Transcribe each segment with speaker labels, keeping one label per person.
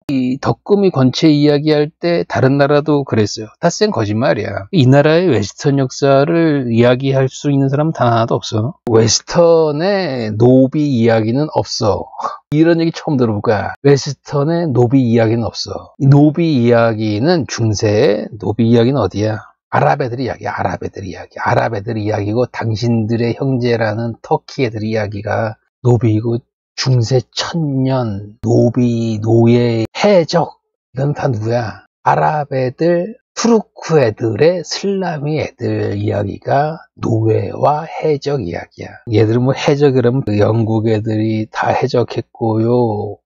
Speaker 1: 이 덕금이 권체 이야기할 때 다른 나라도 그랬어요. 다 센 거짓말이야. 이 나라의 웨스턴 역사를 이야기할 수 있는 사람은 단 하나도 없어. 웨스턴의 노비 이야기는 없어. 이런 얘기 처음 들어볼 거야. 웨스턴의 노비 이야기는 없어. 이 노비 이야기는 중세의 노비 이야기는 어디야? 아랍 애들 이야기야. 아랍 애들 이야기. 아랍 애들 이야기고 당신들의 형제라는 터키 애들 이야기가 노비이고 중세 천년, 노비, 노예, 해적 이건 다 누구야? 아랍 애들, 투르크 애들의 슬라미 애들 이야기가 노예와 해적 이야기야. 얘들은 뭐 해적이라면 영국 애들이 다 해적했고요.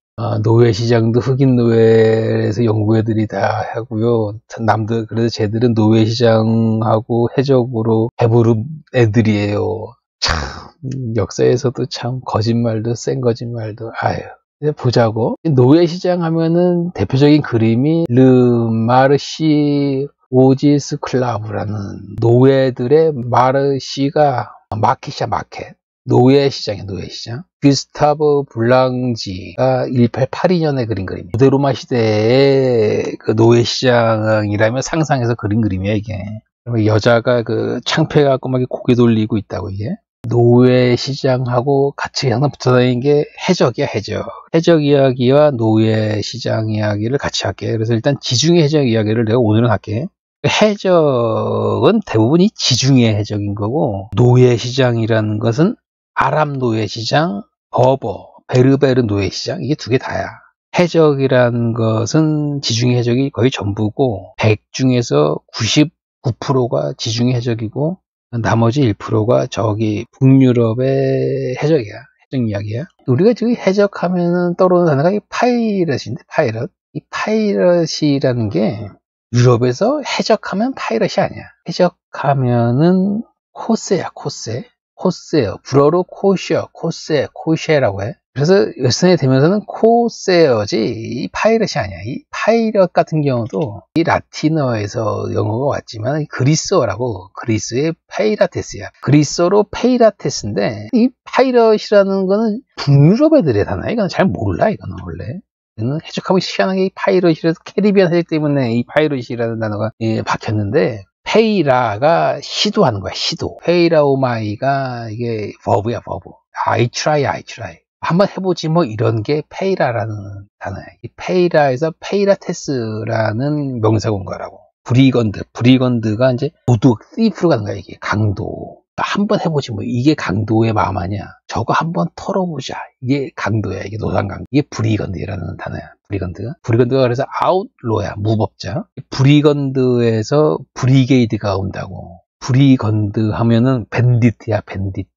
Speaker 1: 노예 시장도 흑인 노예에서 영국 애들이 다 하고요. 남들 그래서 쟤들은 노예 시장하고 해적으로 배부른 애들이에요. 참 역사에서도 참 거짓말도 센 거짓말도 아유. 이제 보자고. 노예 시장 하면은 대표적인 그림이 르마르시 오지스 클라브라는 노예들의 마르시가 마켓이야 마켓. 노예 시장이야 노예 시장. 귀스타브 블랑지가 1882년에 그린 그림이에요. 고대로마 시대의 그 노예 시장이라면 상상해서 그린 그림이야 이게. 여자가 그 창피해갖고 막 고개 돌리고 있다고 이게. 노예 시장하고 같이 항상 붙어 다니는 게 해적이야 해적. 해적 이야기와 노예 시장 이야기를 같이 할게. 그래서 일단 지중해 해적 이야기를 내가 오늘은 할게. 해적은 대부분이 지중해 해적인 거고 노예 시장이라는 것은 아랍 노예 시장, 버버, 베르베르 노예 시장 이게 두 개 다야. 해적이라는 것은 지중해 해적이 거의 전부고 100 중에서 99%가 지중해 해적이고 나머지 1%가 저기 북유럽의 해적이야. 해적 이야기야. 우리가 지금 해적하면은 떠오르는 단어가 이 파이럿인데 파이럿. 이 파이럿이라는 게 유럽에서 해적하면 파이럿이 아니야. 해적하면은 코세야 코세. 코세어. 불어로 코셔, 코세, 코셰라고 해. 그래서 웨스턴에 되면서는 코세어지 이 파이럿이 아니야. 이 파이럿 같은 경우도 이 라틴어에서 영어가 왔지만 그리스어라고 그리스의 페이라테스야. 그리스어로 페이라테스인데 이 파이럿이라는 거는 북유럽 애들의 단어야. 이건 잘 몰라 이거는 원래. 이거는 해적하면 희한하게 이 파이럿이라서 캐리비안 해적 때문에 이 파이럿이라는 단어가 박혔는데 페이라가 시도하는 거야, 시도. 페이라오마이가 이게 버브야, 버브. I try, I try. 한번 해보지 뭐 이런 게 페이라라는 단어야. 이 페이라에서 페이라테스라는 명사가 온 거라고. 브리건드가 이제 도둑, thief로 가는 거야, 이게. 강도. 한번 해보지 뭐 이게 강도의 마음 아니야. 저거 한번 털어보자. 이게 강도야. 이게 노상강도. 이게 브리건드라는 단어야. 브리건드가 그래서 아웃로야. 무법자. 브리건드에서 브리게이드가 온다고. 브리건드 하면은 밴디트야. 밴디트.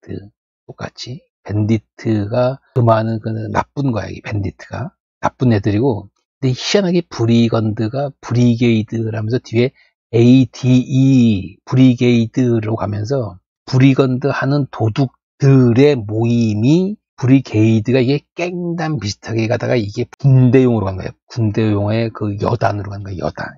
Speaker 1: 똑같이. 밴디트가 그 많은 그 나쁜 거야. 이 밴디트가. 나쁜 애들이고. 근데 희한하게 브리건드가 브리게이드라면서 뒤에 ADE 브리게이드로 가면서 브리건드 하는 도둑들의 모임이 브리게이드가 이게 깽단 비슷하게 가다가 이게 군대용으로 간 거예요. 군대용의 그 여단으로 간 거예요. 여단.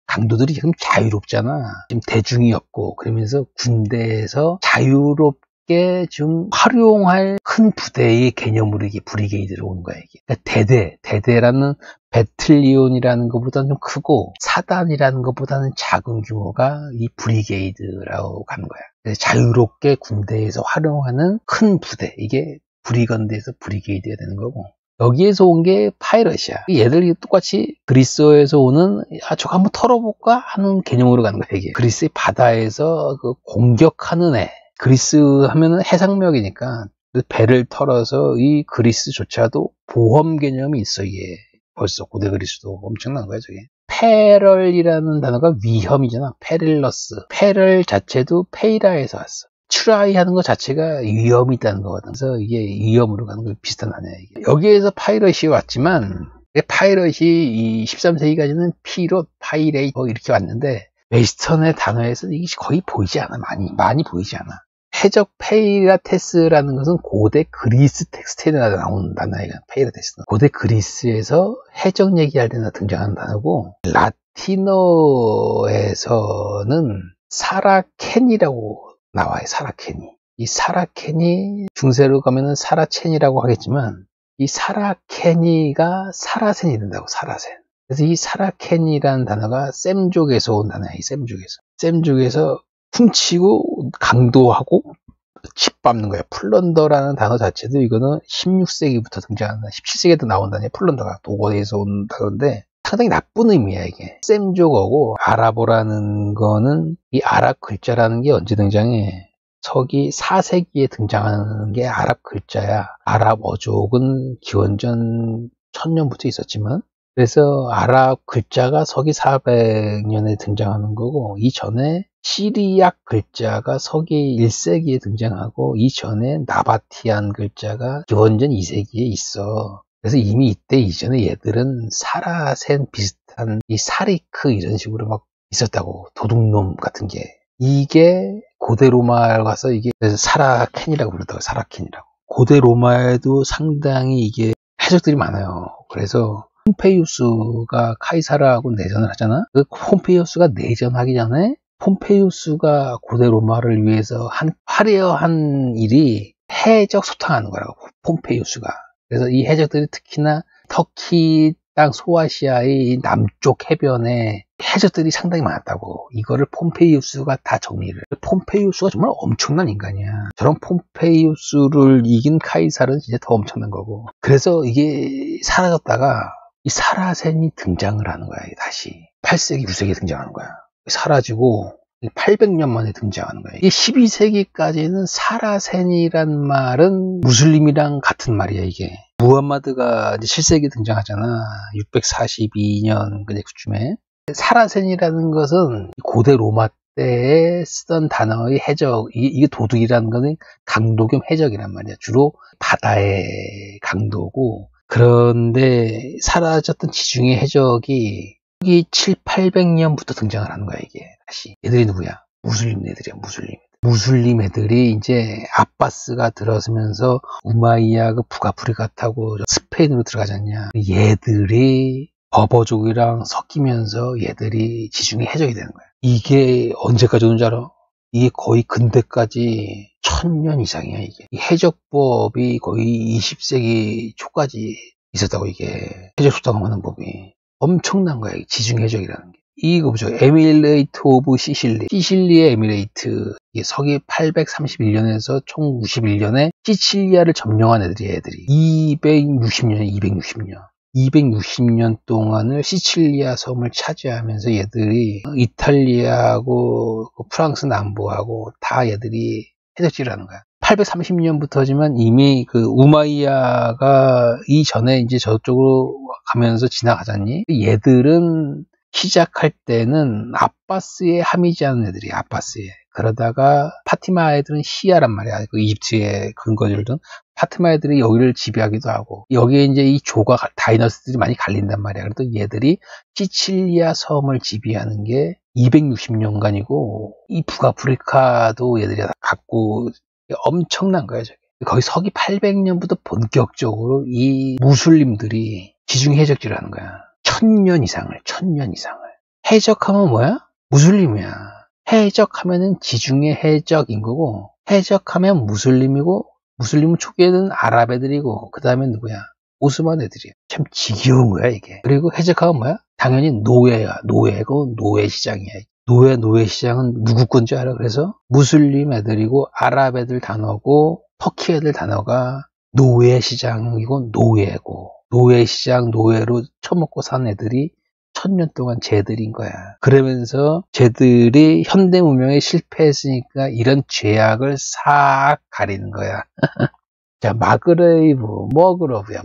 Speaker 1: 강도들이 지금 자유롭잖아. 지금 대중이 없고 그러면서 군대에서 자유롭게 좀 활용할 큰 부대의 개념으로 이게 브리게이드로 온 거야. 이게. 그러니까 대대라는 배틀리온이라는 것보다는 좀 크고 사단이라는 것보다는 작은 규모가 이 브리게이드라고 가는 거야. 그래서 자유롭게 군대에서 활용하는 큰 부대. 이게 브리건드에서 브리게이드가 되는 거고. 여기에서 온 게 파이럿이야. 얘들이 똑같이 그리스어에서 오는 저거 한번 털어볼까 하는 개념으로 가는 거야. 이게 그리스의 바다에서 그 공격하는 애. 그리스 하면은 해상력이니까 배를 털어서 이 그리스조차도 보험 개념이 있어. 이게 벌써 고대 그리스도 엄청난 거야 저게. 페럴이라는 단어가 위험이잖아. 페릴러스. 페럴 자체도 페이라에서 왔어. 트라이 하는 것 자체가 위험이 있다는 거거든. 그래서 이게 위험으로 가는 거 비슷한 단어야. 이게. 여기에서 파이럿이 왔지만 파이럿이 이 13세기까지는 피롯, 파이레이 이렇게 왔는데 웨스턴의 단어에서 이게 거의 보이지 않아. 많이 보이지 않아. 해적 페이라테스라는 것은 고대 그리스 텍스트에 나오는 단어예요. 페이라테스는 고대 그리스에서 해적 얘기할 때나 등장하는 단어고 라틴어에서는 사라켄이라고 나와요. 사라켄이. 이 사라켄이 중세로 가면은 사라첸이라고 하겠지만 이 사라케니가 사라센이 된다고, 사라센. 그래서 이 사라켄이라는 단어가 셈족에서 온 단어야, 이 셈족에서. 셈족에서 훔치고 강도하고 짓밟는 거야. 플런더라는 단어 자체도 이거는 16세기부터 등장하는, 17세기에도 나온 단어야. 플런더가 도거에서 온 단어인데 상당히 나쁜 의미야, 이게. 셈족어고, 아랍어라는 거는 이 아랍 글자라는 게 언제 등장해? 서기 4세기에 등장하는 게 아랍 글자야. 아랍 어족은 기원전 1000년부터 있었지만, 그래서 아랍 글자가 서기 400년에 등장하는 거고, 이전에 시리악 글자가 서기 1세기에 등장하고, 이전에 나바티안 글자가 기원전 2세기에 있어. 그래서 이미 이때 이전에 얘들은 사라센 비슷한 이 사리크 이런 식으로 막 있었다고. 도둑놈 같은 게. 이게 고대 로마에 가서 이게 그래서 사라켄이라고 부르다고, 사라켄이라고. 고대 로마에도 상당히 이게 해적들이 많아요. 그래서 폼페이우스가 카이사르하고 내전을 하잖아. 그 폼페이우스가 내전하기 전에 폼페이우스가 고대 로마를 위해서 한 화려한 일이 해적 소탕하는 거라고, 폼페이우스가. 그래서 이 해적들이 특히나 터키 땅 소아시아의 남쪽 해변에 해적들이 상당히 많았다고. 이거를 폼페이우스가 다 정리를. 폼페이우스가 정말 엄청난 인간이야. 저런 폼페이우스를 이긴 카이사르는 진짜 더 엄청난 거고. 그래서 이게 사라졌다가 이 사라센이 등장을 하는 거야, 다시. 8세기, 9세기에 등장하는 거야. 사라지고 800년 만에 등장하는 거예요. 이게 12세기까지는 사라센이란 말은 무슬림이랑 같은 말이야, 이게. 무함마드가 이제 7세기에 등장하잖아. 642년 그쯤에. 사라센이라는 것은 고대 로마 때에 쓰던 단어의 해적, 이게 도둑이라는 것은 강도 겸 해적이란 말이야. 주로 바다의 강도고. 그런데 사라졌던 지중해 해적이 여기 7, 800년부터 등장을 하는 거야, 이게. 다시. 얘들이 누구야? 무슬림 애들이야, 무슬림. 무슬림 애들이 이제 아바스가 들어서면서 우마이야가 북아프리카 타고 스페인으로 들어가잖냐. 얘들이 버버족이랑 섞이면서 얘들이 지중해 해적이 되는 거야. 이게 언제까지 오는 줄 알아? 이게 거의 근대까지 1000년 이상이야, 이게. 이 해적법이 거의 20세기 초까지 있었다고, 이게. 해적 수당하는 법이. 엄청난 거야, 지중 해적이라는 게. 이거 보죠. 에미레이트 오브 시실리. 시실리의 에미레이트. 이게 서기 831년에서 총 91년에 시칠리아를 점령한 애들이야, 애들이. 260년. 260년 동안을 시칠리아 섬을 차지하면서 얘들이 이탈리아하고 프랑스 남부하고 다 얘들이 해적질을 하는 거야. 830년부터지만 이미 그 우마이야가 이전에 이제 저쪽으로 가면서 지나가잖니. 얘들은 시작할 때는 아바스의 함이지않은 애들이, 아바스에. 그러다가 파티마 애들은 시아란 말이야. 그 이집트의 근거지를 둔 파티마 애들이 여기를 지배하기도 하고, 여기에 이제 이 조가 다이너스들이 많이 갈린단 말이야. 그래도 얘들이 시칠리아 섬을 지배하는 게 260년간이고, 이 북아프리카도 얘들이 다 갖고 엄청난 거야, 저게. 거의 서기 800년부터 본격적으로 이 무슬림들이 지중해 해적질을 하는 거야. 1000년 이상을. 해적하면 뭐야? 무슬림이야. 해적하면은 지중해 해적인 거고, 해적하면 무슬림이고, 무슬림은 초기에는 아랍 애들이고, 그 다음에 누구야? 오스만 애들이야. 참 지겨운 거야, 이게. 그리고 해적하면 뭐야? 당연히 노예야. 노예고, 노예 시장이야. 노예 시장은 누구 건지 알아? 그래서 무슬림 애들이고, 아랍 애들 단어고, 터키 애들 단어가 노예 시장이고, 노예고, 노예 시장, 노예로 처먹고 산 애들이 1000년 동안 쟤들인 거야. 그러면서 쟤들이 현대 문명에 실패했으니까 이런 죄악을 싹 가리는 거야. 자, 머그러브야.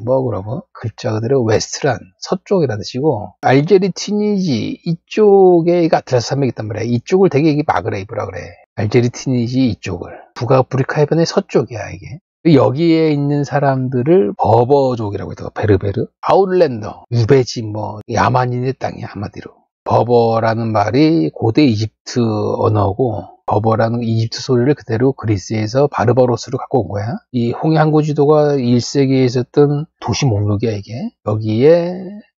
Speaker 1: 글자 그대로 웨스트란, 서쪽이라는 뜻이고, 알제리, 튀니지, 이쪽에 아틀라스 산맥이 있단 말이야. 이쪽을 되게 이게 마그레이브라 그래. 알제리, 튀니지 이쪽을. 북아프리카 해변의 서쪽이야, 이게. 여기에 있는 사람들을 버버족이라고 해요. 베르베르, 아웃랜더, 유배지, 야만인의 땅이야, 한마디로. 버버라는 말이 고대 이집트 언어고, 버버라는 이집트 소리를 그대로 그리스에서 바르바로스로 갖고 온 거야. 이 홍해 항구지도가 1세기에 있었던 도시 목록이야, 이게. 여기에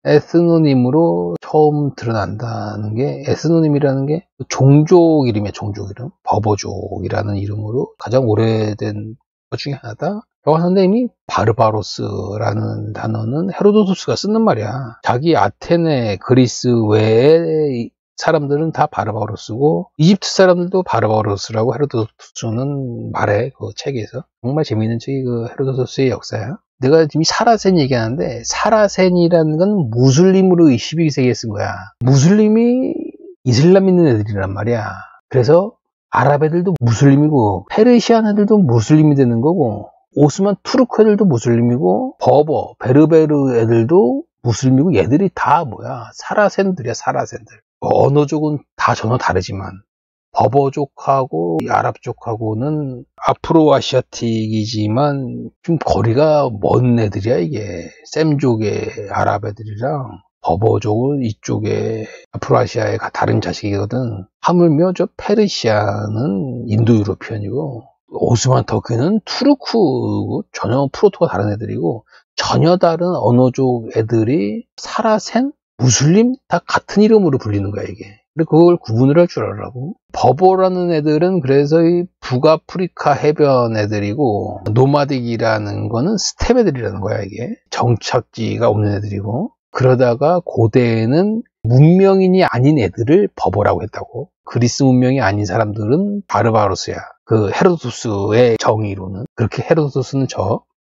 Speaker 1: 에스노님으로 처음 드러난다는 게, 에스노님이라는 게 종족 이름이야, 종족 이름. 버버족이라는 이름으로 가장 오래된 것 중에 하나다. 여관 선생님이 바르바로스라는 단어는 헤로도토스가 쓰는 말이야. 자기 아테네, 그리스 외의 사람들은 다 바르바로스고 이집트 사람들도 바르바로스라고 헤로도토스는 말해. 그 책에서. 정말 재미있는 책이 그 헤로도토스의 역사야. 내가 지금 사라센 얘기하는데 사라센이라는 건 무슬림으로 12세기에 쓴 거야. 무슬림이 이슬람 믿는 애들이란 말이야. 그래서 아랍 애들도 무슬림이고 페르시안 애들도 무슬림이 되는 거고 오스만 투르크 애들도 무슬림이고 버버, 베르베르 애들도 무슬림이고 얘들이 다 뭐야? 사라센들이야, 사라센들. 언어족은 다 전혀 다르지만 버버족하고 이 아랍족하고는 아프로아시아틱이지만 좀 거리가 먼 애들이야 이게. 셈족의 아랍 애들이랑 버버족은 이쪽에 아프로아시아의 다른 자식이거든. 하물며 저 페르시아는 인도 유로피언이고 오스만 터키는 투르크고 전혀 프로토가 다른 애들이고 전혀 다른 언어족 애들이 사라센, 무슬림 다 같은 이름으로 불리는 거야 이게. 근데 그걸 구분을 할 줄 알라고. 버버라는 애들은 그래서 이 북아프리카 해변 애들이고 노마딕이라는 거는 스텝 애들이라는 거야 이게. 정착지가 없는 애들이고 그러다가 고대에는 문명인이 아닌 애들을 버버라고 했다고. 그리스 문명이 아닌 사람들은 바르바로스야. 그 헤로도토스의 정의로는 그렇게 헤로도토스는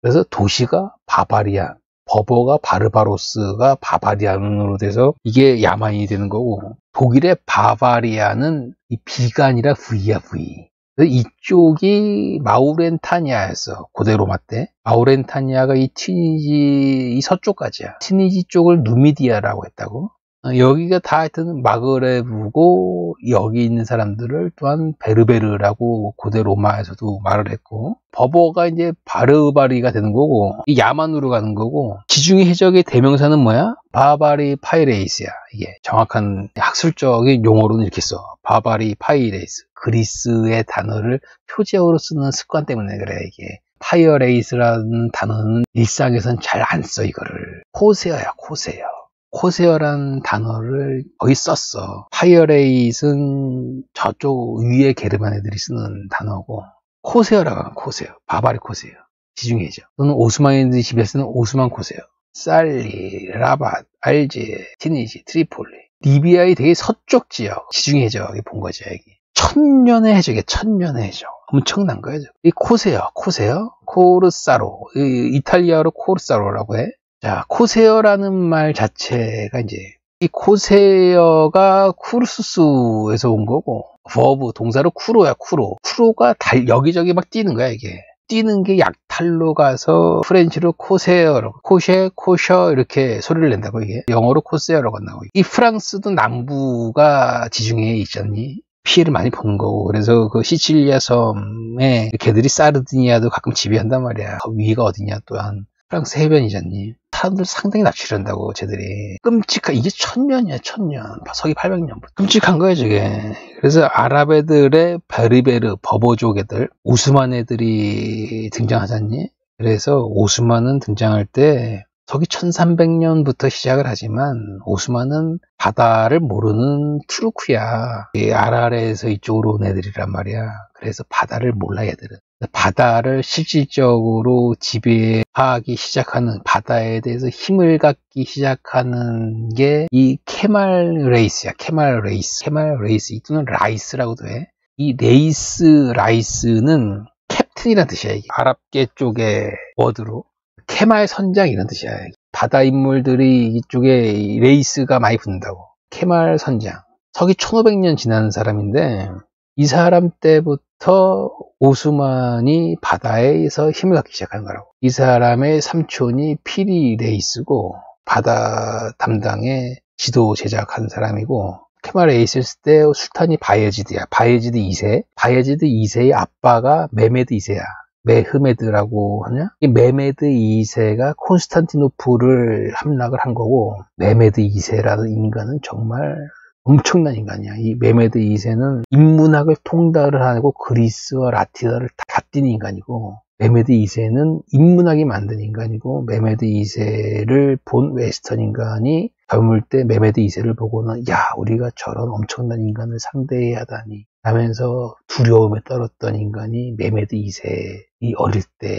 Speaker 1: 그래서 도시가 바바리안, 버버가 바르바로스가 바바리안으로 돼서 이게 야만이 되는 거고 독일의 바바리아는 이 B가 아니라 V야 V. 이쪽이 마우렌타니아였어. 고대 로마 때. 마우렌타니아가 이 튀니지, 이 서쪽까지야. 튀니지 쪽을 누미디아라고 했다고. 여기가 다 하여튼 마그레브고 여기 있는 사람들을 또한 베르베르라고 고대 로마에서도 말을 했고 버버가 이제 바르바리가 되는 거고 이 야만으로 가는 거고 지중해 해적의 대명사는 뭐야? 바바리 파이레이스야. 이게 정확한 학술적인 용어로는 이렇게 써. 바바리 파이레이스. 그리스의 단어를 표제어로 쓰는 습관 때문에 그래 이게. 파이어레이스라는 단어는 일상에선 잘 안 써 이거를. 코세어야 코세어. 코세어라는 단어를 거의 썼어. 파이어레이스는 저쪽 위에 게르만 애들이 쓰는 단어고 코세어라고 하면 코세어. 바바리 코세어. 지중해죠. 또는 오스만인들 집에서는 오스만 코세어. 살리, 라밧, 알제, 티니지, 트리폴리. 리비아의 되게 서쪽 지역, 지중해 해적이 본 거죠, 여기. 천년의 해적이야, 천년의 해적. 엄청난 거예요. 이 코세어, 코르사로. 이탈리아어로 코르사로라고 해. 자, 코세어라는 말 자체가 이제 이 코세어가 쿠르스에서 온 거고 버브 동사로 쿠로야 쿠로. 쿠로가 여기저기 막 뛰는 거야 이게. 뛰는 게 약탈로 가서 프렌치로 코세어로 코셰 코셔 이렇게 소리를 낸다고 이게. 영어로 코세어라고 한다고. 이 프랑스도 남부가 지중해에 있잖니. 피해를 많이 보는 거고 그래서 그 시칠리아 섬에 걔들이 사르디니아도 가끔 지배한단 말이야. 위가 어디냐 또한 프랑스 해변이잖니. 사람들 상당히 납치를 한다고 쟤들이. 끔찍한 이게 1000년이야 1000년. 서기 800년부터 끔찍한 거야 저게. 그래서 아랍 애들의 베르베르 버버족 애들 오스만 애들이 등장하잖니. 그래서 오스만은 등장할 때 서기 1300년부터 시작을 하지만 오스만은 바다를 모르는 투르크야. 아랄에서 이쪽으로 온 애들이란 말이야. 그래서 바다를 몰라 얘들은. 바다를 실질적으로 지배하기 시작하는 바다에 대해서 힘을 갖기 시작하는 게 이 케말 레이스야. 케말 레이스 또는 라이스라고도 해. 이 라이스는 캡틴이라는 뜻이야. 이게. 아랍계 쪽의 워드로 케말 선장 이런 뜻이야. 바다 인물들이 이쪽에 레이스가 많이 붙는다고. 케말 선장. 서기 1500년 지난 사람인데 이 사람 때부터 오스만이 바다에서 힘을 갖기 시작한 거라고. 이 사람의 삼촌이 피리 레이스고 바다 담당의 지도 제작한 사람이고 케말에 있을 때 술탄이 바예지드야. 바예지드 2세. 바예지드 2세의 아빠가 메메드 2세야. 메흐메드라고 하냐? 이 메메드 2세가 콘스탄티노플을 함락을 한 거고 메메드 2세라는 인간은 정말 엄청난 인간이야. 이 메메드 2세는 인문학을 통달을 하고 그리스와 라틴어를 다 뛴 인간이고 메메드 2세는 인문학이 만든 인간이고 메메드 2세를 본 웨스턴 인간이 젊을 때 메메드 2세를 보고는 야 우리가 저런 엄청난 인간을 상대해야 하다니 하면서 두려움에 떨었던 인간이 메메드 2세이 어릴 때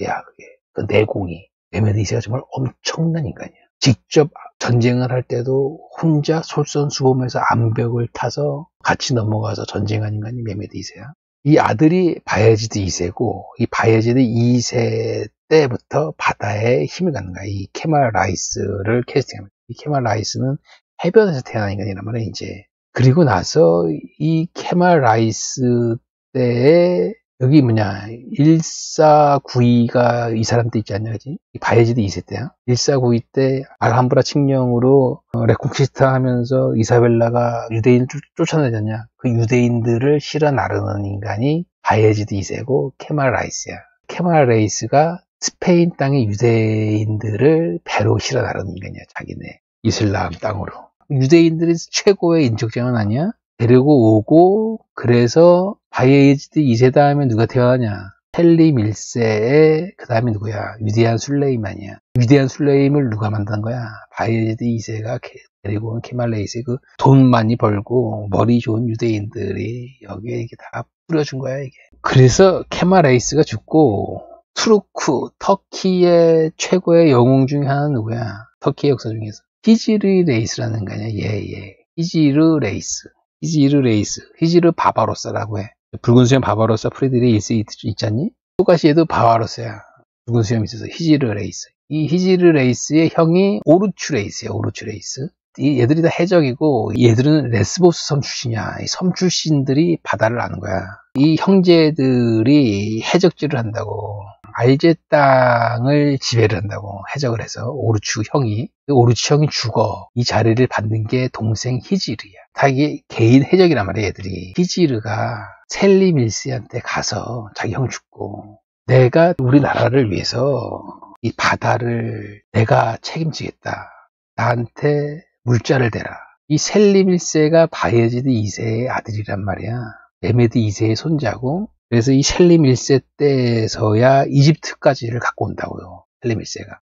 Speaker 1: 때야, 그게. 그 내공이. 메메드 2세가 정말 엄청난 인간이야. 직접 전쟁을 할 때도 혼자 솔선수범해서 암벽을 타서 같이 넘어가서 전쟁한 인간이 메메드 2세야. 이 아들이 바예지드 2세고, 이 바예지드 2세 때부터 바다에 힘을 갖는 거야. 이 케말 라이스를 캐스팅합니다. 이 케말 라이스는 해변에서 태어난 인간이란 말이야, 이제. 그리고 나서 이 케말 라이스 때에 여기 1492가 이 사람 때 있지 않냐, 그지? 바예지드 2세 때야. 1492 때 알함브라 칙령으로 레콘키스타 하면서 이사벨라가 유대인을 쫓아내잖냐. 그 유대인들을 실어 나르는 인간이 바예지드 2세고 케말 라이스야. 케말 라이스가 스페인 땅의 유대인들을 배로 실어 나르는 인간이야, 자기네. 이슬람 땅으로. 유대인들이 최고의 인적장은 아니야? 데리고 오고, 그래서 바예지드 2세 다음에 누가 태어나냐? 셀림 1세에 그 다음에 누구야? 위대한 술레이만이야. 위대한 술레임을 누가 만든 거야? 바예지드 2세가 데리고 온 케말 라이스, 그 돈 많이 벌고 머리 좋은 유대인들이 여기에 이게 다 뿌려준 거야, 이게. 그래서 케말 라이스가 죽고, 투르크, 터키의 최고의 영웅 중에 하나는 누구야? 터키의 역사 중에서 히지르 레이스라는 거냐? 예. 히지르 레이스. 히지르 바바로사라고 해. 붉은 수염 바바로사 프레드리 1세 있잖니? 토가시에도 바바로사야. 붉은 수염이 있어서 히지르 레이스. 이 히지르 레이스의 형이 오르추 레이스야, 오르추 레이스. 이 얘들이 다 해적이고, 얘들은 레스보스 섬 출신이야. 이 섬 출신들이 바다를 아는 거야. 이 형제들이 해적질을 한다고. 알제 땅을 지배를 한다고 해적을 해서 오르추 형이 죽어. 이 자리를 받는 게 동생 히지르야. 다 이게 개인 해적이란 말이야, 얘들이. 히지르가 셀림 1세한테 가서 자기 형 죽고, 내가 우리나라를 위해서 이 바다를 내가 책임지겠다. 나한테 물자를 대라. 이 셀림 1세가 바예지드 2세의 아들이란 말이야. 메메드 2세의 손자고, 그래서 이 셀림 1세 때에서야 이집트까지를 갖고 온다고요. 셀림 1세가.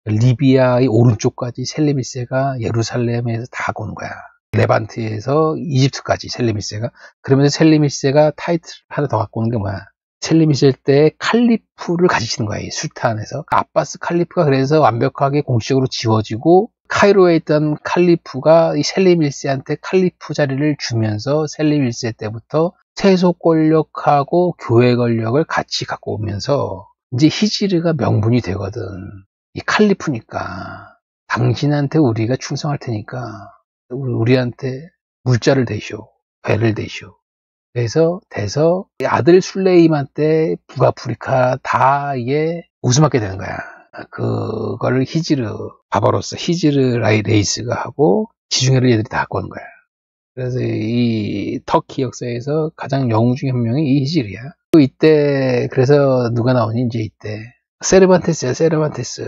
Speaker 1: 리비아의 오른쪽까지 셀림 1세가 예루살렘에서 다 갖고 온 거야. 레반트에서 이집트까지 셀림 1세가. 그러면서 셀림 1세가 타이틀 하나 더 갖고 오는 게 뭐야? 셀림 1세 때 칼리프를 가지시는 거야. 이 술탄에서. 아바스 칼리프가 그래서 완벽하게 공식적으로 지워지고, 카이로에 있던 칼리프가 이 셀림 1세한테 칼리프 자리를 주면서 셀림 1세 때부터 세속 권력하고 교회 권력을 같이 갖고 오면서 이제 히지르가 명분이 되거든. 이 칼리프니까 당신한테 우리가 충성할 테니까 우리한테 물자를 대시오. 배를 대시오. 그래서 돼서 아들 술레임한테 북아프리카 다 이게 우스맞게 되는 거야. 그거를 히지르 바바로스, 히지르 레이스가 하고 지중해를 얘들이 다 갖고 오는 거야. 그래서 이 터키 역사에서 가장 영웅 중에 한 명이 이 히지르야. 이때 그래서 누가 나오니? 이제 이때 세르반테스야.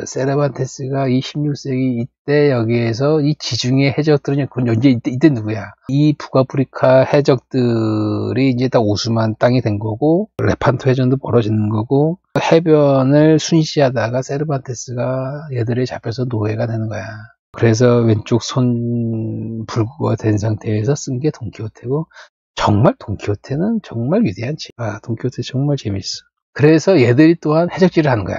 Speaker 1: 세르반테스가 이 16세기 이때 여기에서 이 지중해 해적들은 이제 이때 누구야? 이 북아프리카 해적들이 이제 다 오스만 땅이 된 거고, 레판토 해전도 벌어지는 거고, 해변을 순시하다가 세르반테스가 얘들이 잡혀서 노예가 되는 거야. 그래서 왼쪽 손 불구가 된 상태에서 쓴 게 돈키호테고, 정말 돈키호테는 정말 위대한 책. 돈키호테 정말 재밌어. 그래서 얘들이 또한 해적질을 하는 거야.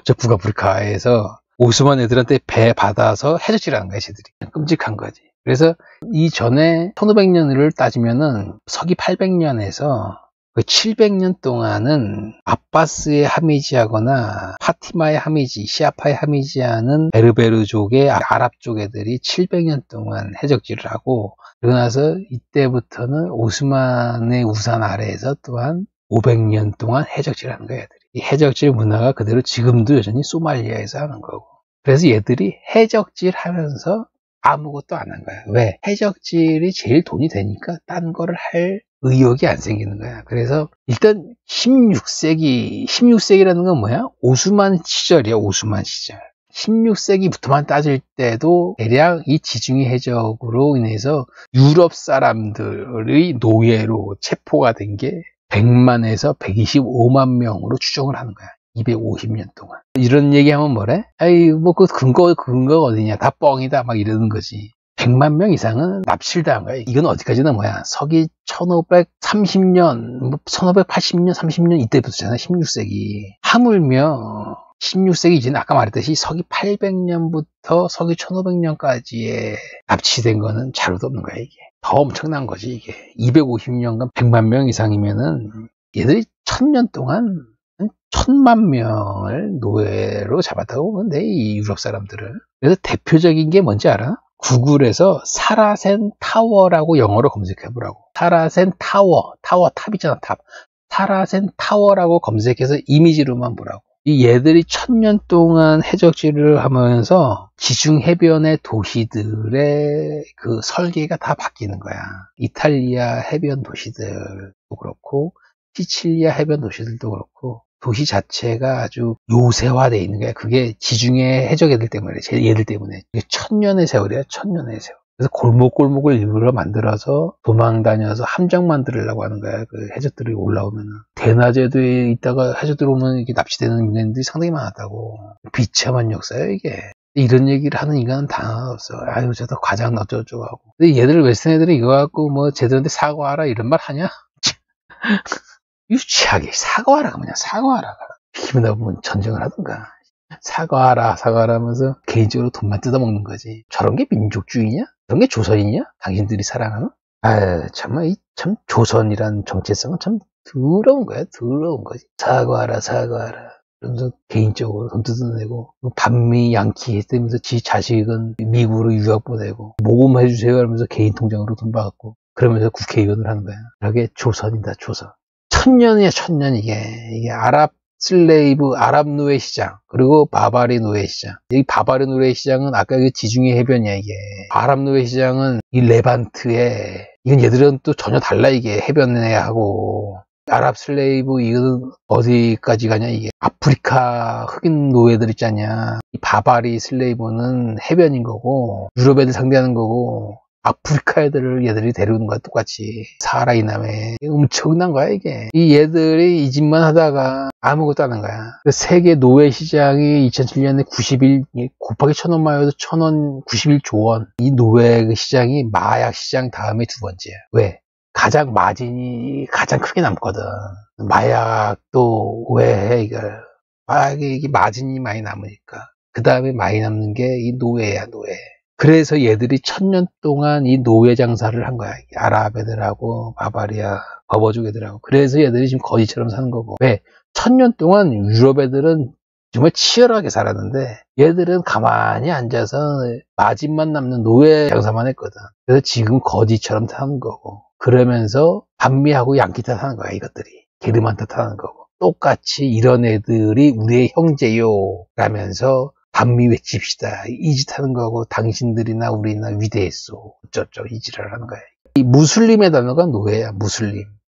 Speaker 1: 저 북아프리카에서 오스만 애들한테 배 받아서 해적질을 하는 거야, 쟤들이. 끔찍한 거지. 그래서 이전에 1500년을 따지면은 서기 800년에서 그 700년 동안은 아바스의 하미지하거나 파티마의 하미지, 시아파의 하미지하는 베르베르족의 아랍 쪽 애들이 700년 동안 해적질을 하고, 그러고 나서 이때부터는 오스만의 우산 아래에서 또한 500년 동안 해적질을 하는 거야, 애들이. 이 해적질 문화가 그대로 지금도 여전히 소말리아에서 하는 거고. 그래서 얘들이 해적질 하면서 아무것도 안 한 거야. 왜? 해적질이 제일 돈이 되니까 딴 거를 할 의욕이 안 생기는 거야. 그래서 일단 16세기라는 건 뭐야? 오스만 시절이야, 오스만 시절. 16세기부터만 따질 때도 대략 이 지중해 해적으로 인해서 유럽 사람들의 노예로 체포가 된 게 100만에서 125만 명으로 추정을 하는 거야. 250년 동안. 이런 얘기하면 뭐래? 아이, 뭐, 근거가 어디냐. 다 뻥이다. 막 이러는 거지. 100만 명 이상은 납치를 당한 거야. 이건 어디까지나 뭐야. 서기 1530년, 1580년, 30년 이때부터잖아. 16세기. 하물며 16세기 이전에 아까 말했듯이 서기 800년부터 서기 1500년까지의 납치된 거는 자료도 없는 거야, 이게. 더 엄청난 거지, 이게. 250년간 100만 명 이상이면은 얘들이 1000년 동안 1000만 명을 노예로 잡았다고 보면 돼, 이 유럽 사람들을. 그래서 대표적인 게 뭔지 알아? 구글에서 사라센 타워라고 영어로 검색해보라고. 사라센 타워, 탑이잖아, 탑. 사라센 타워라고 검색해서 이미지로만 보라고. 이 얘들이 1000년 동안 해적질을 하면서 지중 해변의 도시들의 그 설계가 다 바뀌는 거야. 이탈리아 해변 도시들도 그렇고, 시칠리아 해변 도시들도 그렇고, 도시 자체가 아주 요새화되어 있는 거야. 그게 지중해 해적 애들 때문에, 얘들 때문에. 이게 1000년의 세월이야, 1000년의 세월. 그래서 골목골목을 일부러 만들어서 도망 다녀서 함정 만들려고 하는 거야. 그 해적들이 올라오면은. 대낮에도 있다가 해적들 오면 이렇게 납치되는 인간들이 상당히 많았다고. 비참한 역사야, 이게. 이런 얘기를 하는 인간은 다 없어. 아유, 저도 과장 어쩌고저쩌고 하고. 근데 얘들 웨스턴 애들이 이거 갖고 뭐 제대로한테 사과하라 이런 말 하냐? 유치하게 사과하라 그냥 사과하라. 기분 나쁘면 전쟁을 하든가. 사과하라 하면서 개인적으로 돈만 뜯어먹는 거지. 저런 게 민족주의냐? 저런 게 조선이냐? 당신들이 사랑하는? 아유, 정말 참 조선이란 정체성은 참 더러운 거야. 더러운 거지. 사과하라. 그러면서 개인적으로 돈 뜯어내고 반미 양키 했다면서 지 자식은 미국으로 유학 보내고 모금해주세요 하면서 개인 통장으로 돈 받고 그러면서 국회의원을 하는 거야. 그게 조선이다, 조선. 1000년이야, 1000년 이게 아랍 슬레이브, 아랍 노예 시장, 그리고 바바리 노예 시장. 이 바바리 노예 시장은 아까 그 지중해 해변이야, 이게. 아랍 노예 시장은 이 레반트에, 이건 얘들은 또 전혀 달라, 이게. 해변에하고. 아랍 슬레이브, 이건 어디까지 가냐, 이게. 아프리카 흑인 노예들 있잖냐. 이 바바리 슬레이브는 해변인 거고, 유럽 애들 상대하는 거고, 아프리카 애들을 얘들이 데려오는 거야, 똑같이. 사하라 이남에. 엄청난 거야, 이게. 이 얘들이 이 짓만 하다가 아무것도 안 한 거야. 세계 노예 시장이 2007년에 91, 곱하기 1000원만 해도 1000원, 91조 원. 이 노예 시장이 마약 시장 다음에 두 번째야. 왜? 가장 마진이 가장 크게 남거든. 마약도 왜 해, 이걸. 마약이 이게 마진이 많이 남으니까. 그 다음에 많이 남는 게 이 노예야, 노예. 그래서 얘들이 1000년 동안 이 노예 장사를 한 거야. 아랍 애들하고 바바리아 버버족 애들하고. 그래서 얘들이 지금 거지처럼 사는 거고. 왜? 1000년 동안 유럽 애들은 정말 치열하게 살았는데 얘들은 가만히 앉아서 마진만 남는 노예 장사만 했거든. 그래서 지금 거지처럼 사는 거고. 그러면서 반미하고 양키 탓하는 거야, 이것들이. 게르만 탓하는 거고. 똑같이 이런 애들이 우리의 형제요 라면서 반미 외칩시다. 이 짓 하는 거고 당신들이나 우리나 위대했소. 어쩌죠. 이 지랄을 하는 거야. 이 무슬림의 단어가 노예야.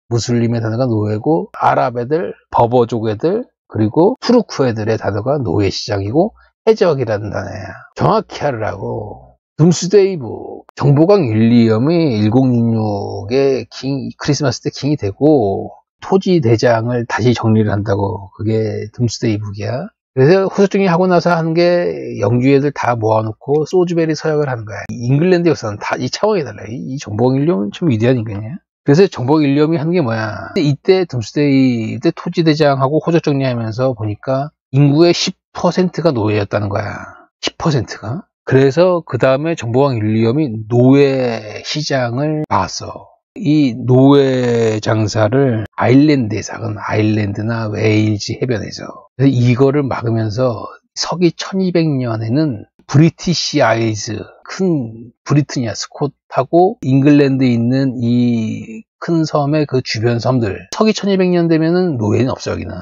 Speaker 1: 무슬림의 단어가 노예고 아랍 애들, 버버족 애들, 그리고 투르크 애들의 단어가 노예 시장이고 해적이라는 단어야. 정확히 하라고. 둠스데이북. 정보강 윌리엄이 1066의 크리스마스 때 킹이 되고 토지 대장을 다시 정리를 한다고. 그게 둠스데이북이야. 그래서 호소증이 하고 나서 하는 게 영주 애들 다 모아놓고 소주베리 서약을 하는 거야. 잉글랜드 역사는 다 이 차원이 달라요. 이 정보강 윌리엄은 참 위대한 인간이야. 그래서 정보강 윌리엄이 하는 게 뭐야. 이때 둠스데이 때 토지 대장하고 호적 정리하면서 보니까 인구의 10%가 노예였다는 거야. 10%가. 그래서 그 다음에 정보강 윌리엄이 노예 시장을 막았어. 이 노예 장사를 아일랜드에서 하건 아일랜드나 웨일즈 해변에서. 그래서 이거를 막으면서 서기 1200년에는 브리티시 아일즈, 큰 브리트니아, 스콧하고 잉글랜드에 있는 이 큰 섬의 그 주변 섬들. 서기 1200년 되면은 노예는 없어, 여기는.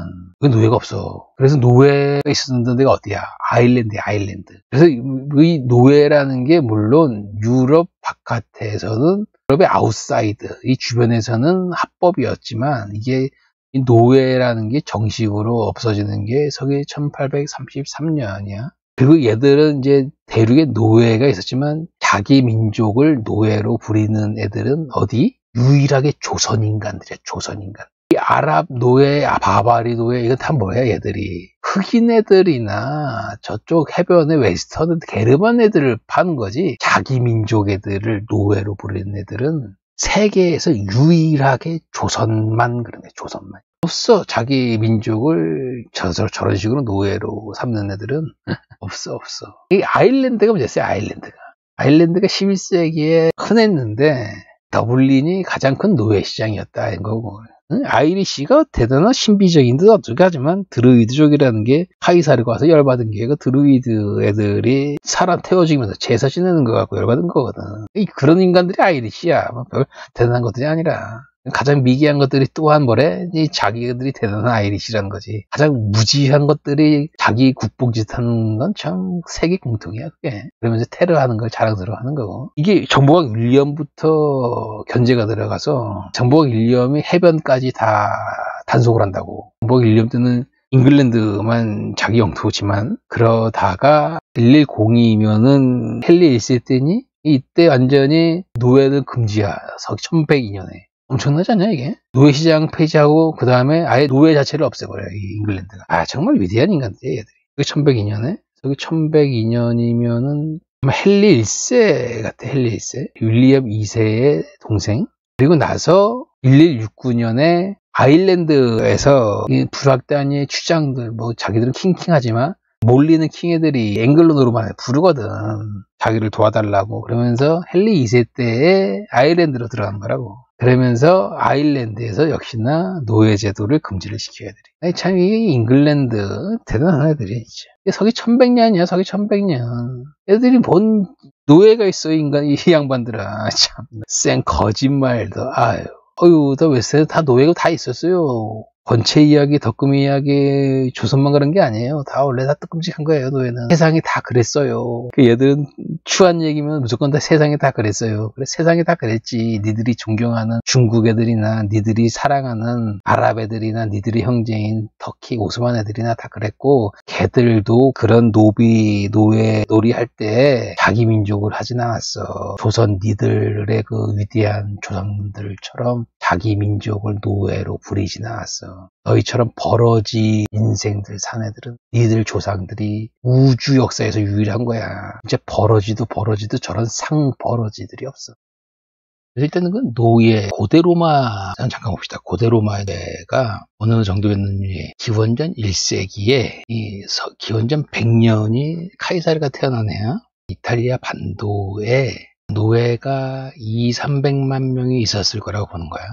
Speaker 1: 여기 노예가 없어. 그래서 노예가 있었던 데가 어디야? 아일랜드야, 아일랜드. 그래서 이 노예라는 게 물론 유럽 바깥에서는 유럽의 아웃사이드, 이 주변에서는 합법이었지만 이게 이 노예라는 게 정식으로 없어지는 게 서기 1833년이야. 그리고 얘들은 이제 대륙에 노예가 있었지만 자기 민족을 노예로 부리는 애들은 어디? 유일하게 조선인간들이야, 조선인간. 이 아랍 노예, 바바리 노예, 이거 다 뭐야, 얘들이. 흑인 애들이나 저쪽 해변의 웨스턴 게르만 애들을 파는 거지. 자기 민족 애들을 노예로 부르는 애들은 세계에서 유일하게 조선만 그러네, 조선만. 없어. 자기 민족을 저런 식으로 노예로 삼는 애들은 없어. 이 아일랜드가 문제였어요, 아일랜드가. 아일랜드가 11세기에 흔했는데 더블린이 가장 큰 노예 시장이었다 인 거고. 아이리시가 대단한 신비적인 듯 어쩌게 하지만 드루이드족이라는 게 카이사르가 와서 열받은 게 그 드루이드 애들이 사람 태워주면서 제사 지내는 거 갖고 열받은 거거든. 그런 인간들이 아이리시야. 뭐 별 대단한 것들이 아니라. 가장 미개한 것들이 또한 뭐래? 자기들이 대단한 아이리시라는 거지. 가장 무지한 것들이 자기 국뽕짓 하는 건 참 세계 공통이야, 그게. 그러면서 테러하는 걸 자랑스러워 하는 거고. 이게 정보학 윌리엄부터 견제가 들어가서 정보학 윌리엄이 해변까지 다 단속을 한다고. 정보학 윌리엄 때는 잉글랜드만 자기 영토지만 그러다가 1102면은 헨리 1세 때니 이때 완전히 노예를 금지야. 1102년에. 엄청나지 않냐 이게? 노예시장 폐지하고 그 다음에 아예 노예 자체를 없애버려요, 이 잉글랜드가. 정말 위대한 인간들이에요, 얘들이. 그게 1102년에 저기 1102년이면은 헨리 1세 같아. 헨리 1세 윌리엄 2세의 동생. 그리고 나서 1169년에 아일랜드에서 이 불악단의 추장들 뭐 자기들은 킹킹하지만 몰리는 킹 애들이 앵글로노르만 부르거든. 자기를 도와달라고. 그러면서 헨리 2세 때에 아일랜드로 들어간 거라고. 그러면서 아일랜드에서 역시나 노예 제도를 금지를 시켜야 돼. 참, 이 잉글랜드 대단한 애들이 진짜. 서기 1100년이야, 서기 1100년. 애들이 뭔 노예가 있어, 이 양반들아. 참, 쌩 거짓말도, 다 웨스트에 다 노예가 다 있었어요. 권체 이야기, 덕금 이야기, 조선만 그런 게 아니에요. 다 원래 다 뜨끔직한 거예요, 노예는. 세상이 다 그랬어요. 얘들은 추한 얘기면 무조건 다 세상이 다 그랬어요. 그래, 세상이 다 그랬지. 니들이 존경하는 중국 애들이나 니들이 사랑하는 아랍 애들이나 니들이 형제인 터키, 오스만 애들이나 다 그랬고, 걔들도 그런 노예 놀이 할 때 자기 민족을 하진 않았어. 조선 니들의 그 위대한 조상들처럼 자기 민족을 노예로 부리진 않았어. 너희처럼 버러지 인생들 산 애들은 니들 조상들이 우주 역사에서 유일한 거야. 이제 버러지도 저런 상버러지들이 없어. 일단은 그 노예, 고대 로마, 잠깐 봅시다. 고대 로마가 어느 정도였는지, 기원전 1세기에, 기원전 100년이 카이사르가 태어난 해야 이탈리아 반도에 노예가 200~300만 명이 있었을 거라고 보는 거야.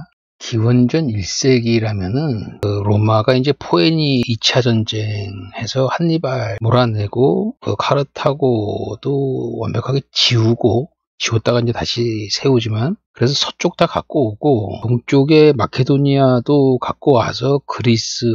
Speaker 1: 기원전 1세기라면은 로마가 이제 포에니 2차 전쟁해서 한니발 몰아내고 카르타고도 완벽하게 지웠다가 이제 다시 세우지만, 그래서 서쪽 다 갖고 오고 동쪽에 마케도니아도 갖고 와서 그리스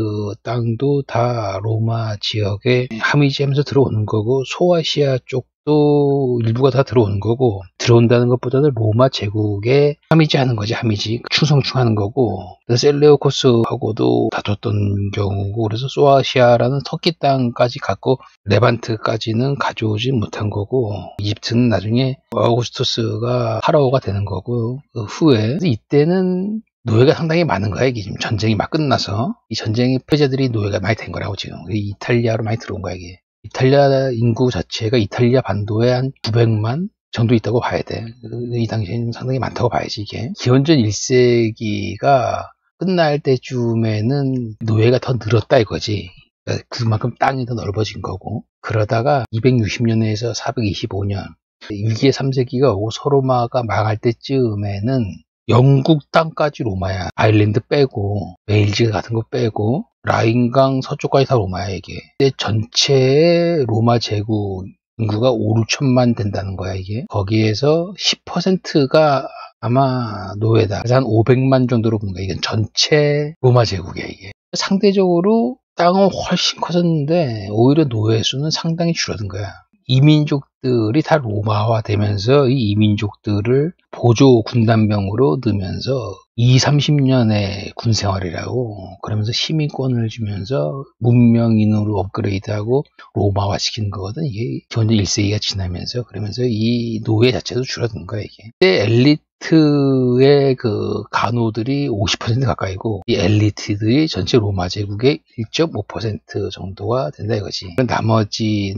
Speaker 1: 땅도 다 로마 지역에 하미지하면서 들어오는 거고, 소아시아 쪽도 일부가 다 들어오는 거고, 들어온다는 것보다는 로마 제국에 하미지하는 거지. 하미지 충성충하는 거고, 셀레오코스하고도 다퉜던 경우고, 그래서 소아시아라는 터키 땅까지 갖고 레반트까지는 가져오지 못한 거고, 이집트는 나중에 아우구스투스가 파라오가 되는 거고, 그 후에 이때는 노예가 상당히 많은 거야. 이게 지금 전쟁이 막 끝나서 이 전쟁의 패자들이 노예가 많이 된 거라고. 지금 이탈리아로 많이 들어온 거야. 이게 이탈리아 인구 자체가 이탈리아 반도에 한 900만 정도 있다고 봐야 돼. 이 당시에는 상당히 많다고 봐야지. 이게 기원전 1세기가 끝날 때쯤에는 노예가 더 늘었다 이거지. 그러니까 그만큼 땅이 더 넓어진 거고, 그러다가 260년에서 425년 위기의 3세기가 오고 서로마가 망할 때쯤에는 영국 땅까지 로마야. 아일랜드 빼고 웨일즈 같은 거 빼고 라인강 서쪽까지 다 로마야 이게. 근데 전체 로마 제국 인구가 5~6천만 된다는 거야 이게. 거기에서 10%가 아마 노예다. 그래서 한 500만 정도로 본 거야. 이건 전체 로마 제국이야 이게. 상대적으로 땅은 훨씬 커졌는데 오히려 노예 수는 상당히 줄어든 거야. 이민족들이 다 로마화 되면서 이 이민족들을 보조 군단병으로 넣으면서 20~30년의 군 생활이라고, 그러면서 시민권을 주면서 문명인으로 업그레이드하고 로마화 시키는 거거든. 이게 기원전 1세기가 지나면서. 그러면서 이 노예 자체도 줄어든 거야 이게. 그때 엘리트 엘리트의 그 간호들이 50% 가까이고, 이 엘리트들이 전체 로마 제국의 1.5% 정도가 된다 이거지. 나머지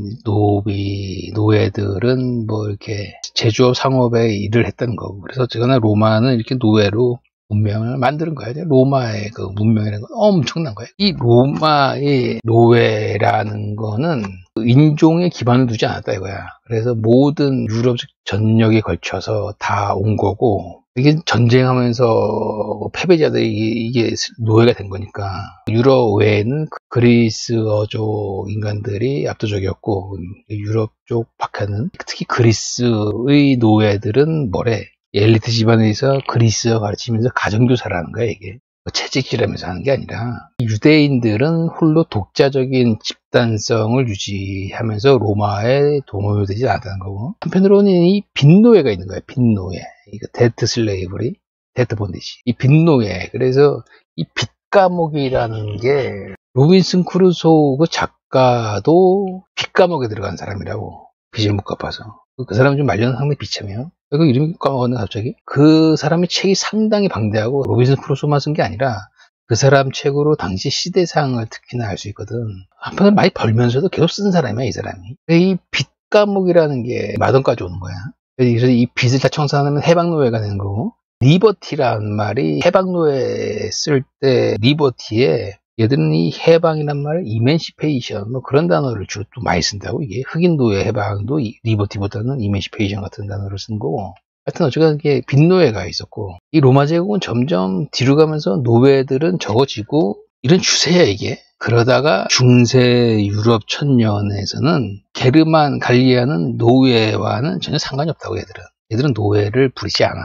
Speaker 1: 노예들은 뭐 이렇게 제조업 상업에 일을 했다는 거고. 그래서 어쨌거나 로마는 이렇게 노예로 문명을 만드는 거야. 로마의 그 문명이라는 건 엄청난 거예요. 이 로마의 노예라는 거는 인종에 기반을 두지 않았다 이거야. 그래서 모든 유럽 전역에 걸쳐서 다 온 거고, 이게 전쟁하면서 패배자들이 이게 노예가 된 거니까, 유럽 외에는 그리스어족 인간들이 압도적이었고, 유럽 쪽 박하는 특히 그리스의 노예들은 뭐래? 엘리트 집안에서 그리스어 가르치면서 가정교사를 하는 거야, 이게. 채찍질하면서 하는 게 아니라, 유대인들은 홀로 독자적인 집단성을 유지하면서 로마에 동요되지 않았다는 거고, 한편으로는 이 빈노예가 있는 거야, 빈노예. 이거 데트 슬레이브리, 데트 본디지. 이 빈노예. 그래서 이 빚감옥이라는 게, 로빈슨 크루소 그 작가도 빚감옥에 들어간 사람이라고. 빚을 못 갚아서. 그 사람은 좀 말년 상당히 비참해요. 그 이름이 까먹었네 갑자기. 그 사람의 책이 상당히 방대하고 로빈슨 크루소만 쓴 게 아니라 그 사람 책으로 당시 시대상을 특히나 알 수 있거든. 한편으로 많이 벌면서도 계속 쓴 사람이야 이 사람이. 이 빚감옥이라는 게 마돈까지 오는 거야. 그래서 이 빚을 다 청산하면 해방노예가 되는 거고, 리버티라는 말이 해방노예 쓸 때 리버티에 얘들은 이 해방이란 말을 이맨시페이션 뭐 그런 단어를 주로 또 많이 쓴다고. 이게 흑인 노예 해방도 리버티보다는 이맨시페이션 같은 단어를 쓴 거고, 하여튼 어쨌든 이게 빈노예가 있었고, 이 로마 제국은 점점 뒤로 가면서 노예들은 적어지고 이런 추세야 이게. 그러다가 중세 유럽 천년에서는 게르만 갈리아는 노예와는 전혀 상관이 없다고. 얘들은 노예를 부리지 않아.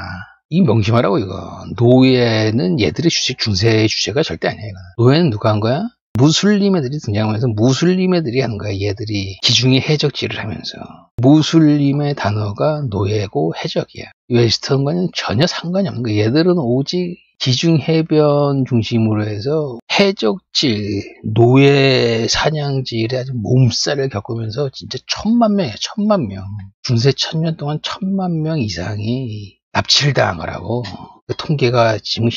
Speaker 1: 이 명심하라고 이거. 노예는 얘들의 주체, 중세의 주체가 절대 아니야 이거. 노예는 누가 한 거야? 무슬림 애들이 등장하면서 무슬림 애들이 하는 거야. 얘들이 기중의 해적질을 하면서. 무슬림의 단어가 노예고 해적이야. 웨스턴과는 전혀 상관이 없는 거야. 얘들은 오직 기중 해변 중심으로 해서 해적질, 노예 사냥질에 아주 몸살을 겪으면서 진짜 1000만 명이야. 1000만 명. 중세 1000년 동안 1000만 명 이상이 납치를 당한 거라고. 그 통계가 지금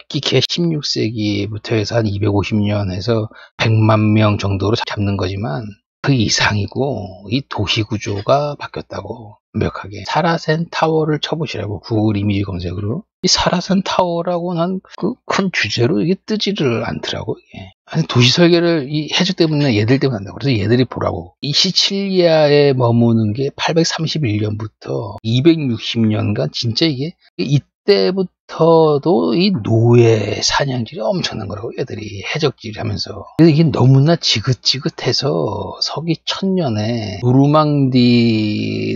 Speaker 1: 끼케 16세기부터 해서 한 250년 해서 100만 명 정도로 잡는 거지만 그 이상이고, 이 도시 구조가 바뀌었다고. 완벽하게. 사라센 타워를 쳐보시라고, 구글 이미지 검색으로. 이 사라센 타워라고 난 그 큰 주제로 이게 뜨지를 않더라고, 이게. 아니, 도시 설계를 이 해적 때문에 얘들 때문에 한다고. 그래서 얘들이 보라고. 이 시칠리아에 머무는 게 831년부터 260년간 진짜 이게 이때부터도 이 노예 사냥질이 엄청난 거라고, 얘들이 해적질 하면서. 그래서 이게 너무나 지긋지긋해서 서기 1000년에 노르망디들이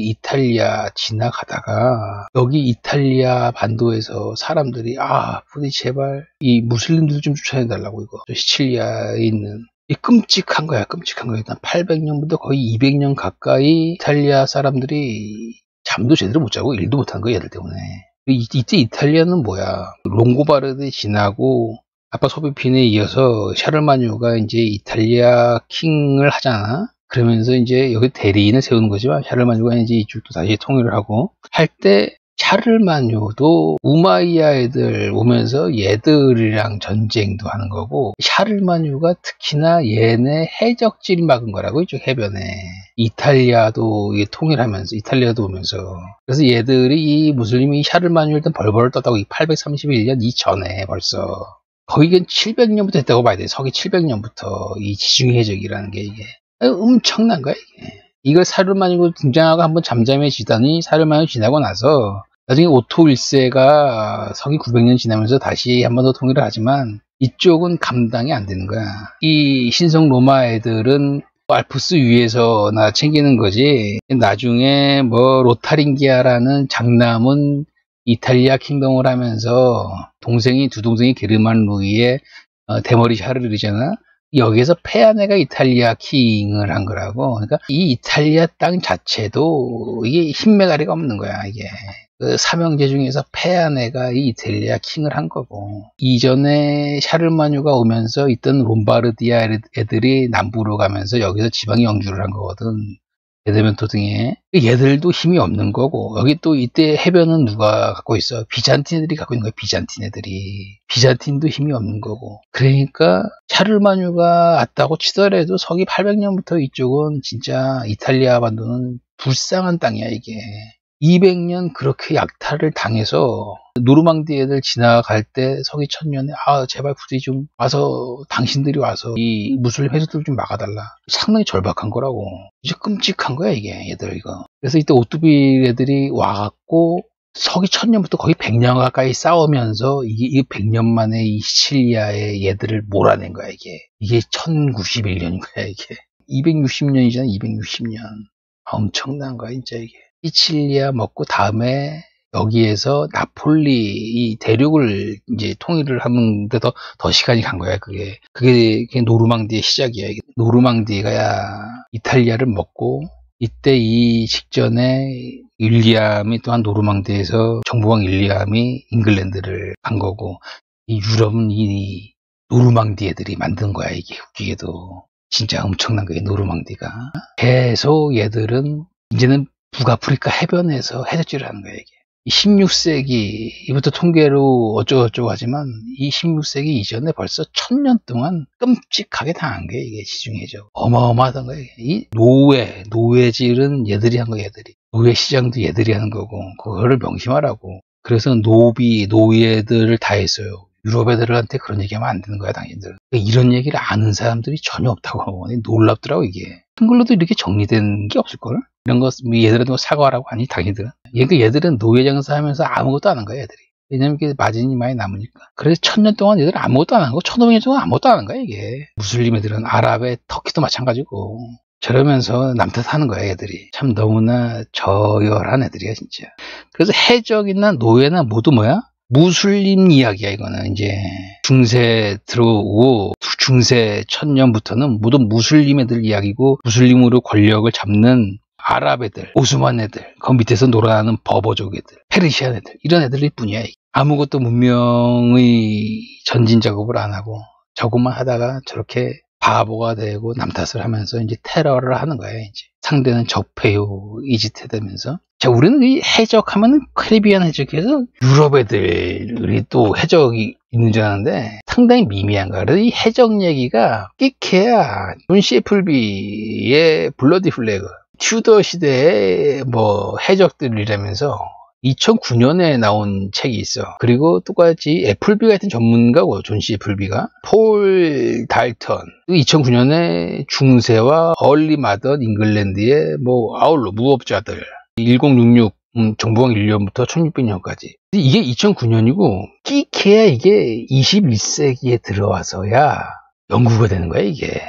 Speaker 1: 이탈리아 지나가다가 여기 이탈리아 반도에서 사람들이 부디 제발 이 무슬림들 좀 추천해달라고, 이거 시칠리아에 있는 이 끔찍한 거야. 일단 800년부터 거의 200년 가까이 이탈리아 사람들이 잠도 제대로 못 자고 일도 못 한 거야, 얘들 때문에. 이때 이탈리아는 뭐야? 롱고바르드 지나고 아빠 소비핀에 이어서 샤를마뉴가 이제 이탈리아 킹을 하잖아. 그러면서 이제 여기 대리인을 세우는 거지만, 샤를마뉴가 이제 이쪽도 다시 통일을 하고 할 때 샤를마뉴도 우마이야 애들 오면서 얘들이랑 전쟁도 하는 거고, 샤를마뉴가 특히나 얘네 해적질 막은 거라고, 이쪽 해변에. 이탈리아도 통일하면서, 이탈리아도 오면서. 그래서 얘들이 이 무슬림이 샤를마뉴 일단 벌벌 떴다고. 이 831년 이전에 벌써 거의 700년부터 했다고 봐야 돼. 서기 700년부터 이 지중해 해적이라는 게 이게 엄청난 거야 이게. 이걸 샤를마뉴가 등장하고 한번 잠잠해지더니 사르마뉴 지나고 나서 나중에 오토 1세가 서기 900년 지나면서 다시 한 번 더 통일을 하지만 이쪽은 감당이 안 되는 거야. 이 신성 로마 애들은 알프스 위에서나 챙기는 거지, 나중에 뭐 로타링기아라는 장남은 이탈리아 킹덤을 하면서 두 동생이 게르만 루이의 대머리 샤르르잖아. 여기에서 페아네가 이탈리아 킹을 한 거라고. 그러니까 이 이탈리아 땅 자체도 이게 흰메가리가 없는 거야, 이게. 그 삼형제 중에서 페아네가 이 이탈리아 킹을 한 거고, 이전에 샤르마뉴가 오면서 있던 롬바르디아 애들이 남부로 가면서 여기서 지방 영주를 한 거거든. 베네벤토 등에. 얘들도 힘이 없는 거고, 여기 또 이때 해변은 누가 갖고 있어? 비잔틴 애들이 갖고 있는 거야, 비잔틴 애들이. 비잔틴도 힘이 없는 거고. 그러니까 샤를마뉴가 왔다고 치더라도 서기 800년부터 이쪽은 진짜 이탈리아 반도는 불쌍한 땅이야, 이게. 200년 그렇게 약탈을 당해서 노르망디 애들 지나갈 때 서기 1000년에 제발 부디 좀 와서 당신들이 와서 이 무슬림 해수들 좀 막아달라. 상당히 절박한 거라고. 이제 끔찍한 거야 이게 얘들 이거. 그래서 이때 오뚜비 애들이 와갖고 서기 1000년부터 거의 100년 가까이 싸우면서 이 100년 만에 이 시칠리아의 얘들을 몰아낸 거야 이게. 이게 1091년인 거야 이게. 260년이잖아 260년. 엄청난 거야 진짜 이게. 시칠리아 먹고 다음에 여기에서 나폴리 이 대륙을 이제 통일을 하는데 더 시간이 간 거야 그게 노르망디의 시작이야. 노르망디가 이탈리아를 먹고 이때 이 직전에 윌리엄이 또한 노르망디에서 정보왕 윌리엄이 잉글랜드를 간 거고 이 유럽은 이 노르망디 애들이 만든 거야 이게. 웃기게도 진짜 엄청난 거야 노르망디가. 계속 얘들은 이제는 북아프리카 해변에서 해적질을 하는 거예요, 이게. 16세기, 이부터 통계로 어쩌고저쩌고 하지만, 이 16세기 이전에 벌써 1000년 동안 끔찍하게 당한 거예요, 이게 시중해적. 어마어마하던 거예요. 이 노예질은 얘들이 한 거예요, 얘들이. 노예 시장도 얘들이 하는 거고, 그거를 명심하라고. 그래서 노예들을 다 했어요. 유럽 애들한테 그런 얘기하면 안 되는 거야, 당신들. 이런 얘기를 아는 사람들이 전혀 없다고. 놀랍더라고, 이게. 한글로도 이렇게 정리된 게 없을걸? 이런 거, 얘들한테 사과하라고 하니, 당신들은. 얘들은 노예 장사하면서 아무것도 안 한 거야, 애들이. 왜냐면 이게 마진이 많이 남으니까. 그래서 1000년 동안 얘들은 아무것도 안 한 거고, 1500년 동안 아무것도 안 한 거야, 이게. 무슬림 애들은 아랍의 터키도 마찬가지고. 저러면서 남 탓하는 거야, 애들이. 참 너무나 저열한 애들이야, 진짜. 그래서 해적이나 노예나 모두 뭐야? 무슬림 이야기야, 이거는. 이제 중세 들어오고 중세 1000년부터는 모든 무슬림 애들 이야기고, 무슬림으로 권력을 잡는 아랍 애들, 오스만 애들, 그 밑에서 놀아나는 버버족 애들, 페르시안 애들, 이런 애들일 뿐이야. 아무것도 문명의 전진 작업을 안 하고 저것만 하다가 저렇게 바보가 되고 남 탓을 하면서 이제 테러를 하는 거야. 이제 상대는 적폐요 이 짓 해대면서. 자, 우리는 이 해적하면은 카리비안 해적에서 유럽 애들이 또 해적이 있는 줄 아는데 상당히 미미한 거야. 그래서 이 해적 얘기가 끽해야 존 시애플비의 블러디 플래그, 튜더 시대의 뭐 해적들이라면서 2009년에 나온 책이 있어. 그리고 똑같이 애플비 같은 전문가고, 존 씨 애플비가. 폴 달턴. 2009년에 중세와 얼리 마던 잉글랜드의 뭐 아울러 무법자들. 1066 정보왕 1년부터 1600년까지. 이게 2009년이고 끼케야 이게 21세기에 들어와서야 연구가 되는 거야 이게.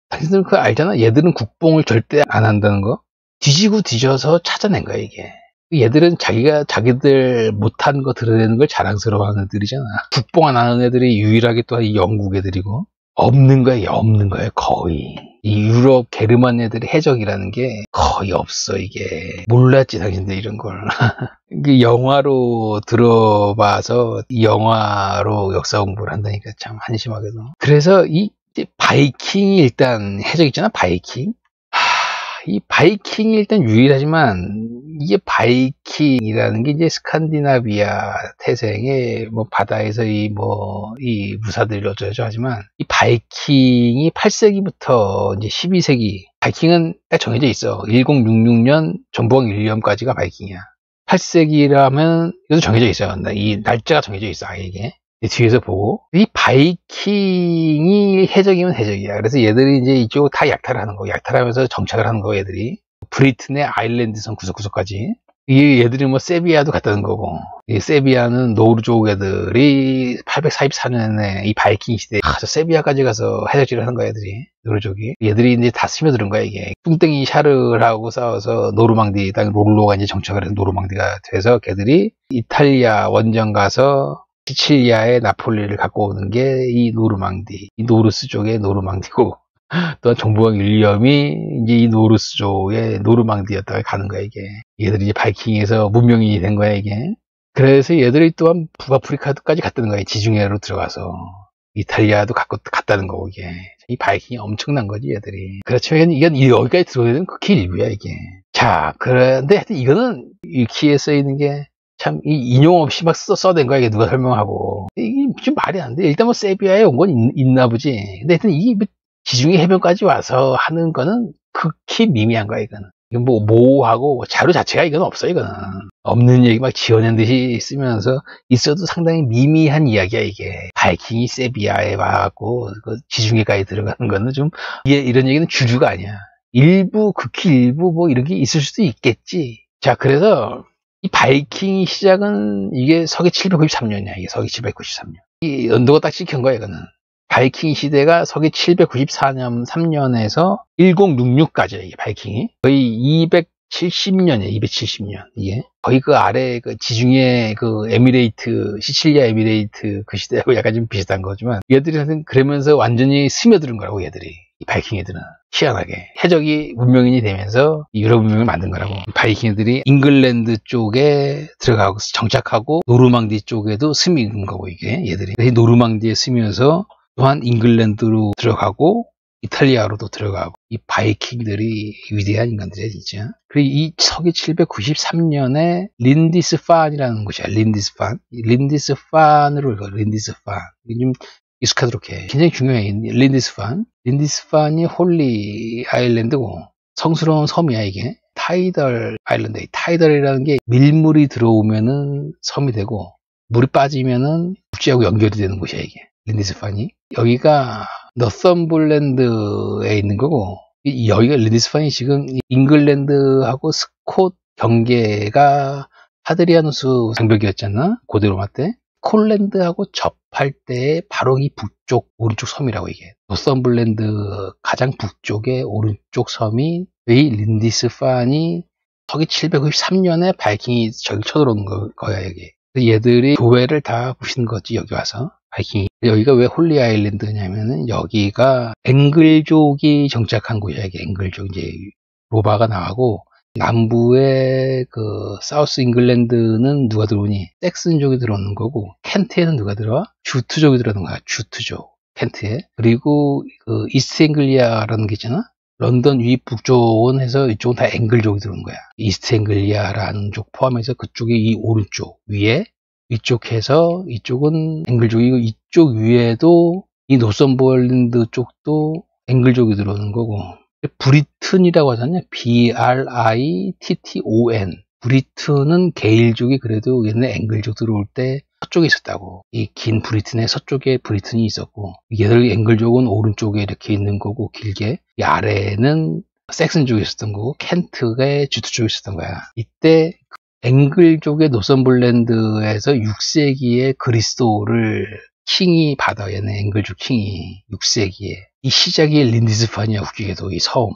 Speaker 1: 당신들 그거 알잖아. 얘들은 국뽕을 절대 안 한다는 거. 뒤지고 뒤져서 찾아낸 거야 이게. 얘들은 자기들 못한 거 드러내는 걸 자랑스러워하는 애들이잖아. 국뽕 안 하는 애들이 유일하게 또 이 영국 애들이고. 없는 거야 거의. 이 유럽 게르만 애들의 해적이라는 게 거의 없어 이게. 몰랐지 당신들 이런 걸. 영화로 들어봐서 영화로 역사 공부를 한다니까 참 한심하게도. 그래서 이 바이킹이 일단 해적 있잖아, 바이킹. 이 바이킹이 일단 유일하지만 이게 바이킹이라는 게 이제 스칸디나비아 태생의 뭐 바다에서 이 무사들이 어쩌죠 하지만 이 바이킹이 8세기부터 이제 12세기 바이킹은 딱 정해져 있어. 1066년 정보왕 윌리엄까지가 바이킹이야. 8세기라면 이것도 정해져 있어요. 이 날짜가 정해져 있어 아예 이게. 뒤에서 보고 이 바이킹이 해적이면 해적이야. 그래서 얘들이 이제 이쪽 다 약탈을 하는 거, 약탈하면서 정착을 하는 거 얘들이. 브리튼의 아일랜드성 구석구석까지. 이 얘들이 뭐 세비야도 갔다는 거고. 이 세비야는 노르족 애들이 844년에 이 바이킹 시대에 저 세비야까지 가서 해적질을 하는 거야 애들이. 노르족이. 얘들이 이제 다 스며드는 거야 이게. 뚱땡이 샤르하고 싸워서 노르망디 땅 롤로가 이제 정착을 해서 노르망디가 돼서 걔들이 이탈리아 원정 가서 시칠리아의 나폴리를 갖고 오는 게 이 노르망디, 이 노르스 쪽의 노르망디고, 또한 정보왕 윌리엄이 이제 이 노르스족의 노르망디였다가 가는 거야 이게. 얘들이 이제 바이킹에서 문명인이 된 거야 이게. 그래서 얘들이 또한 북아프리카까지 갔다는 거야. 지중해로 들어가서 이탈리아도 갔다는 거고 이게. 이 바이킹이 엄청난 거지, 얘들이. 그렇죠. 이건 여기까지 들어오게 되면 극히 일부야, 이게. 자, 그런데 하여튼 이거는 위키에 써있는 게 참, 인용 없이 막 써댄 거야, 이게 누가 설명하고. 이게 좀 말이 안 돼. 일단 뭐 세비야에 온 건 있나 보지. 근데 하여튼 이게 뭐 지중해 해변까지 와서 하는 거는 극히 미미한 거야, 이거는. 이건 뭐, 모호하고, 자료 자체가 이건 없어, 이거는. 없는 얘기 막 지어낸 듯이 쓰면서 있어도 상당히 미미한 이야기야, 이게. 바이킹이 세비야에 와갖고, 그 지중해까지 들어가는 거는 좀, 이런 얘기는 주류가 아니야. 일부, 극히 일부 뭐 이런 게 있을 수도 있겠지. 자, 그래서, 이 바이킹 시작은 이게 서기 793년이야, 이게 서기 793년. 이 연도가 딱 찍힌 거야, 이거는. 바이킹 시대가 서기 794년 3년에서 1066까지야, 이게 바이킹이. 거의 270년이야, 270년. 이게. 거의 그 아래 그 지중해 그 에미레이트, 시칠리아 에미레이트 그 시대하고 약간 좀 비슷한 거지만 얘들이 그러면서 완전히 스며드는 거라고, 얘들이. 이 바이킹 애들은. 희한하게. 해적이 문명인이 되면서 유럽 문명을 만든 거라고. 바이킹 애들이 잉글랜드 쪽에 들어가고 정착하고 노르망디 쪽에도 스미는 거고, 이게 얘들이. 노르망디에 스며서 또한 잉글랜드로 들어가고 이탈리아로도 들어가고, 이 바이킹들이 위대한 인간들이야, 진짜. 그리고 이 서기 793년에 린디스판이라는 곳이야, 린디스판. 린디스판으로 읽어, 린디스판. 이게 좀 익숙하도록 해. 굉장히 중요해, 린디스판. 린디스판이 홀리 아일랜드고, 성스러운 섬이야, 이게. 타이덜 아일랜드. 타이덜이라는 게 밀물이 들어오면은 섬이 되고, 물이 빠지면은 국지하고 연결이 되는 곳이야, 이게. 린디스판이. 여기가 너썸블랜드에 있는 거고, 여기가 린디스판이 지금 잉글랜드하고 스콧 경계가 하드리아누스 장벽이었잖아, 고대로마 때. 콜랜드하고 접할 때 바로 이 북쪽 오른쪽 섬이라고, 이게. 노썸블랜드 가장 북쪽의 오른쪽 섬이 이 린디스판이 서기 793년에 바이킹이 저기 쳐들어오는 거야, 이게. 얘들이 교회를 다 부신 거지, 여기 와서. 바이킹이. 여기가 왜 홀리 아일랜드냐면은 여기가 앵글족이 정착한 곳이야, 이게. 앵글족. 이제 로바가 나가고, 남부의 그 사우스 잉글랜드는 누가 들어오니? 섹슨족이 들어오는 거고, 켄트에는 누가 들어와? 주트족이 들어오는 거야, 주트족. 켄트에. 그리고 그 이스트 앵글리아라는 게 있잖아? 런던 위 북쪽은 해서 이쪽은 다 앵글족이 들어오는 거야. 이스트 앵글리아라는 쪽 포함해서 그쪽이 이 오른쪽 위에, 위쪽 해서 이쪽은 앵글족이고, 이쪽 위에도 이 노썸버랜드 쪽도 앵글족이 들어오는 거고, 브리튼이라고 하잖아요. B-R-I-T-T-O-N. 브리튼은 게일족이 그래도 옛날에 앵글족 들어올 때 서쪽에 있었다고. 이 긴 브리튼의 서쪽에 브리튼이 있었고, 얘들 앵글족은 오른쪽에 이렇게 있는 거고, 길게. 이 아래는 섹슨족이 있었던 거고, 켄트가 주트족이 있었던 거야. 이때 앵글족의 노썸블랜드에서 6세기에 그리스도를 킹이 받아, 얘네 앵글족 킹이 6세기에. 이 시작이 린디스판이야, 웃기게도, 이 섬.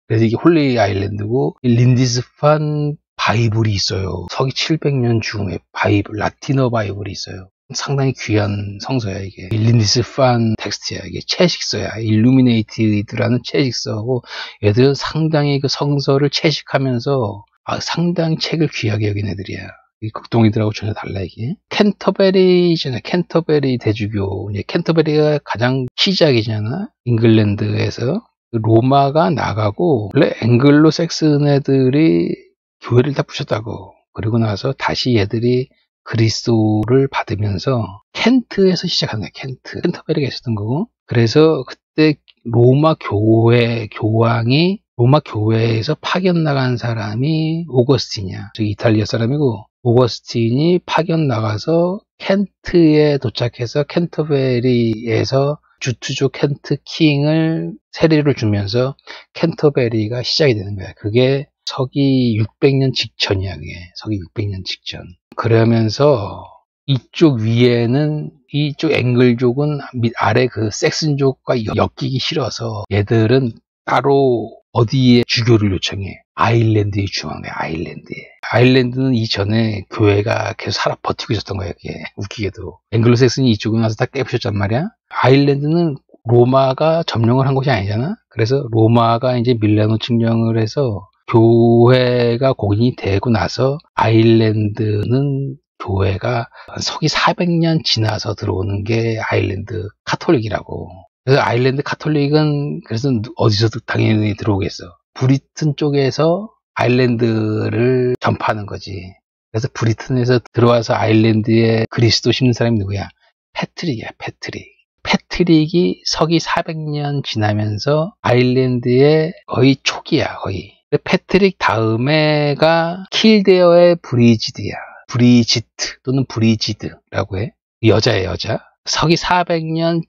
Speaker 1: 그래서 이게 홀리 아일랜드고, 이 린디스판 바이블이 있어요. 서기 700년 즈음에 바이블, 라틴어 바이블이 있어요. 상당히 귀한 성서야, 이게. 린디스판 텍스트야, 이게. 채식서야. 일루미네이티드라는 채식서고, 얘들은 상당히 그 성서를 채식하면서 상당히 책을 귀하게 여긴 애들이야. 이 극동이들하고 전혀 달라, 이게. 캔터베리잖아. 캔터베리 대주교. 이제 캔터베리가 가장 시작이잖아. 잉글랜드에서. 로마가 나가고, 원래 앵글로 섹슨 애들이 교회를 다 부셨다고. 그리고 나서 다시 얘들이 그리스도를 받으면서 켄트에서 시작한 거야, 켄트. 켄터베리가 있었던 거고. 그래서 그때 로마 교황이 로마 교회에서 파견 나간 사람이 오거스틴이야. 저 이탈리아 사람이고, 오거스틴이 파견 나가서 켄트에 도착해서 켄터베리에서 주트족 켄트 킹을 세례를 주면서 켄터베리가 시작이 되는 거야. 그게 서기 600년 직전이야, 그게. 서기 600년 직전. 그러면서 이쪽 위에는 이쪽 앵글족은 아래 그 섹슨족과 엮이기 싫어서 얘들은 따로 어디에 주교를 요청해? 아일랜드에 중앙에, 아일랜드에. 아일랜드는 이전에 교회가 계속 버티고 있었던 거야, 그게. 웃기게도. 앵글로색슨이 이쪽에 와서 다 깨부셨단 말이야. 아일랜드는 로마가 점령을 한 곳이 아니잖아? 그래서 로마가 이제 밀라노 침략을 해서 교회가 공인이 되고 나서 아일랜드는 교회가 서기 400년 지나서 들어오는 게 아일랜드 카톨릭이라고. 그래서 아일랜드 가톨릭은 그래서 어디서도 당연히 들어오겠어. 브리튼 쪽에서 아일랜드를 전파하는 거지. 그래서 브리튼에서 들어와서 아일랜드에 그리스도 심는 사람이 누구야? 패트릭이야, 패트릭. 패트릭이 서기 400년 지나면서 아일랜드의 거의 초기야, 거의. 패트릭 다음에가 킬데어의 브리지드야. 브리지트 또는 브리지드라고 해. 여자야, 여자. 서기 400년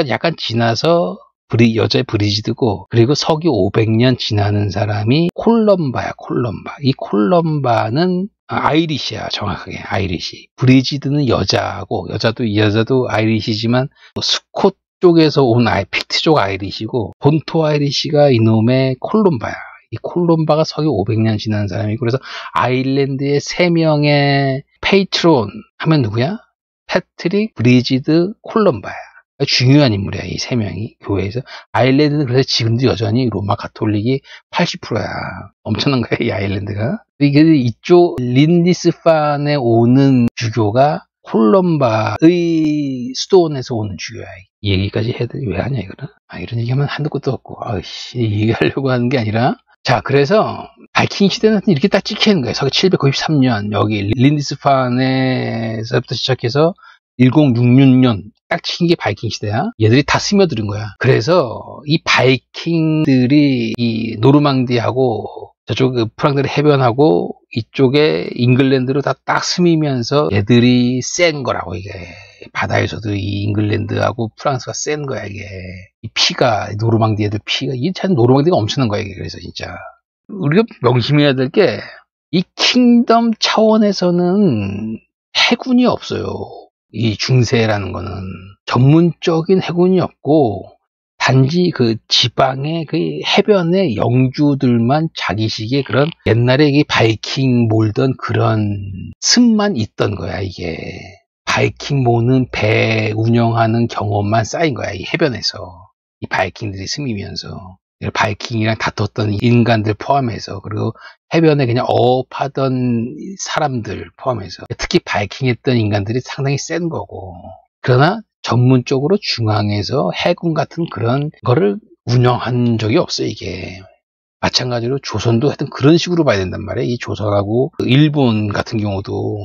Speaker 1: 약간 지나서 여자의 브리지드고, 그리고 서기 500년 지나는 사람이 콜럼바야, 콜럼바. 이 콜럼바는 아이리시야, 정확하게. 아이리시. 브리지드는 여자고, 여자도 아이리시지만, 스콧 쪽에서 온 픽트 쪽 아이리시고, 본토 아이리시가 이놈의 콜럼바야. 이 콜럼바가 서기 500년 지난 사람이고, 그래서 아일랜드의 3명의 페이트론 하면 누구야? 패트릭, 브리지드, 콜럼바야. 중요한 인물이야, 이 3명이 교회에서. 아일랜드는 그래서 지금도 여전히 로마 가톨릭이 80%야. 엄청난 거야, 이 아일랜드가. 이쪽 린디스판에 오는 주교가 콜럼바의 수도원에서 오는 주교야. 이 얘기까지 해야 돼. 왜 하냐, 이거는? 이런 얘기하면 한도 끝도 없고. 얘기하려고 하는 게 아니라. 자, 그래서 바이킹 시대는 이렇게 딱 찍히는 거예요. 서기 793년 여기 린디스판에서부터 시작해서 1066년 딱 찍힌 게 바이킹 시대야. 얘들이 다 스며드는 거야. 그래서 이 바이킹들이 이 노르망디하고 저쪽 프랑스 해변하고 이쪽에 잉글랜드로 다 딱 스미면서 얘들이 센 거라고. 이게 바다에서도 이 잉글랜드하고 프랑스가 센 거야. 이게 이 피가, 노르망디 애들 피가, 이게 참 노르망디가 엄청난 거야. 이게. 그래서 진짜 우리가 명심해야 될 게, 이 킹덤 차원에서는 해군이 없어요. 이 중세라는 거는 전문적인 해군이 없고, 단지 그 지방의 그 해변의 영주들만 자기식의 그런 옛날에 이 바이킹 몰던 그런 습만 있던 거야. 이게 바이킹 모는 배 운영하는 경험만 쌓인 거야, 이 해변에서. 이 바이킹들이 스미면서 바이킹이랑 다퉜던 인간들 포함해서, 그리고 해변에 그냥 어업하던 사람들 포함해서, 특히 바이킹 했던 인간들이 상당히 센 거고. 그러나 전문적으로 중앙에서 해군 같은 그런 거를 운영한 적이 없어요, 이게. 마찬가지로 조선도 하여튼 그런 식으로 봐야 된단 말이에요. 이 조선하고 일본 같은 경우도,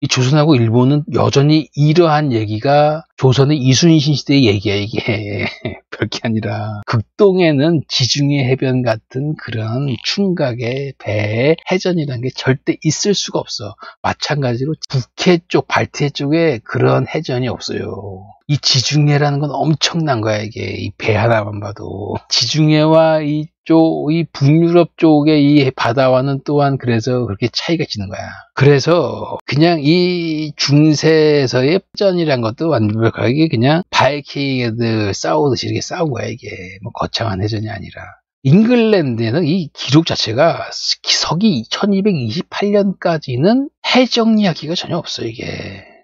Speaker 1: 이 조선하고 일본은 여전히 이러한 얘기가 조선의 이순신 시대의 얘기야, 이게. 별게 아니라 극동에는 지중해 해변 같은 그런 충각의 배 해전이라는 게 절대 있을 수가 없어. 마찬가지로 북해 쪽, 발트해 쪽에 그런 해전이 없어요. 이 지중해라는 건 엄청난 거야, 이게. 이 배 하나만 봐도. 지중해와 이 북유럽 쪽의 이 바다와는 또한 그래서 그렇게 차이가 지는 거야. 그래서 그냥 이 중세에서의 해전이란 것도 완벽하게 그냥 바이킹 애들 싸우듯이 이렇게 싸운 거야, 이게. 뭐 거창한 해전이 아니라. 잉글랜드에는 이 기록 자체가 서기 1228년까지는 해적 이야기가 전혀 없어요, 이게.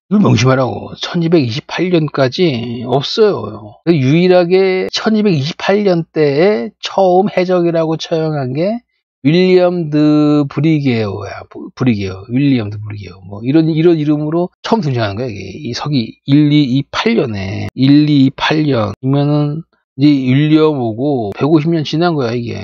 Speaker 1: 이걸 명심하라고. 1228년까지 없어요. 유일하게 1228년대에 처음 해적이라고 처형한 게 윌리엄 드 브리게어야. 윌리엄 드 브리게어. 뭐 이런 이름으로 처음 등장하는 거야, 이게. 이 서기 1228년에. 1228년이면은 이제 윌리엄 오고 150년 지난 거야, 이게.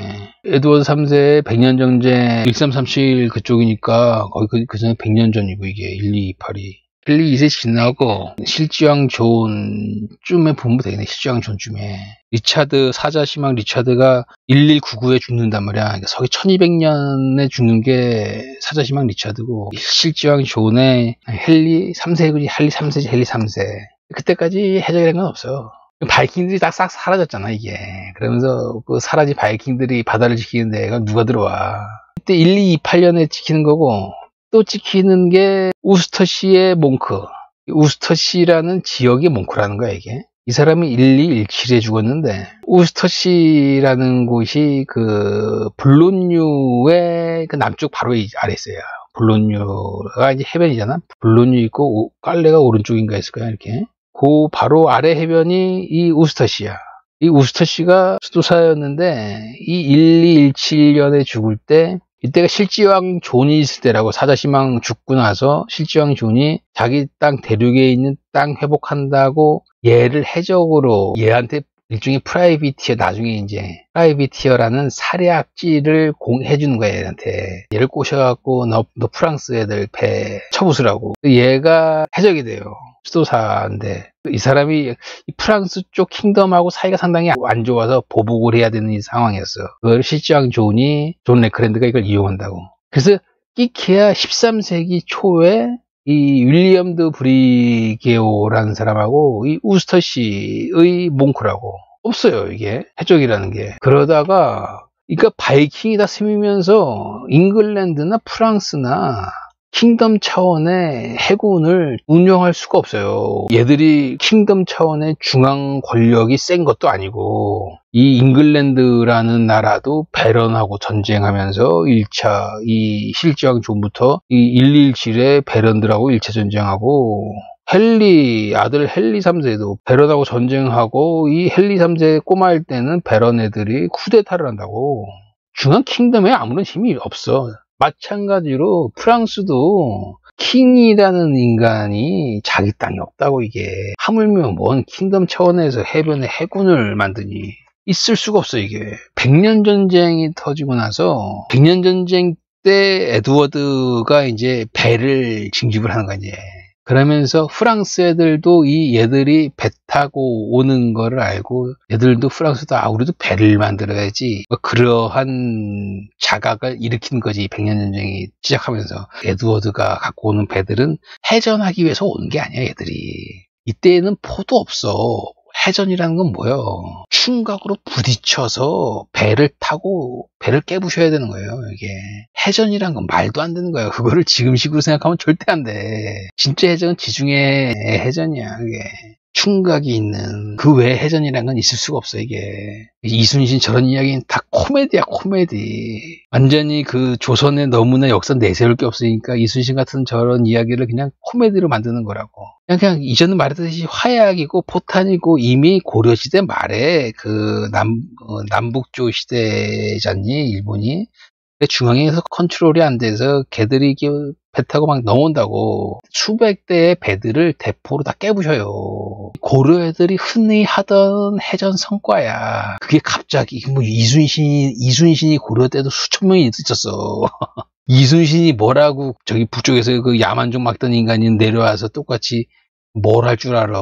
Speaker 1: 에드워드 3세의 100년 정제 1337 그쪽이니까 거의 그 전에 100년 전이고, 이게 1228이. 헨리 2세 지나고 실지왕 존쯤에 보면 되겠네. 실지왕 존쯤에 리차드, 사자시망 리차드가 1199에 죽는단 말이야. 그러니까 서기 1200년에 죽는 게 사자시망 리차드고, 실지왕 존의 헨리 3세, 헨리 3세. 그때까지 해적이라는 건 없어요. 바이킹들이 딱 싹 사라졌잖아, 이게. 그러면서 그 사라진 바이킹들이 바다를 지키는데 이건 누가 들어와. 그때 1228년에 지키는 거고, 또 찍히는 게 우스터시의 몽크. 우스터시라는 지역의 몽크라는 거야, 이게. 이 사람이 1217에 죽었는데, 우스터시라는 곳이 그 블론유의 그 남쪽 바로 아래 있어요. 블론유가 이제 해변이잖아. 블론유 있고 깔레가 오른쪽인가 했을 거야, 이렇게. 그 바로 아래 해변이 이 우스터시야. 이 우스터시가 수도사였는데, 이 1217년에 죽을 때, 이때가 실지왕 존이 있을 때라고. 사자시망 죽고 나서 실지왕 존이 자기 땅 대륙에 있는 땅 회복한다고 얘를 해적으로 얘한테 일종의 프라이비티어, 나중에 이제 프라이비티어라는 살해 악질을 해주는 거야, 얘한테. 얘를 꼬셔갖고 너 프랑스 애들 배 쳐부수라고. 얘가 해적이 돼요. 수도사인데 이 사람이 이 프랑스 쪽 킹덤하고 사이가 상당히 안 좋아서 보복을 해야 되는 이 상황이었어. 그걸 실장 존 레크랜드가 이걸 이용한다고. 그래서 끼케야 13세기 초에 이 윌리엄 드 브리게오라는 사람하고 이 우스터시의 몽크라고 없어요. 이게 해적이라는 게. 그러다가 그러니까 바이킹이 다 스미면서 잉글랜드나 프랑스나 킹덤 차원의 해군을 운영할 수가 없어요. 얘들이 킹덤 차원의 중앙 권력이 센 것도 아니고 이 잉글랜드라는 나라도 베런하고 전쟁하면서 1차 이 실지왕 존부터 이 117의 베런들하고 1차 전쟁하고 아들 헨리 3세도 베런하고 전쟁하고 이 헨리 3세 꼬마일 때는 베런 애들이 쿠데타를 한다고. 중앙 킹덤에 아무런 힘이 없어. 마찬가지로 프랑스도 킹이라는 인간이 자기 땅이 없다고. 이게 하물며 뭔 킹덤 차원에서 해변에 해군을 만드니 있을 수가 없어. 이게 100년 전쟁이 터지고 나서 100년 전쟁 때 에드워드가 이제 배를 징집을 하는 거지. 그러면서 프랑스 애들도 얘들이 배 타고 오는 거를 알고 얘들도 프랑스도 우리도 배를 만들어야지, 그러한 자각을 일으킨 거지. 100년 전쟁이 시작하면서 에드워드가 갖고 오는 배들은 해전하기 위해서 오는 게 아니야. 얘들이 이때에는 포도 없어. 해전이라는 건 뭐예요? 충각으로 부딪혀서 배를 타고 배를 깨부셔야 되는 거예요. 이게 해전이란 건 말도 안 되는 거예요. 그거를 지금식으로 생각하면 절대 안 돼. 진짜 해전은 지중해 해전이야. 그게 충각이 있는 그 외에 해전이란 건 있을 수가 없어. 이게 이순신 저런 이야기는 다 코미디야, 코미디. 완전히 그 조선에 너무나 역사 내세울 게 없으니까 이순신 같은 저런 이야기를 그냥 코미디로 만드는 거라고. 그냥 이전에 말했듯이 화약이고 포탄이고 이미 고려시대 말에 그 남북조 시대잖니, 일본이. 중앙에서 컨트롤이 안 돼서 걔들이 배 타고 막 넘어온다고. 수백 대의 배들을 대포로 다 깨부셔요. 고려 애들이 흔히 하던 해전 성과야. 그게 갑자기 뭐 이순신이 고려 때도 수천 명이 있었어. 이순신이 뭐라고 저기 북쪽에서 그 야만족 막던 인간이 내려와서 똑같이 뭘 할 줄 알아.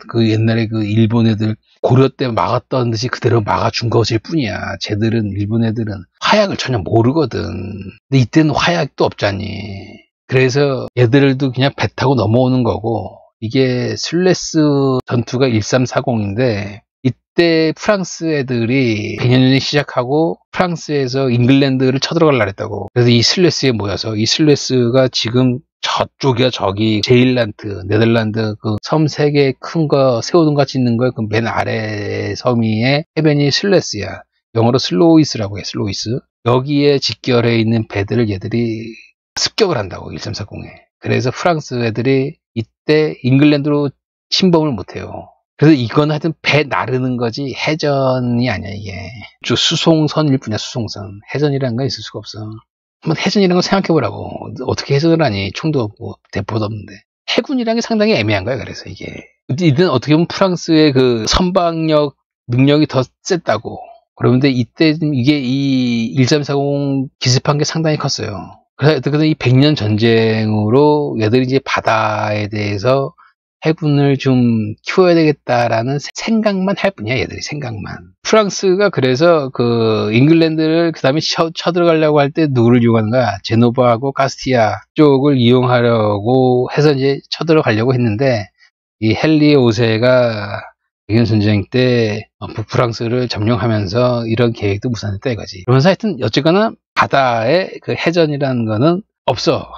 Speaker 1: 그 옛날에 그 일본 애들 고려 때 막았던 듯이 그대로 막아준 것일 뿐이야. 일본 애들은 화약을 전혀 모르거든. 근데 이때는 화약도 없잖니. 그래서 얘들도 그냥 배 타고 넘어오는 거고. 이게 슬레스 전투가 1340인데 이때 프랑스 애들이 100년 전에 시작하고 프랑스에서 잉글랜드를 쳐들어가려고 했다고. 그래서 이 슬레스에 모여서, 이 슬레스가 지금 저쪽이야. 저기 제일란트, 네덜란드 그 섬 3개 큰 거 세우던 같이 있는 거 그 맨 아래 섬위에 해변이 슬레스야. 영어로 슬로이스라고 해. 슬로이스. 여기에 직결해 있는 배들을 얘들이 습격을 한다고. 1340에. 그래서 프랑스 애들이 이때 잉글랜드로 침범을 못해요. 그래서 이건 하여튼 배 나르는 거지 해전이 아니야. 이게 수송선일 뿐이야. 수송선. 해전이라는 건 있을 수가 없어. 한번 해전이라는 걸 생각해보라고. 어떻게 해전을 하니? 총도 없고 대포도 없는데. 해군이라는 게 상당히 애매한 거야. 그래서 이게 이든 어떻게 보면 프랑스의 그 선박력 능력이 더 셌다고. 그런데 이때 이게 이 1340 기습한 게 상당히 컸어요. 그래서 이 100년 전쟁으로 얘들이 이제 바다에 대해서 해군을 좀 키워야 되겠다라는 생각만 할 뿐이야. 얘들이 생각만. 프랑스가 그래서 그 잉글랜드를 그 다음에 쳐들어가려고 할 때 누구를 이용하는 거야? 제노바하고 카스티아 쪽을 이용하려고 해서 이제 쳐들어가려고 했는데 이 헨리 5세가 백년 전쟁 때 북프랑스를 점령하면서 이런 계획도 무산했다 이거지. 그러면서 하여튼 어쨌거나 바다에 그 해전이라는 거는 없어.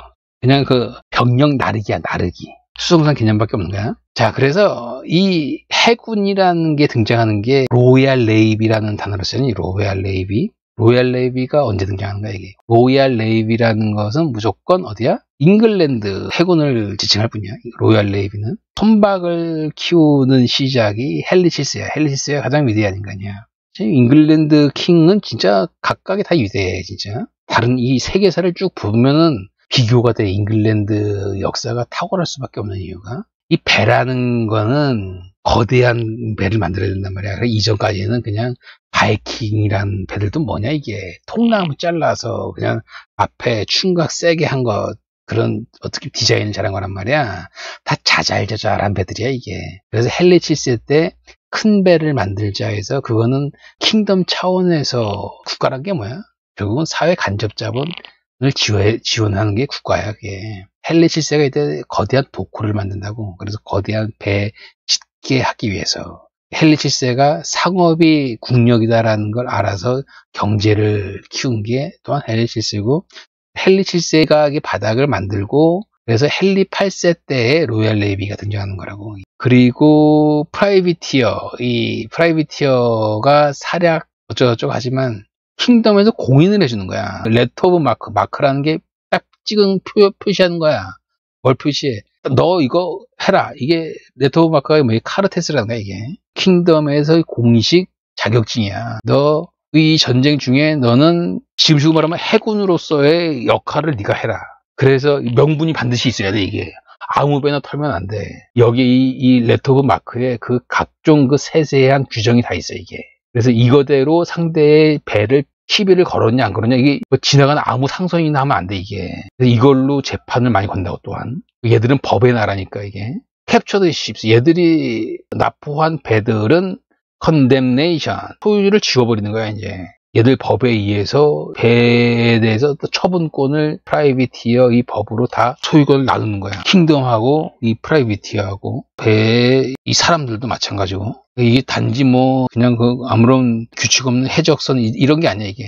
Speaker 1: 그냥 그 병력 나르기야, 나르기. 수송선 개념밖에 없는 거야. 자, 그래서 이 해군이라는 게 등장하는 게 로얄 네이비라는 단어로 쓰니. 로얄 네이비. 로얄 네이비가 언제 등장하는 거야, 이게? 로얄 네이비라는 것은 무조건 어디야? 잉글랜드 해군을 지칭할 뿐이야. 로얄 네이비는. 선박을 키우는 시작이 헨리 7세야. 헨리 7세가 가장 위대한 인간이야. 잉글랜드 킹은 진짜 각각이 다 위대해, 진짜. 다른 이 세계사를 쭉 보면은 비교가 돼. 잉글랜드 역사가 탁월할 수밖에 없는 이유가 이 배라는 거는 거대한 배를 만들어야 된단 말이야. 이전까지는 그냥 바이킹이란 배들도 뭐냐 이게 통나무 잘라서 그냥 앞에 충각 세게 한 거 그런 어떻게 디자인을 잘한 거란 말이야. 다 자잘자잘한 배들이야 이게. 그래서 헨리 7세 때 큰 배를 만들자 해서 그거는 킹덤 차원에서 국가란 게 뭐야? 결국은 사회 간접 자본을 지원하는 게 국가야 그게. 헨리 7세가 이때 거대한 도쿠를 만든다고. 그래서 거대한 배 짓게 하기 위해서 헨리 7세가 상업이 국력이다라는 걸 알아서 경제를 키운 게 또한 헨리 7세고, 헨리 7세가 바닥을 만들고 그래서 헨리 8세 때의 로얄 네이비가 등장하는 거라고. 그리고 프라이비티어, 이 프라이비티어가 사략 어쩌고저쩌고 하지만 킹덤에서 공인을 해주는 거야. 레터 오브 마크, 마크라는 게 딱 찍은 표시하는 거야. 뭘 표시해? 너 이거 해라. 이게 레터 오브 마크가 뭐야? 카르테스라는 거야 이게. 킹덤에서 공식 자격증이야. 너 이 전쟁 중에 너는 지금 말하면 해군으로서의 역할을 네가 해라. 그래서 명분이 반드시 있어야 돼 이게. 아무 배나 털면 안 돼. 여기 이 레터 오브 마크에 그 각종 그 세세한 규정이 다 있어 이게. 그래서 이거대로 상대의 배를 시비를 걸었냐 안 걸었냐 이게 뭐 지나가는 아무 상선이나 하면 안 돼 이게. 그래서 이걸로 재판을 많이 건다고. 또한 얘들은 법의 나라니까 이게. 캡처드 십스, 얘들이 납포한 배들은 컨뎀네이션, 소유를 지워버리는 거야 이제. 얘들 법에 의해서 배에 대해서 또 처분권을 프라이비티어 이 법으로 다 소유권을 나누는 거야. 킹덤하고 이 프라이비티어하고 배의 이 사람들도 마찬가지고. 이게 단지 뭐 그냥 그 아무런 규칙 없는 해적선 이런 게 아니야 이게.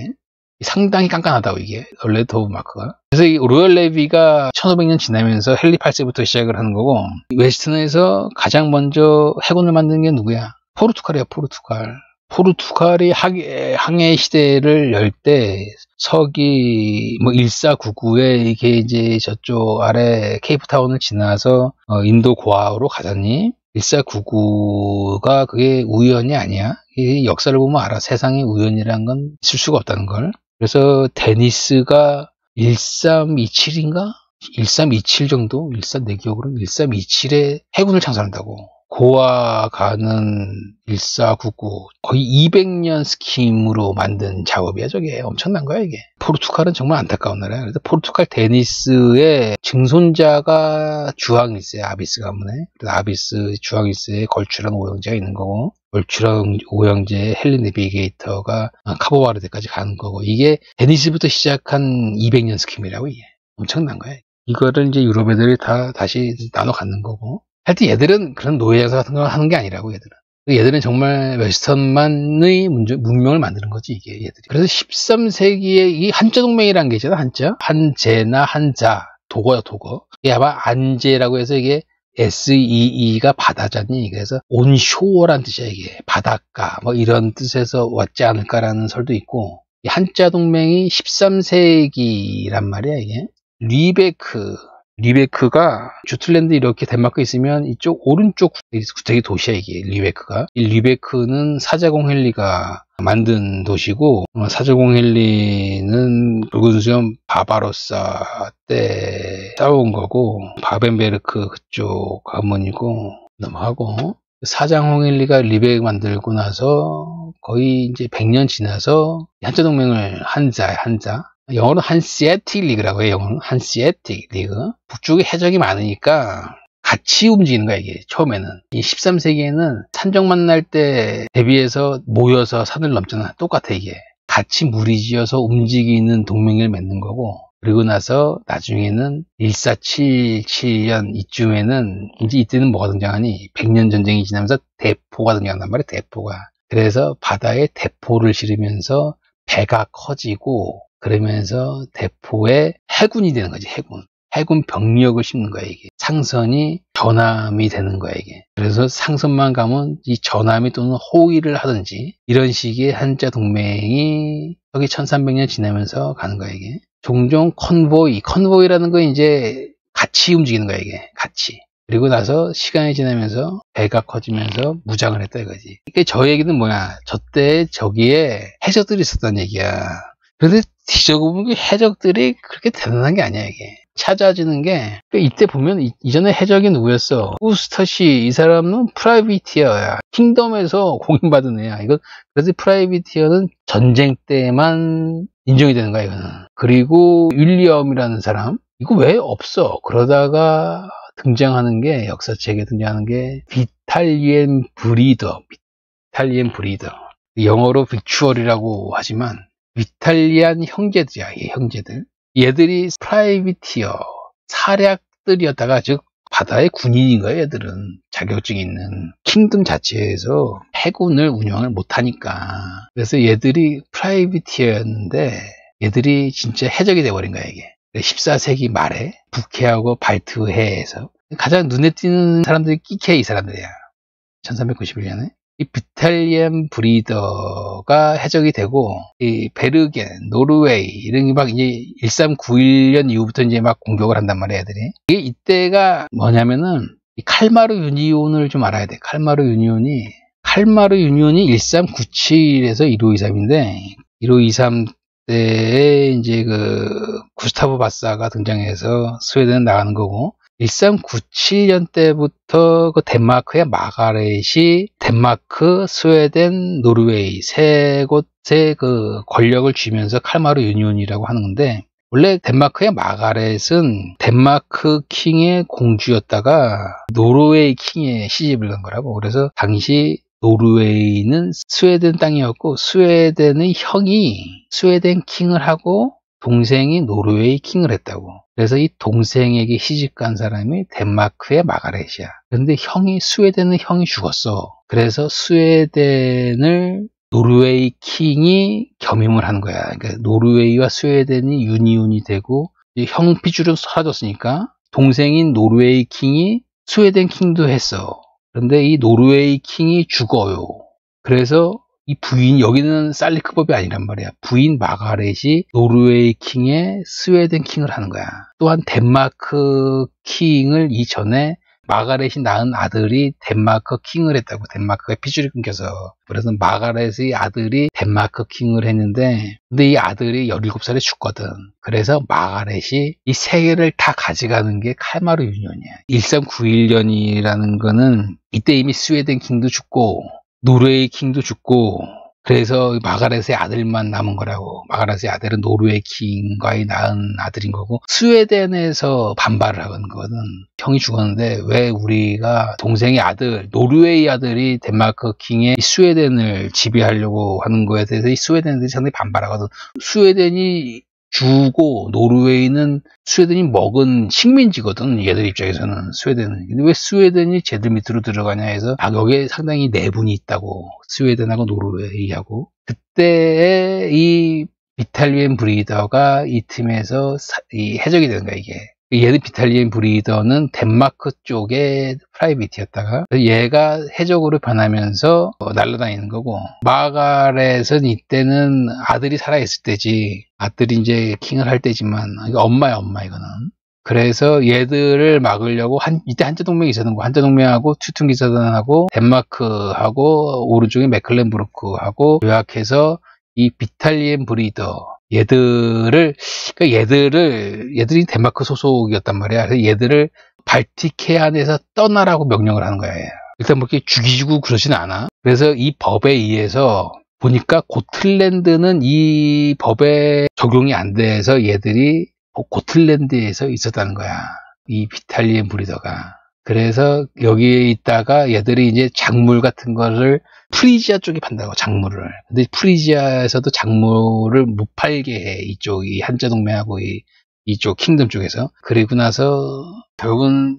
Speaker 1: 상당히 깐깐하다고 이게 레터 오브 마크가. 그래서 이 로얄 네이비가 1500년 지나면서 헨리 8세부터 시작을 하는 거고, 웨스턴에서 가장 먼저 해군을 만든 게 누구야? 포르투갈이야 포르투갈. 포르투갈이 항해 시대를 열 때 서기 뭐 1499에 이게 이제 저쪽 아래 케이프타운을 지나서 인도 고아로 가자니 1499가 그게 우연이 아니야. 이 역사를 보면 알아. 세상에 우연이란 건 있을 수가 없다는 걸. 그래서 데니스가 1327인가? 1327 정도? 내 기억으로는 1327에 해군을 창설한다고. 고아 가는 1499 거의 200년 스킴으로 만든 작업이야 저게. 엄청난 거야 이게. 포르투갈은 정말 안타까운 나라야. 그래서 포르투갈 데니스의 증손자가 주황일세 아비스 가문에. 그래서 아비스 주황일세에 걸출한 오형제가 있는 거고, 걸출한 오형제의 헨리 내비게이터가 카보바르데까지 가는 거고, 이게 데니스부터 시작한 200년 스킴이라고 이게. 엄청난 거야. 이거를 이제 유럽 애들이 다 다시 나눠 갖는 거고. 하여튼 얘들은 그런 노예장사 같은 걸 하는 게 아니라고 얘들은 정말 웨스턴만의 문명을 만드는 거지 이게 얘들이. 그래서 13세기에 이 한자 동맹이라는 게 있잖아. 한제나 한자, 도거야 도거. 이게 아마 안제라고 해서 이게 SEE가 바다잖니. 그래서 온쇼어란 뜻이야 이게. 바닷가 뭐 이런 뜻에서 왔지 않을까라는 설도 있고, 이 한자 동맹이 13세기란 말이야 이게. 리베크가 주틀랜드 이렇게 덴마크 있으면 이쪽 오른쪽 구택이 도시야 이게 리베크가. 이 리베크는 사자공 헨리가 만든 도시고, 사자공 헨리는 붉은 수염 바바로사 때 싸운 거고, 바벤베르크 그쪽 가문이고 넘어가고, 사자공 헨리가 리베크 만들고 나서 거의 이제 100년 지나서 한자 동맹을 한자 영어로 한시애틱 리그라고 해요. 영어는 한시애틱 리그. 북쪽에 해적이 많으니까 같이 움직이는 거야 이게. 처음에는 이 13세기에는 산적 만날 때 대비해서 모여서 산을 넘잖아. 똑같아 이게. 같이 무리지어서 움직이는 동맹을 맺는 거고, 그리고 나서 나중에는 1477년 이쯤에는 이제 이때는 뭐가 등장하니? 100년 전쟁이 지나면서 대포가 등장한단 말이야. 대포가. 그래서 바다에 대포를 실으면서 배가 커지고, 그러면서 대포에 해군이 되는 거지. 해군 병력을 심는 거야 이게. 상선이 전함이 되는 거야 이게. 그래서 상선만 가면 이 전함이 또는 호위를 하든지 이런 식의 한자 동맹이 여기 1300년 지나면서 가는 거야 이게. 종종 컨보이라는 건 이제 같이 움직이는 거야 이게. 같이. 그리고 나서 시간이 지나면서 배가 커지면서 무장을 했다 이거지. 이게 저 얘기는 뭐야? 저때 저기에 해적들이 있었다는 얘기야. 그런데 뒤져보면 해적들이 그렇게 대단한 게 아니야 이게. 찾아지는 게, 이때 보면 이전에 해적이 누구였어? 우스터시. 이 사람은 프라이빗이어야 킹덤에서 공인받은 애야. 이거 그래서 프라이빗이어는 전쟁 때만 인정이 되는 거야, 이거는. 그리고 윌리엄이라는 사람, 이거 왜 없어? 그러다가 등장하는 게, 역사책에 등장하는 게 비탈리엔 브리더. 비탈리엔 브리더. 영어로 빅추얼이라고 하지만 비탈리안 형제들이야, 이 형제들. 얘들이 프라이빗이어, 사략들이었다가, 즉 바다의 군인인 거야. 얘들은 자격증이 있는. 킹덤 자체에서 해군을 운영을 못하니까. 그래서 얘들이 프라이빗이어였는데 얘들이 진짜 해적이 돼버린 거야, 이게. 14세기 말에 북해하고 발트해에서 가장 눈에 띄는 사람들이 끼케 이 사람들이야. 1391년에 이 비탈리엔 브리더가 해적이 되고, 이 베르겐, 노르웨이 이런 게 막 이제 1391년 이후부터 이제 막 공격을 한단 말이야, 애들이. 이게 이때가 뭐냐면은 이 칼마르 유니온을 좀 알아야 돼. 칼마르 유니온이 1397에서 1523인데 1523 때에 이제 그 구스타브 바사가 등장해서 스웨덴 나가는 거고, 1397년 때부터 그 덴마크의 마가렛이 덴마크, 스웨덴, 노르웨이 세 곳에 그 권력을 쥐면서 칼마르 유니온이라고 하는 건데, 원래 덴마크의 마가렛은 덴마크 킹의 공주였다가 노르웨이 킹의 시집을 간 거라고. 그래서 당시 노르웨이는 스웨덴 땅이었고, 스웨덴의 형이 스웨덴 킹을 하고 동생이 노르웨이 킹을 했다고. 그래서 이 동생에게 시집간 사람이 덴마크의 마가렛이야. 그런데 스웨덴의 형이 죽었어. 그래서 스웨덴을 노르웨이 킹이 겸임을 하는 거야. 그러니까 노르웨이와 스웨덴이 유니온이 되고, 형 피줄은 사라졌으니까 동생인 노르웨이 킹이 스웨덴 킹도 했어. 그런데 이 노르웨이 킹이 죽어요. 그래서 이 부인, 여기는 살리크법이 아니란 말이야. 부인 마가렛이 노르웨이 킹의 스웨덴 킹을 하는 거야. 또한 덴마크 킹을 이전에 마가렛이 낳은 아들이 덴마크 킹을 했다고. 덴마크가 피줄이 끊겨서. 그래서 마가렛의 아들이 덴마크 킹을 했는데, 근데 이 아들이 17살에 죽거든. 그래서 마가렛이 이 세 개를 다 가져가는 게 칼마르 유니온이야. 1391년이라는 거는 이때 이미 스웨덴 킹도 죽고 노르웨이 킹도 죽고, 그래서 마가렛의 아들만 남은 거라고. 마가렛의 아들은 노르웨이 킹과의 낳은 아들인 거고, 스웨덴에서 반발을 하는 거거든. 형이 죽었는데 왜 우리가 동생의 아들, 노르웨이 아들이 덴마크 킹의 스웨덴을 지배하려고 하는 거에 대해서 이 스웨덴들이 상당히 반발하거든. 스웨덴이 주고 노르웨이는 스웨덴이 먹은 식민지거든. 얘들 입장에서는 스웨덴은. 근데 왜 스웨덴이 쟤들 밑으로 들어가냐 해서 여기에 상당히 내분이 있다고. 스웨덴하고 노르웨이하고. 그때 이 비탈리엔 브리더가 이 팀에서 이 해적이 되는 거야, 이게. 얘는 비탈리엔 브리더는 덴마크 쪽의 프라이빗이었다가 얘가 해적으로 변하면서 날아다니는 거고, 마가렛은 이때는 아들이 살아있을 때지, 아들이 이제 킹을 할 때지만, 이거 엄마야, 엄마, 이거는. 그래서 얘들을 막으려고 이때 한자동맹이 있었는 거. 한자동맹하고 튜퉁기사단하고 덴마크하고 오른쪽에 메클렌부르크하고 요약해서 이 비탈리엔 브리더 얘들이 덴마크 소속이었단 말이야. 그래서 얘들을 발틱해 안에서 떠나라고 명령을 하는 거야. 일단 뭐 이렇게 죽이고 그러진 않아. 그래서 이 법에 의해서 보니까 고틀랜드는 이 법에 적용이 안 돼서 얘들이 고틀랜드에서 있었다는 거야. 이 비탈리엔 브리더가. 그래서 여기에 있다가 얘들이 이제 작물 같은 거를 프리지아 쪽에 판다고, 작물을. 근데 프리지아에서도 작물을 못 팔게 해. 이쪽이 한자동맹하고 이쪽 킹덤 쪽에서. 그리고 나서 결국은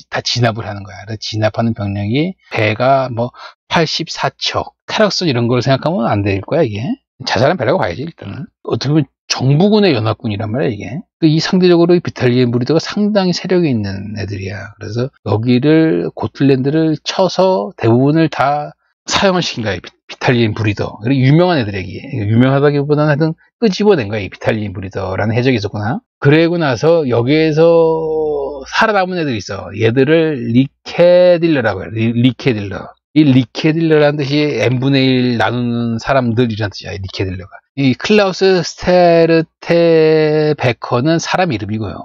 Speaker 1: 다 진압을 하는 거야. 그래서 진압하는 병력이 배가 뭐 84척. 캐럭슨 이런 걸 생각하면 안 될 거야, 이게. 자잘한 배라고 봐야지, 일단은. 어떻게 보면 정부군의 연합군이란 말이야, 이게. 이 상대적으로 비탈리엔 브리더가 상당히 세력이 있는 애들이야. 그래서 여기를, 고틀랜드를 쳐서 대부분을 다 사용을 시킨 거야, 비탈리엔 브리더. 유명한 애들이야, 이게. 유명하다기보다는 하여튼 끄집어낸 거야, 이 비탈리엔 브리더라는 해적이 있었구나. 그러고 나서 여기에서 살아남은 애들이 있어. 얘들을 리케딜러라고 해. 리케딜러. 이 리케딜러라는 뜻이 n분의 1 나누는 사람들이라는 뜻이야, 리케딜러가. 이 클라우스 스테르테 베커는 사람 이름이고요.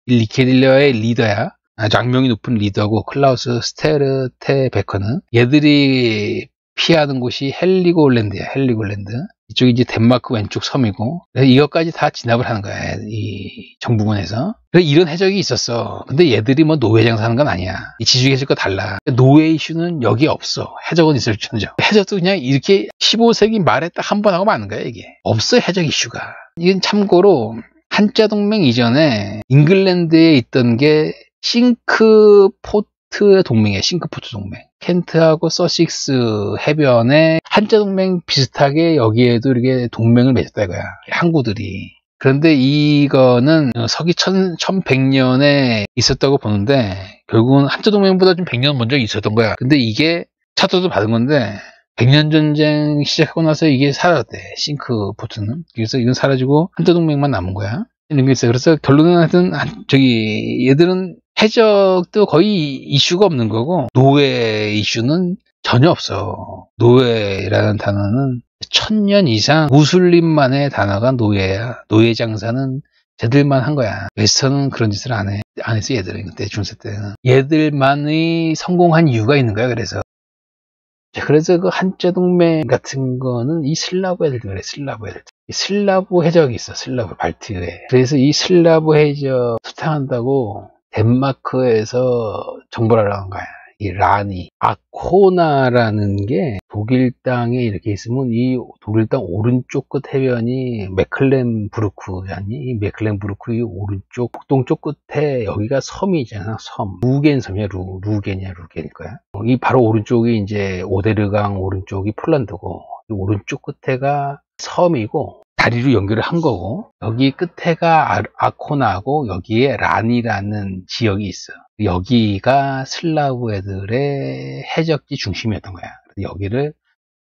Speaker 1: 리케딜러의 리더야. 아주 악명이 높은 리더고 클라우스 스테르테베커는 얘들이 피하는 곳이 헬리골랜드야. 헬리골랜드. 이쪽이 이제 덴마크 왼쪽 섬이고 이것까지 다 진압을 하는 거야. 이 정부군에서. 그래서 이런 해적이 있었어. 근데 얘들이 뭐 노예 장사하는 건 아니야. 이 지주기 해적과 달라. 노예 이슈는 여기 없어. 해적은 있을지언정. 해적도 그냥 이렇게 15세기 말에 딱 한 번 하고 마는 거야. 이게 없어. 해적 이슈가. 이건 참고로 한자 동맹 이전에 잉글랜드에 있던 게 싱크포트 동맹이에요. 싱크포트 동맹. 켄트하고 서식스 해변에 한자 동맹 비슷하게 여기에도 이렇게 동맹을 맺었다 이거야. 항구들이. 그런데 이거는 서기 1100년에 있었다고 보는데 결국은 한자 동맹보다 좀 100년 먼저 있었던 거야. 근데 이게 차도도 받은 건데 100년 전쟁 시작하고 나서 이게 사라졌대. 싱크포트는. 그래서 이건 사라지고 한자 동맹만 남은 거야. 이런 게 있어요. 그래서 결론은 하여튼 얘들은 해적도 거의 이슈가 없는 거고 노예 이슈는 전혀 없어. 노예라는 단어는 1000년 이상 무슬림만의 단어가 노예야. 노예 장사는 쟤들만 한 거야. 웨스턴은 그런 짓을 안 했어 얘들은. 그때 중세 때는 얘들만의 성공한 이유가 있는 거야. 그래서 그 한자 동맹 같은 거는 이 슬라브 애들 그래. 슬라브 애들. 슬라브 해적이 있어. 슬라브 발트해. 그래서 이 슬라브 해적 수탕한다고 덴마크에서 정벌하러 간 거야. 이 라니 아코나라는 게 독일 땅에 이렇게 있으면 이 독일 땅 오른쪽 끝 해변이 메클렌부르크잖니. 이 메클렌부르크 이 오른쪽 북동쪽 끝에 여기가 섬이잖아. 섬. 루겐 섬이야. 루겐이야. 루겐일 거야. 이 바로 오른쪽이 이제 오데르강 오른쪽이 폴란드고 이 오른쪽 끝에가 섬이고 다리로 연결을 한 거고 여기 끝에가 아코나고 여기에 란이라는 지역이 있어. 여기가 슬라브 애들의 해적지 중심이었던 거야. 여기를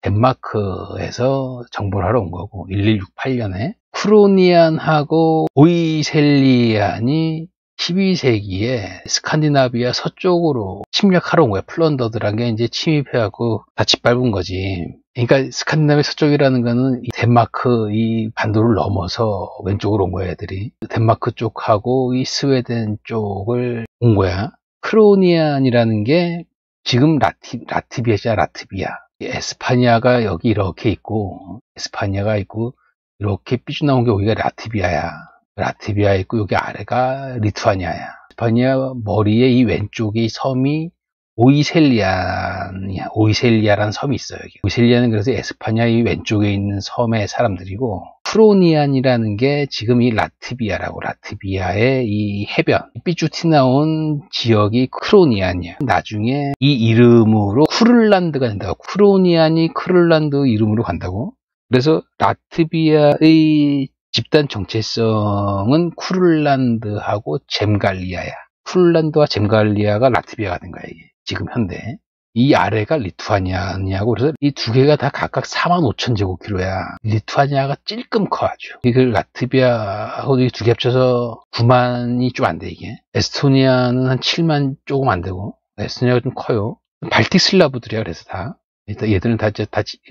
Speaker 1: 덴마크에서 정벌 하러 온 거고 1168년에 크로니안하고 오이셀리안이 12세기에 스칸디나비아 서쪽으로 침략하러 온 거야. 플런더드란 게 이제 침입해갖고 다 짓밟은 거지. 그러니까 스칸디나비아 서쪽이라는 거는 덴마크 이 반도를 넘어서 왼쪽으로 온 거야, 애들이. 덴마크 쪽하고 이 스웨덴 쪽을 온 거야. 크로니안이라는 게 지금 라트비아잖아, 라트비아. 에스파니아가 여기 이렇게 있고, 에스파니아가 있고, 이렇게 삐죽나온 게 여기가 라트비아야. 라트비아 있고 여기 아래가 리투아니아야. 에스파니아 머리에 이 왼쪽에 이 섬이 오이셀리아냐. 오이셀리아라는 섬이 있어요. 여기. 오이셀리아는 그래서 에스파니아 이 왼쪽에 있는 섬의 사람들이고 크로니안이라는 게 지금 이 라트비아라고. 라트비아의 이 해변 삐쭉 튀나온 지역이 크로니안이야. 나중에 이 이름으로 쿠를란드가 된다고. 크로니안이 쿠를란드 이름으로 간다고. 그래서 라트비아의 집단 정체성은 쿠를란드하고 젬갈리아야. 쿠를란드와 젬갈리아가 라트비아가 된 거야, 이게. 지금 현대. 이 아래가 리투아니아냐고. 그래서 이 두 개가 다 각각 45,000제곱킬로야. 리투아니아가 찔끔 커 아주. 그 라트비아하고 이 두 개 합쳐서 9만이 좀 안 돼, 이게. 에스토니아는 한 7만 조금 안 되고. 에스토니아가 좀 커요. 발틱 슬라브들이야, 그래서 다. 일단 얘들은 다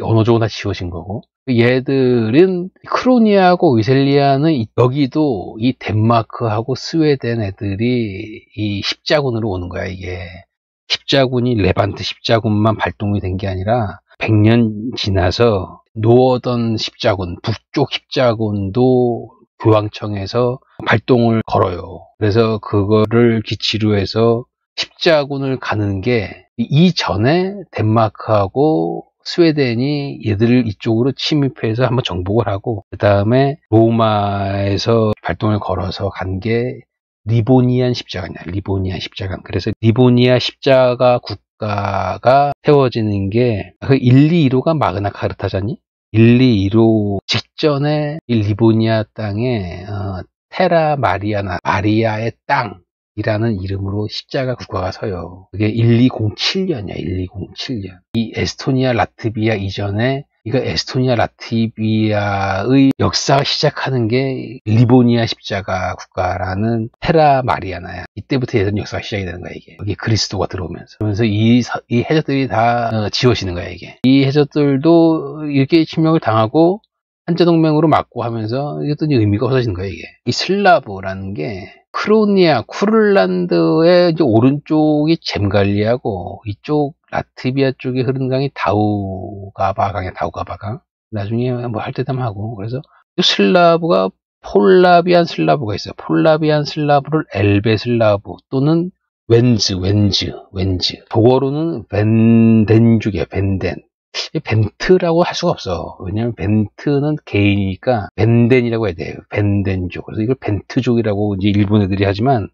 Speaker 1: 언어적으로 다 지워진 거고. 얘들은 크로니아하고 위셀리아는 여기도 이 덴마크하고 스웨덴 애들이 이 십자군으로 오는 거야. 이게 십자군이 레반트 십자군만 발동이 된 게 아니라 100년 지나서 노어던 십자군, 북쪽 십자군도 교황청에서 발동을 걸어요. 그래서 그거를 기치로 해서 십자군을 가는 게 이전에 덴마크하고 스웨덴이 얘들을 이쪽으로 침입해서 한번 정복을 하고 그 다음에 로마에서 발동을 걸어서 간 게 리보니안 십자가냐. 리보니안 십자가. 그래서 리보니아 십자가 국가가 세워지는 게 그 1,2,2,5가 마그나 카르타잖니. 1,2,2,5 직전에 이 리보니아 땅에 테라 마리아나 마리아의 땅이라는 이름으로 십자가 국가가 서요. 그게 1207년이야. 1207년. 이 에스토니아 라트비아 이전에 이거 에스토니아 라트비아의 역사가 시작하는 게 리보니아 십자가 국가라는 테라 마리아나야. 이때부터 얘들은 역사가 시작이 되는 거야, 이게. 여기 그리스도가 들어오면서. 그러면서 이 해적들이 다 지워지는 거야, 이게. 이 해적들도 이렇게 침략을 당하고 한자동맹으로 맞고 하면서 이것도 의미가 없어지는 거야, 이게. 이 슬라브라는 게 크로니아, 쿠를란드의 이제 오른쪽이 젬갈리아고 이쪽 라트비아 쪽에 흐르는 강이 다우가바 강이야, 다우가바 강. 나중에 뭐 할 때 되면 하고. 그래서 슬라브가 폴라비안 슬라브가 있어요. 폴라비안 슬라브를 엘베 슬라브 또는 웬즈. 독어로는 벤덴족이야, 벤덴. 벤트라고 할 수가 없어. 왜냐면 벤트는 개인이니까 벤덴이라고 해야 돼요. 벤덴족. 그래서 이걸 벤트족이라고 이제 일본 애들이 하지만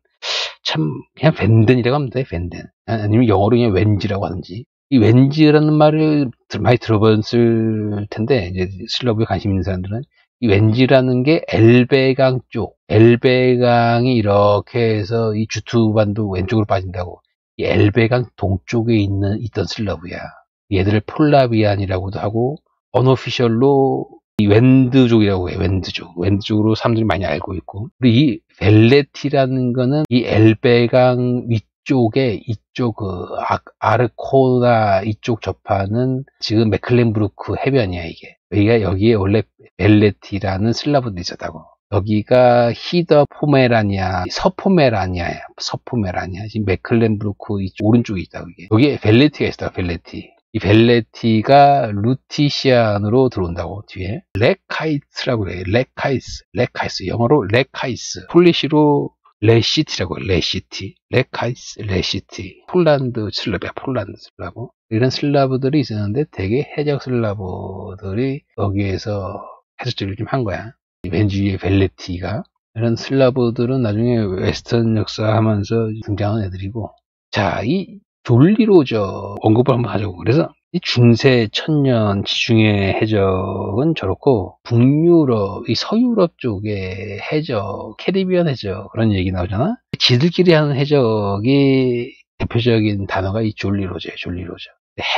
Speaker 1: 참 그냥 벤덴이라고 하면 돼. 벤덴. 아니면 영어로 그냥 웬지라고 하든지. 이 웬지라는 말을 많이 들어봤을 텐데 이제 슬라브에 관심 있는 사람들은 이 웬지라는 게 엘베강 쪽, 엘베강이 이렇게 해서 이 주투반도 왼쪽으로 빠진다고. 이 엘베강 동쪽에 있던 슬라브야. 얘들을 폴라비안이라고도 하고 언어피셜로 이 웬드족이라고 해. 웬드족으로 사람들이 많이 알고 있고. 그리고 이 벨레티라는 거는 이 엘베강 위쪽에 이쪽 아르코나 이쪽 접하는 지금 메클렌부르크 해변이야 이게. 여기에 원래 벨레티라는 슬라브들이 있었다고. 여기가 히더 포메라니아, 서포메라니아야. 지금 메클렌부르크 이쪽 오른쪽에 있다 그게. 여기에 벨레티가 있다. 벨레티. 이 벨레티가 루티시안으로 들어온다고 뒤에 레카이츠라고 그래요. 레카이스 영어로 레카이스, 폴리시로 레시티라고 해요. 레카이스 레시티. 폴란드 슬라브야. 폴란드 슬라브. 이런 슬라브들이 있었는데 되게 해적 슬라브들이 여기에서 해적질을 좀 한 거야. 왠지 벨레티가. 이런 슬라브들은 나중에 웨스턴 역사하면서 등장한 애들이고. 자, 이 졸리로저 언급을 한번 하자고. 그래서 이 중세 천년 지중해 해적은 저렇고 북유럽, 이 서유럽 쪽의 해적, 캐리비안 해적 그런 얘기 나오잖아. 지들끼리 하는 해적이 대표적인 단어가 이 졸리로저예요.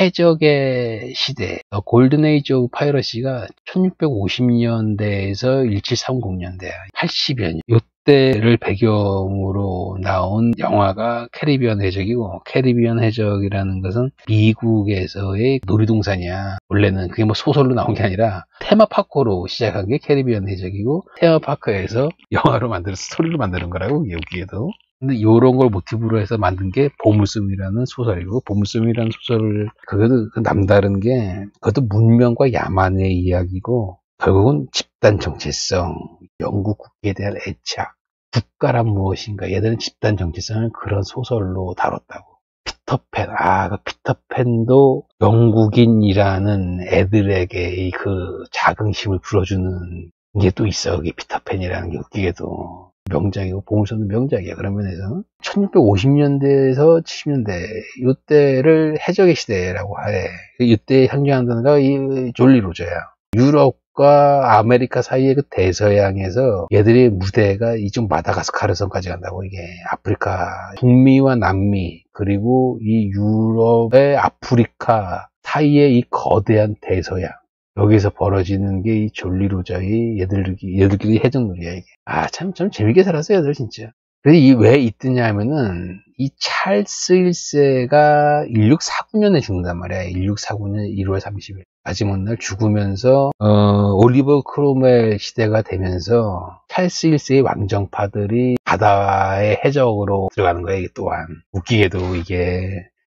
Speaker 1: 해적의 시대, 골든 에이지 오브 파이러시가 1650년대에서 1730년대, 80여 년. 요때를 배경으로 나온 영화가 캐리비안 해적이고, 캐리비안 해적이라는 것은 미국에서의 놀이동산이야. 원래는 그게 뭐 소설로 나온 게 아니라 테마파크로 시작한 게 캐리비안 해적이고, 테마파크에서 영화로 만들어서 스토리로 만드는 거라고, 여기에도. 근데 요런 걸 모티브로 해서 만든 게 보물섬이라는 소설이고, 보물섬이라는 소설을 그것도 남다른 게 그것도 문명과 야만의 이야기고 결국은 집단 정체성, 영국 국기에 대한 애착, 국가란 무엇인가, 얘들은 집단 정체성을 그런 소설로 다뤘다고. 피터팬, 그 피터팬도 영국인이라는 애들에게 그 자긍심을 불어주는 게 또 있어. 그게 피터팬이라는 게 웃기게도. 명작이고 보물섬도 명작이야. 그런 면에서 1650년대에서 70년대 이때를 해적의 시대라고 해. 이때 상징한다는 게 이 졸리로저야. 유럽과 아메리카 사이의 그 대서양에서 얘들의 무대가 이쪽 마다가스카르 섬까지 간다고. 이게 아프리카 북미와 남미 그리고 이 유럽의 아프리카 사이의 이 거대한 대서양, 여기서 벌어지는 게 이 졸리로저의 얘들끼리 해적놀이야, 이게. 참 재밌게 살았어요, 얘들, 진짜. 그래서 왜 있더냐 하면은, 이 찰스 1세가 1649년에 죽는단 말이야. 1649년 1월 30일. 마지막 날 죽으면서, 올리버 크롬웰 시대가 되면서, 찰스 1세의 왕정파들이 바다의 해적으로 들어가는 거야, 이게 또한. 웃기게도 이게.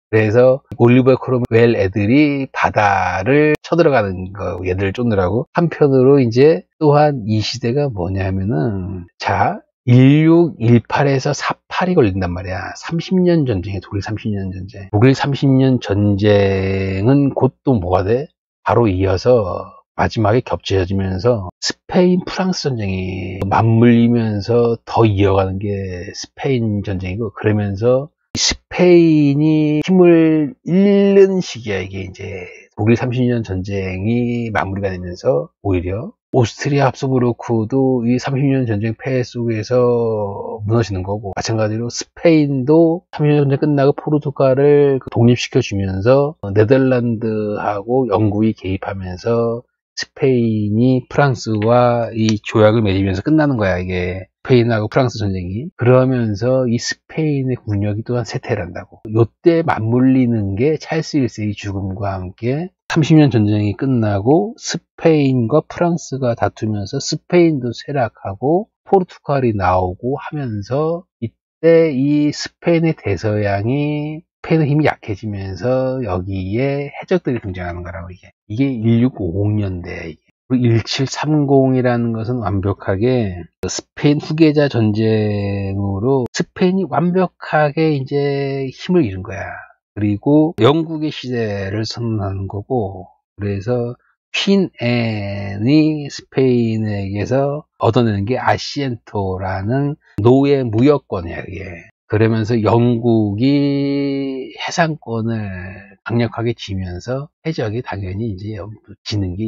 Speaker 1: 그래서 올리버 크롬웰 애들이 바다를 쳐들어가는 거, 얘들을 쫓느라고. 한편으로 이제 또한 이 시대가 뭐냐면은, 1618에서 48이 걸린단 말이야. 30년 전쟁에, 독일 30년 전쟁. 독일 30년 전쟁은 곧 또 뭐가 돼? 바로 이어서 마지막에 겹쳐지면서 스페인 프랑스 전쟁이 맞물리면서 더 이어가는 게 스페인 전쟁이고, 그러면서 스페인이 힘을 잃는 시기야. 이게 이제 독일 30년 전쟁이 마무리가 되면서 오히려 오스트리아 합스부르크도 이 30년 전쟁 폐해 속에서 무너지는 거고, 마찬가지로 스페인도 30년 전쟁 끝나고 포르투갈을 독립시켜 주면서 네덜란드하고 영국이 개입하면서 스페인이 프랑스와 이 조약을 맺으면서 끝나는 거야, 이게. 스페인하고 프랑스 전쟁이. 그러면서 이 스페인의 국력이 또한 쇠퇴를 한다고. 요때 맞물리는 게 찰스 1세의 죽음과 함께 30년 전쟁이 끝나고 스페인과 프랑스가 다투면서 스페인도 쇠락하고 포르투갈이 나오고 하면서 이때 이 스페인의 대서양이 스페인의 힘이 약해지면서 여기에 해적들이 등장하는 거라고 이게 1650년대에 이게. 1730이라는 것은 완벽하게 스페인 후계자 전쟁으로 스페인이 완벽하게 이제 힘을 잃은 거야. 그리고 영국의 시대를 선언하는 거고, 그래서 퀸 앤이 스페인에게서 얻어내는 게 아시엔토라는 노예 무역권이야, 이게. 그러면서 영국이 해상권을 강력하게 쥐면서 해적이 당연히 이제 지는 게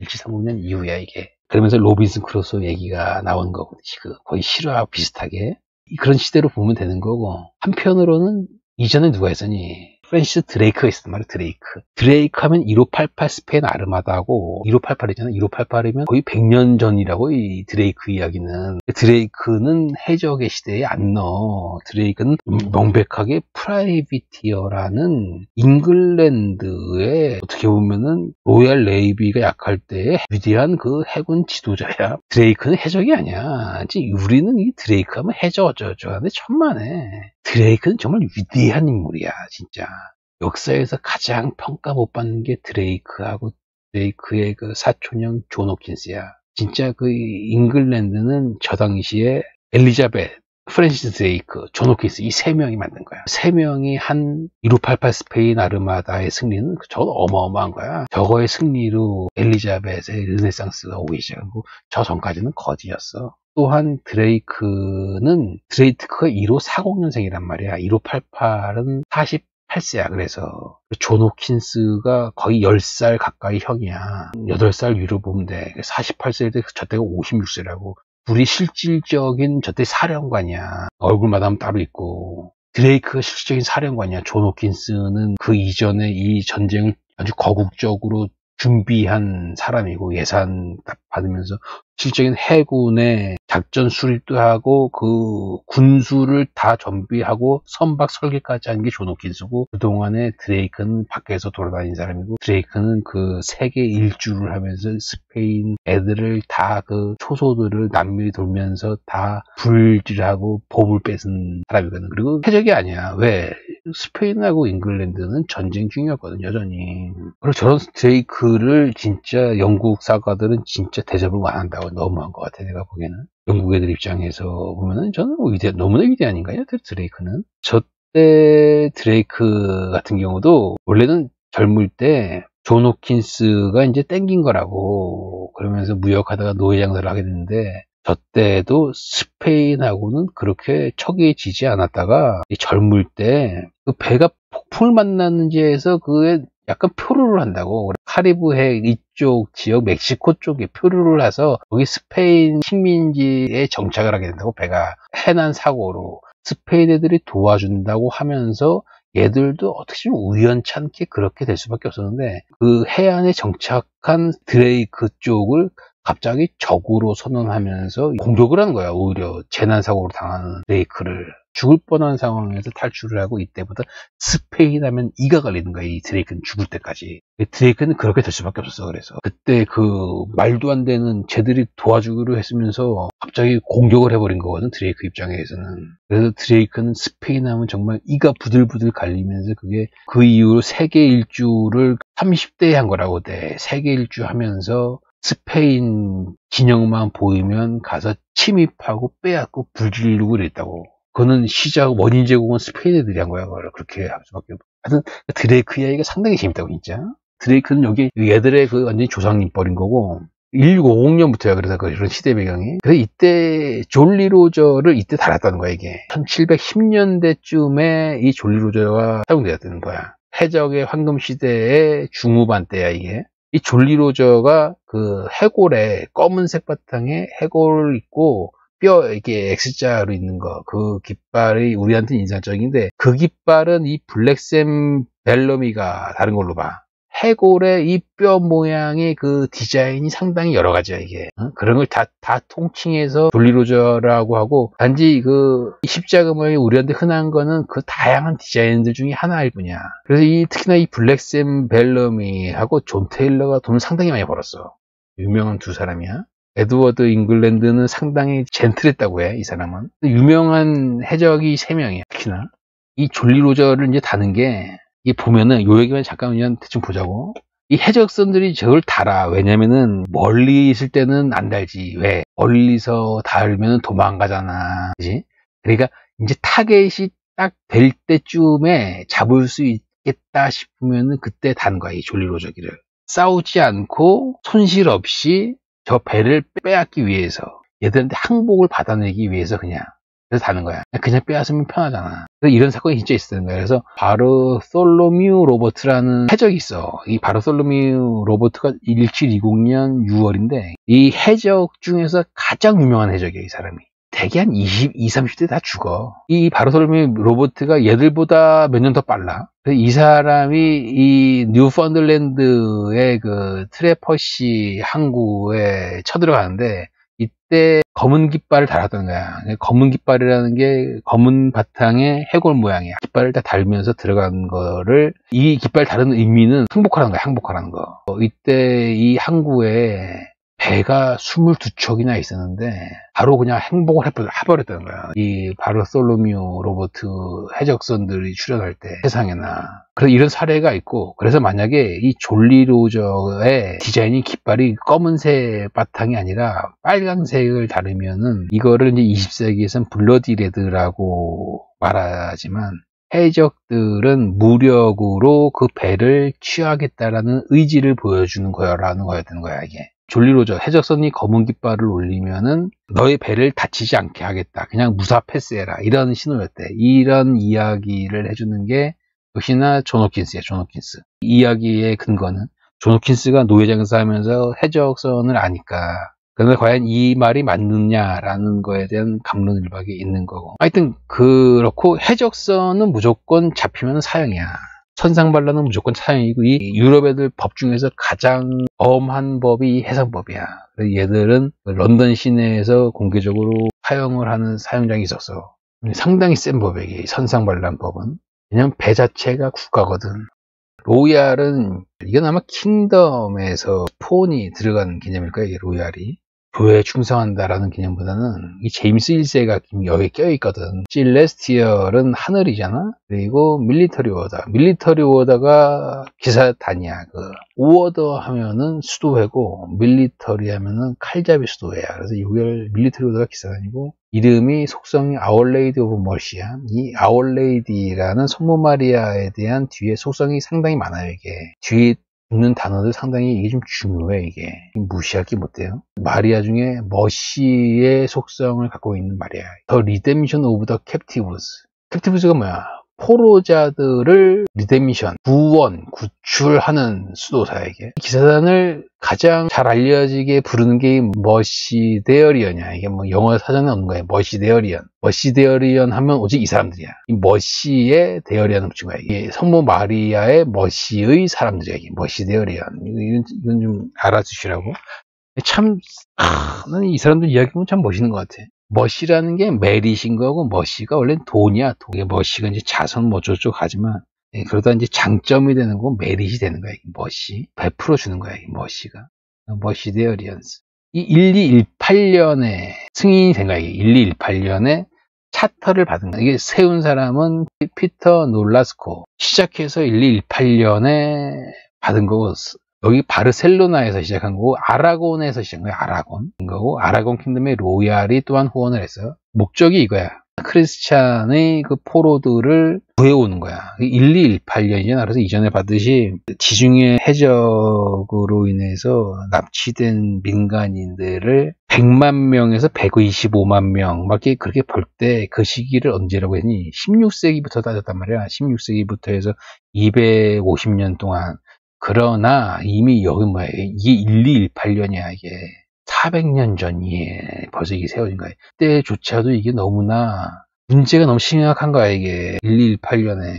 Speaker 1: 1730년 이후야, 이게. 그러면서 로빈슨 크루소 얘기가 나온 거고, 거의 실화와 비슷하게. 그런 시대로 보면 되는 거고, 한편으로는 이전에 누가 했으니? 프랜시스 드레이크가 있었단 말이야, 드레이크. 드레이크 하면 1588 스페인 아르마다고, 1588이잖아. 1588이면 거의 100년 전이라고, 이 드레이크 이야기는. 드레이크는 해적의 시대에 안 넣어. 드레이크는 명백하게 프라이비티어라는 잉글랜드의 어떻게 보면은 로얄 네이비가 약할 때의 위대한 그 해군 지도자야. 드레이크는 해적이 아니야. 우리는 이 드레이크 하면 해적 어쩌고저쩌고 하는데 천만에. 드레이크는 정말 위대한 인물이야, 진짜. 역사에서 가장 평가 못 받는 게 드레이크하고 드레이크의 그 사촌형 존 호킨스야. 진짜 그 잉글랜드는 저 당시에 엘리자벳, 프랜시스 드레이크, 존 호킨스 이 세 명이 만든 거야. 세 명이 한 1588 스페인 아르마다의 승리는 저거 어마어마한 거야. 저거의 승리로 엘리자벳의 르네상스가 오기 시작하고 저 전까지는 거지였어. 또한 드레이크가 1540년생이란 말이야. 1588은 48세야. 그래서 존 호킨스가 거의 10살 가까이 형이야. 8살 위로 보면 돼. 48세일 때 저때가 56세라고. 둘이 실질적인 저때 사령관이야. 얼굴마다 따로 있고. 드레이크가 실질적인 사령관이야. 존 호킨스는 그 이전에 이 전쟁을 아주 거국적으로 준비한 사람이고 예산 딱 받으면서 실적인 해군의 작전 수립도 하고 그 군수를 다 정비하고 선박 설계까지 한 게 존 호킨스고 그동안에 드레이크는 밖에서 돌아다닌 사람이고 드레이크는 그 세계 일주를 하면서 스페인 애들을 다 그 초소들을 남미를 돌면서 다 불질하고 보물 뺏은 사람이거든. 그리고 해적이 아니야. 왜? 스페인하고 잉글랜드는 전쟁 중이었거든, 여전히. 그리고 저런 드레이크를 진짜 영국 사가들은 진짜 대접을 안 한다고 너무한 것 같아, 내가 보기에는. 영국 애들 입장에서 보면은 저는 너무나 위대한인가요, 드레이크는? 저때 드레이크 같은 경우도 원래는 젊을 때 존 호킨스가 이제 땡긴 거라고 그러면서 무역하다가 노예 장사를 하게 됐는데 저 때도 스페인하고는 그렇게 척이 지지 않았다가 젊을 때 그 배가 폭풍을 만났는지에서 그에 약간 표류를 한다고. 카리브해 이쪽 지역 멕시코 쪽에 표류를 해서 거기 스페인 식민지에 정착을 하게 된다고. 배가 해난 사고로 스페인 애들이 도와준다고 하면서 얘들도 어떻게 좀 우연찮게 그렇게 될 수밖에 없었는데 그 해안에 정착한 드레이크 쪽을 갑자기 적으로 선언하면서 공격을 하는 거야. 오히려 재난사고로 당하는 드레이크를. 죽을 뻔한 상황에서 탈출을 하고 이때부터 스페인 하면 이가 갈리는 거야. 이 드레이크는 죽을 때까지. 드레이크는 그렇게 될 수밖에 없었어. 그래서 그때 그 말도 안 되는 쟤들이 도와주기로 했으면서 갑자기 공격을 해버린 거거든, 드레이크 입장에서는. 그래서 드레이크는 스페인 하면 정말 이가 부들부들 갈리면서 그게 그 이후로 세계 일주를 30대에 한 거라고 돼. 세계 일주 하면서 스페인 진영만 보이면 가서 침입하고 빼앗고 불지르고 그랬다고. 그거는 시작 원인 제공은 스페인 애들이 한 거야. 그렇게 할 수밖에 없고. 하여튼 드레이크 이야기가 상당히 재밌다고 진짜. 드레이크는 여기 얘들의 그 완전히 조상님 뻘인 거고 1650년부터야. 그래서 그런 시대 배경이. 그래서 이때 졸리 로저를 이때 달았다는 거야. 이게 1710년대쯤에 이 졸리 로저가 사용되었다는 거야. 해적의 황금 시대의 중후반 때야 이게. 이 졸리 로저가 그 해골에 검은색 바탕에 해골 있고 뼈 이렇게 X자로 있는 거, 그 깃발이 우리한테는 인상적인데 그 깃발은 이 블랙샘 벨러미가 다른 걸로 봐. 해골의 이 뼈 모양의 그 디자인이 상당히 여러 가지야, 이게. 그런 걸 다 통칭해서 졸리로저라고 하고, 단지 그 십자가 모양이 우리한테 흔한 거는 그 다양한 디자인들 중에 하나일 뿐이야. 그래서 특히나 이 블랙샘 벨러미하고 존 테일러가 돈을 상당히 많이 벌었어. 유명한 두 사람이야. 에드워드 잉글랜드는 상당히 젠틀했다고 해, 이 사람은. 유명한 해적이 3명이야, 특히나. 이 졸리로저를 이제 다는 게, 이게 보면은, 요 얘기만 잠깐 그냥 대충 보자고. 이 해적선들이 저걸 달아. 왜냐면은, 멀리 있을 때는 안 달지. 왜? 멀리서 달면은 도망가잖아. 그지? 그러니까, 이제 타겟이 딱 될 때쯤에 잡을 수 있겠다 싶으면은, 그때 단 거야, 이 졸리로저기를. 싸우지 않고, 손실 없이, 저 배를 빼앗기 위해서, 얘들한테 항복을 받아내기 위해서 그래서 다는 거야. 그냥 빼앗으면 편하잖아. 이런 사건이 진짜 있었던 거야. 그래서 바르솔로뮤 로버트라는 해적이 있어. 이 바르솔로뮤 로버트가 1720년 6월인데 이 해적 중에서 가장 유명한 해적이야, 이 사람이. 대개 한 30대 다 죽어. 이 바르솔로뮤 로버트가 얘들보다 몇 년 더 빨라. 이 사람이 이 뉴펀들랜드의 그 트래퍼시 항구에 쳐들어가는데 이때 검은 깃발을 달았던 거야. 검은 깃발이라는 게 검은 바탕에 해골 모양이야. 깃발을 다 달면서 들어간 거를, 이 깃발 다루는 의미는 항복하라는 거야, 항복하라는 거. 이때 이 항구에 배가 22척이나 있었는데 바로 그냥 행복을 해버렸다는 거야. 이 바르솔로뮤 로버트 해적선들이 출연할 때 세상에나. 그래서 이런 사례가 있고, 그래서 만약에 이 졸리로저의 디자인이 깃발이 검은색 바탕이 아니라 빨간색을 다르면은 이거를 이제 20세기에선 블러디 레드라고 말하지만 해적들은 무력으로 그 배를 취하겠다라는 의지를 보여주는 거라는 거였던 거야, 이게. 졸리로저 해적선이 검은 깃발을 올리면은 너의 배를 다치지 않게 하겠다. 그냥 무사 패스해라. 이런 신호였대. 이런 이야기를 해주는 게 역시나 존 호킨스야, 존 호킨스. 이 이야기의 근거는 존 호킨스가 노예 장사하면서 해적선을 아니까. 그런데 과연 이 말이 맞느냐라는 거에 대한 갑론을박이 있는 거고. 하여튼 그렇고 해적선은 무조건 잡히면 사형이야. 천상발라는 무조건 사형이고, 이 유럽 애들 법 중에서 가장 엄한 법이 해상법이야. 그래서 얘들은 런던 시내에서 공개적으로 사형을 하는 사형장이 있었어. 상당히 센 법이야, 이 천상발란 법은. 왜냐면 배 자체가 국가거든. 로얄은, 이건 아마 킹덤에서 폰이 들어간 개념일 거야, 이 로얄이. 교회에 충성한다라는 개념보다는 이 제임스 1세가 여기에 껴있거든. 실레스티얼은 하늘이잖아. 그리고 밀리터리 워더. 밀리터리 워더가 기사단이야. 그 오어더 하면은 수도회고 밀리터리 하면은 칼잡이 수도회야. 그래서 이걸 밀리터리 워더가 기사단이고, 이름이 속성이 아워레이디 오브 머시야. 이 아워레이디라는 성모 마리아에 대한 뒤에 속성이 상당히 많아요, 이게. 뒤에 붙는 단어들 상당히 이게 좀 중요해, 이게. 무시하기 못해요. 마리아 중에 머시의 속성을 갖고 있는 마리아. 더 리뎀션 오브 더 캡티브스. 캡티브스가 뭐야? 포로자들을 리뎀션, 구원, 구출하는 수도사야, 이게. 기사단을 가장 잘 알려지게 부르는 게 머시데어리언이야. 이게 뭐 영어 사전에 없는 거야. 머시데어리언. 머시데어리언 하면 오직 이 사람들이야. 이 머시의 데어리언을 붙인 거야. 이게 성모 마리아의 머시의 사람들이야. 이게 머시데어리언. 이건 좀 알아주시라고. 참, 나는 이 사람들 이야기 보면 참 멋있는 것 같아. 머시라는 게 메릿인 거고, 머시가 원래 돈이야. 머시가 이제 자선 뭐 저쪽 하지만, 그러다 이제 장점이 되는 거고, 메릿이 되는 거야. 머시. 100% 주는 거야, 이 머시가. 머시데어리언스. 이 1218년에 승인이 된 거야. 1218년에 차터를 받은 거야. 이게 세운 사람은 피터 놀라스코. 시작해서 1218년에 받은 거고, 여기 바르셀로나에서 시작한 거고, 아라곤에서 시작한 거야, 아라곤. 거고, 아라곤 킹덤의 로얄이 또한 후원을 했어요. 목적이 이거야. 크리스찬의 그 포로들을 구해오는 거야. 1218년이잖아. 그래서 이전에 봤듯이 지중해 해적으로 인해서 납치된 민간인들을 100만 명에서 125만 명, 막 그렇게 볼 때 그 시기를 언제라고 했니? 16세기부터 따졌단 말이야. 16세기부터 해서 250년 동안. 그러나 이미 여기 뭐야, 이게 1218년이야. 이게 400년 전이에 벌써 이게 세워진 거야. 그때조차도 이게 너무나 문제가 너무 심각한 거야. 이게 1218년에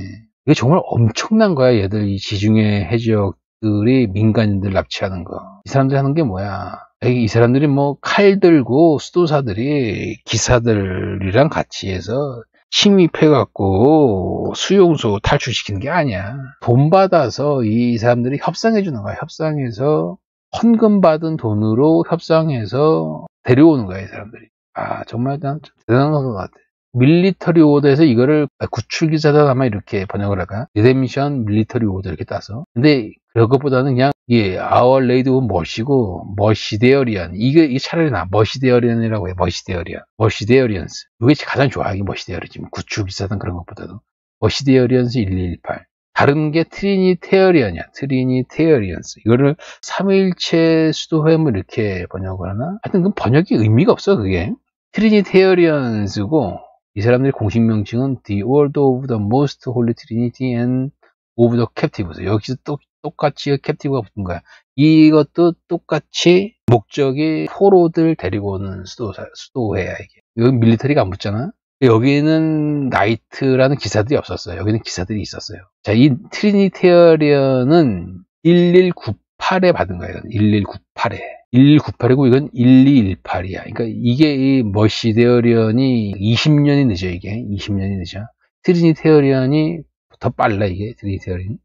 Speaker 1: 이게 정말 엄청난 거야. 얘들 이 지중해 해적 들이 민간인들 납치하는 거. 이 사람들이 하는 게 뭐야? 이 사람들이 뭐 칼 들고 수도사들이 기사들이랑 같이 해서 침입해갖고 수용소 탈출시키는 게 아니야. 돈 받아서 이 사람들이 협상해 주는 거야. 협상해서 헌금 받은 돈으로 협상해서 데려오는 거야, 이 사람들이. 아, 정말 난 대단한 것 같아. 밀리터리 오더에서 이거를 구출기사단 아마 이렇게 번역을 할까? 리뎀션 밀리터리 오더 이렇게 따서. 근데 그것보다는 그냥 Our Lady of Mercy고 머시데어리안. 이게 차라리 나. 머시데어리안이라고 해. 머시데어리안. 머시데어리언스. 이게 가장 좋아. 이게 머시데어리지. 구출기사단 그런 것보다도. 머시데어리언스 1118. 다른 게 트리니테어리언이야. 트리니테어리언스. 이거를 삼위일체 수도회물 이렇게 번역을 하나? 하여튼 그 번역이 의미가 없어, 그게. 트리니테어리언스고, 이 사람들의 공식 명칭은 The Order of the Most Holy Trinity and of the Captives. 여기서 똑같이 캡티브가 붙은 거야. 이것도 똑같이 목적이 포로들 데리고 오는 수도회야, 이게. 여기 밀리터리가 안 붙잖아? 여기는 나이트라는 기사들이 없었어요. 여기는 기사들이 있었어요. 자, 이 트리니테어리언은 1198에 받은 거예요. 1198에. 1198이고 이건 1218이야. 그러니까 이게 이 머시데어리언이 20년이 늦어, 이게. 20년이 늦어. 트리니테어리언이 더 빨라, 이게. 트리니테어리언이.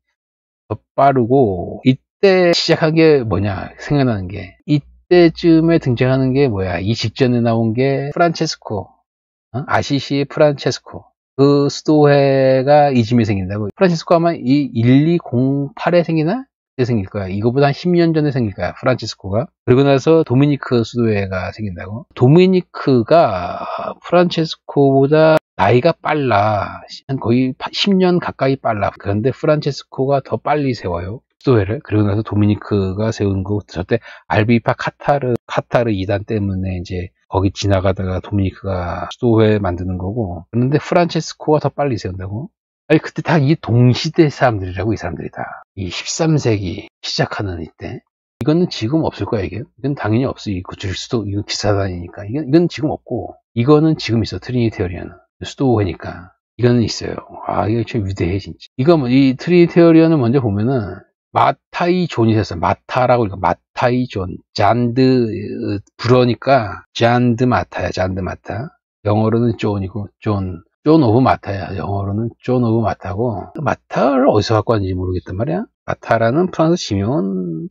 Speaker 1: 더 빠르고, 이때 시작한 게 뭐냐, 생각나는 게. 이때쯤에 등장하는 게 뭐야. 이 직전에 나온 게 프란체스코. 아시시의 프란체스코. 그 수도회가 이쯤에 생긴다고. 프란체스코 아마 이 1208에 생기나? 그때 생길 거야. 이거보다 한 10년 전에 생길 거야. 프란체스코가. 그리고 나서 도미니크 수도회가 생긴다고. 도미니크가 프란체스코보다 나이가 빨라. 한 거의 10년 가까이 빨라. 그런데 프란체스코가 더 빨리 세워요. 수도회를. 그리고 나서 도미니크가 세운 거. 저때 알비파 카타르 2단 때문에 이제 거기 지나가다가 도미니크가 수도회 만드는 거고. 그런데 프란체스코가 더 빨리 세운다고? 아니, 그때 다 이 동시대 사람들이라고, 이 사람들이 다. 이 13세기 시작하는 이때. 이거는 지금 없을 거야, 이게. 이건 당연히 없어. 이 구출 수도, 이건 기사단이니까. 이건 지금 없고. 이거는 지금 있어. 트리니테어리언은. 수도회니까. 이거는 있어요. 아, 이거 참 위대해, 진짜. 이 트리니테어리언을 먼저 보면은, 마타이 존이 있었어. 마타라고 읽어. 마타이 존. 잔드, 불어니까, 잔드 마타야, 잔드 마타. 영어로는 존이고, 존 오브 마타야. 영어로는 존 오브 마타고. 마타를 어디서 갖고 왔는지 모르겠단 말이야. 마타라는 프랑스 지명은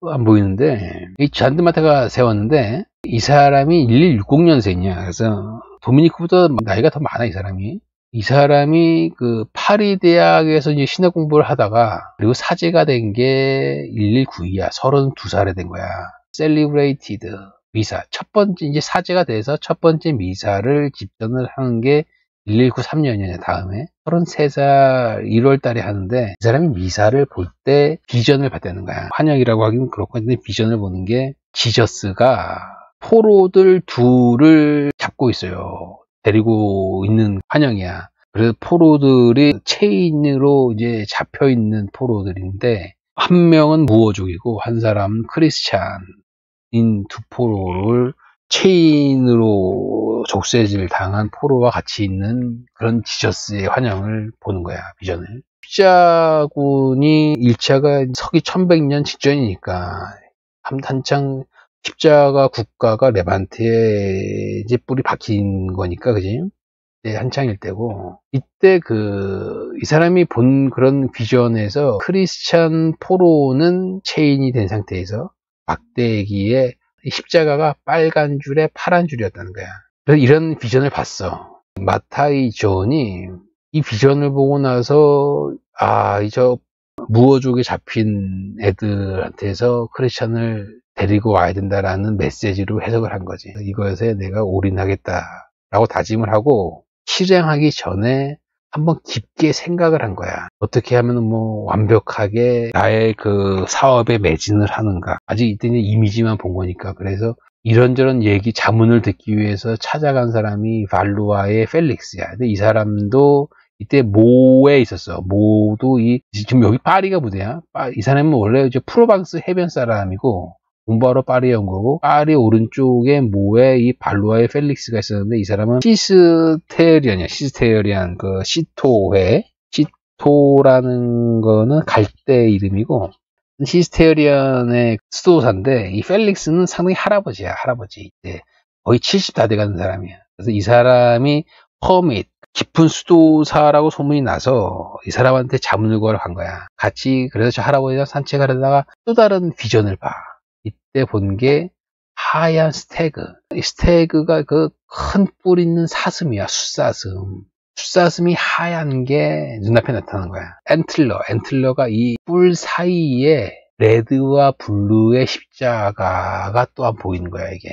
Speaker 1: 안 보이는데, 이 잔드 마타가 세웠는데, 이 사람이 1160년생이야. 그래서, 도미니크보다 나이가 더 많아, 이 사람이. 이 사람이 그 파리 대학에서 이제 신학 공부를 하다가 그리고 사제가 된 게 1192야. 32살에 된 거야. Celebrated 미사. 첫 번째 이제 사제가 돼서 첫 번째 미사를 집전을 하는 게 1193년이냐 다음에 33살 1월 달에 하는데 이 사람이 미사를 볼 때 비전을 봤다는 거야. 환영이라고 하긴 그렇고 근데 비전을 보는 게 지저스가 포로들 둘을 잡고 있어요. 데리고 있는 환영이야. 그래서 포로들이 체인으로 이제 잡혀 있는 포로들인데 한 명은 무어족이고 한 사람은 크리스찬인 두 포로를 체인으로 족쇄질 당한 포로와 같이 있는 그런 지저스의 환영을 보는 거야. 비전을. 십자군이 1차가 서기 1100년 직전이니까 한창 십자가 국가가 레반트에 이제 뿌리 박힌 거니까, 그지? 네, 한창일 때고, 이때 이 사람이 본 그런 비전에서 크리스찬 포로는 체인이 된 상태에서 막대기에 십자가가 빨간 줄에 파란 줄이었다는 거야. 그래서 이런 비전을 봤어. 마타이 존이 이 비전을 보고 나서, 무어족에 잡힌 애들한테서 크리스찬을 데리고 와야 된다라는 메시지로 해석을 한 거지. 이것에 내가 올인하겠다라고 다짐을 하고 실행하기 전에 한번 깊게 생각을 한 거야. 어떻게 하면 완벽하게 나의 그 사업에 매진을 하는가. 아직 이때는 이미지만 본 거니까. 그래서 이런저런 얘기, 자문을 듣기 위해서 찾아간 사람이 발루아의 펠릭스야. 근데 이 사람도 이때 모에 있었어. 모도 지금 여기 파리가 부대야. 이 사람은 원래 이제 프로방스 해변 사람이고, 공부하러 파리에 온 거고, 파리 오른쪽에 모에 이 발루아의 펠릭스가 있었는데, 이 사람은 시스테리안이야. 시스테리안, 시토회. 레스토라는 거는 갈대 이름이고, 히스테리언의 수도사인데, 이 펠릭스는 상당히 할아버지야, 할아버지. 이제 거의 70 다 돼가는 사람이야. 그래서 이 사람이 허밋, 깊은 수도사라고 소문이 나서 이 사람한테 자문을 구하러 간 거야. 같이, 그래서 저 할아버지랑 산책하려다가 또 다른 비전을 봐. 이때 본 게 하얀 스태그. 이 스태그가 그 큰 뿔 있는 사슴이야, 숫사슴. 숫사슴이 하얀 게 눈앞에 나타나는 거야. 엔틀러가 이 뿔 사이에 레드와 블루의 십자가가 또한 보이는 거야, 이게.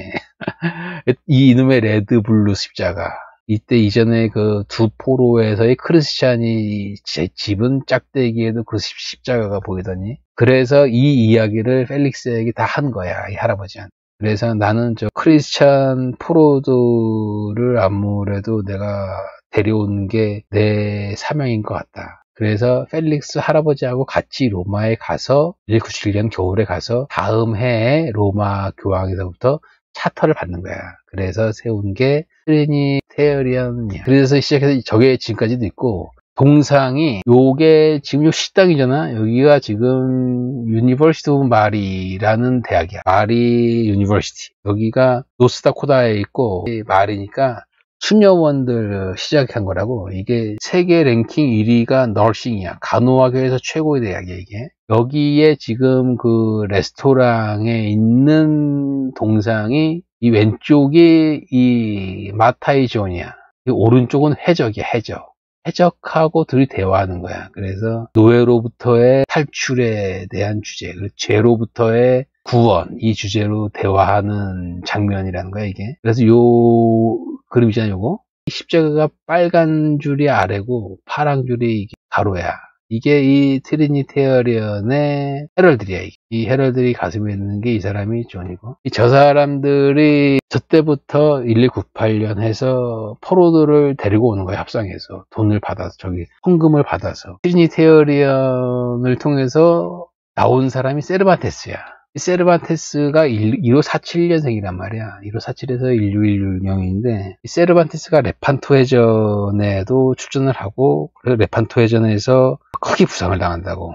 Speaker 1: 이 이놈의 레드, 블루 십자가. 이때 이전에 그 두 포로에서의 크리스찬이 집은 짝대기에도 그 십자가가 보이더니, 그래서 이 이야기를 펠릭스에게 다 한 거야, 이 할아버지한테. 그래서 나는 저 크리스찬 포로들을 아무래도 내가 데려온 게 내 사명인 것 같다. 그래서 펠릭스 할아버지하고 같이 로마에 가서 197년 겨울에 가서 다음 해에 로마 교황에서부터 차터를 받는 거야. 그래서 세운 게 트리니테리언이야. 그래서 시작해서 저게 지금까지도 있고, 동상이 요게 지금 요 식당이잖아. 여기가 지금 유니버시티 오브 마리라는 대학이야. 마리 유니버시티. 여기가 노스다코다에 있고 마리니까 수녀원들 시작한 거라고. 이게 세계 랭킹 1위가 널싱이야. 간호학에서 최고의 대학이야, 이게. 여기에 지금 그 레스토랑에 있는 동상이 이 왼쪽이 이 마타이 존이야. 이 오른쪽은 해적이야, 해적. 해적하고 둘이 대화하는 거야. 그래서 노예로부터의 탈출에 대한 주제, 그리고 죄로부터의 구원, 이 주제로 대화하는 장면이라는 거야, 이게. 그래서 요 그림이잖아, 요거. 십자가가 빨간 줄이 아래고 파란 줄이 이게 가로야. 이게 이 트리니테리언의 헤럴들이야. 이 헤럴들이 가슴에 있는 게 이 사람이 존이고, 저 사람들이 저 때부터 1198년 해서 포로들을 데리고 오는 거야. 합상해서 돈을 받아서, 저기 헌금을 받아서. 트리니테리언을 통해서 나온 사람이 세르반테스야. 이 세르반테스가 1547년생이란 말이야. 1547에서 1616년인데, 이 세르반테스가 레판토 해전에도 출전을 하고, 그래서 레판토 해전에서 크게 부상을 당한다고.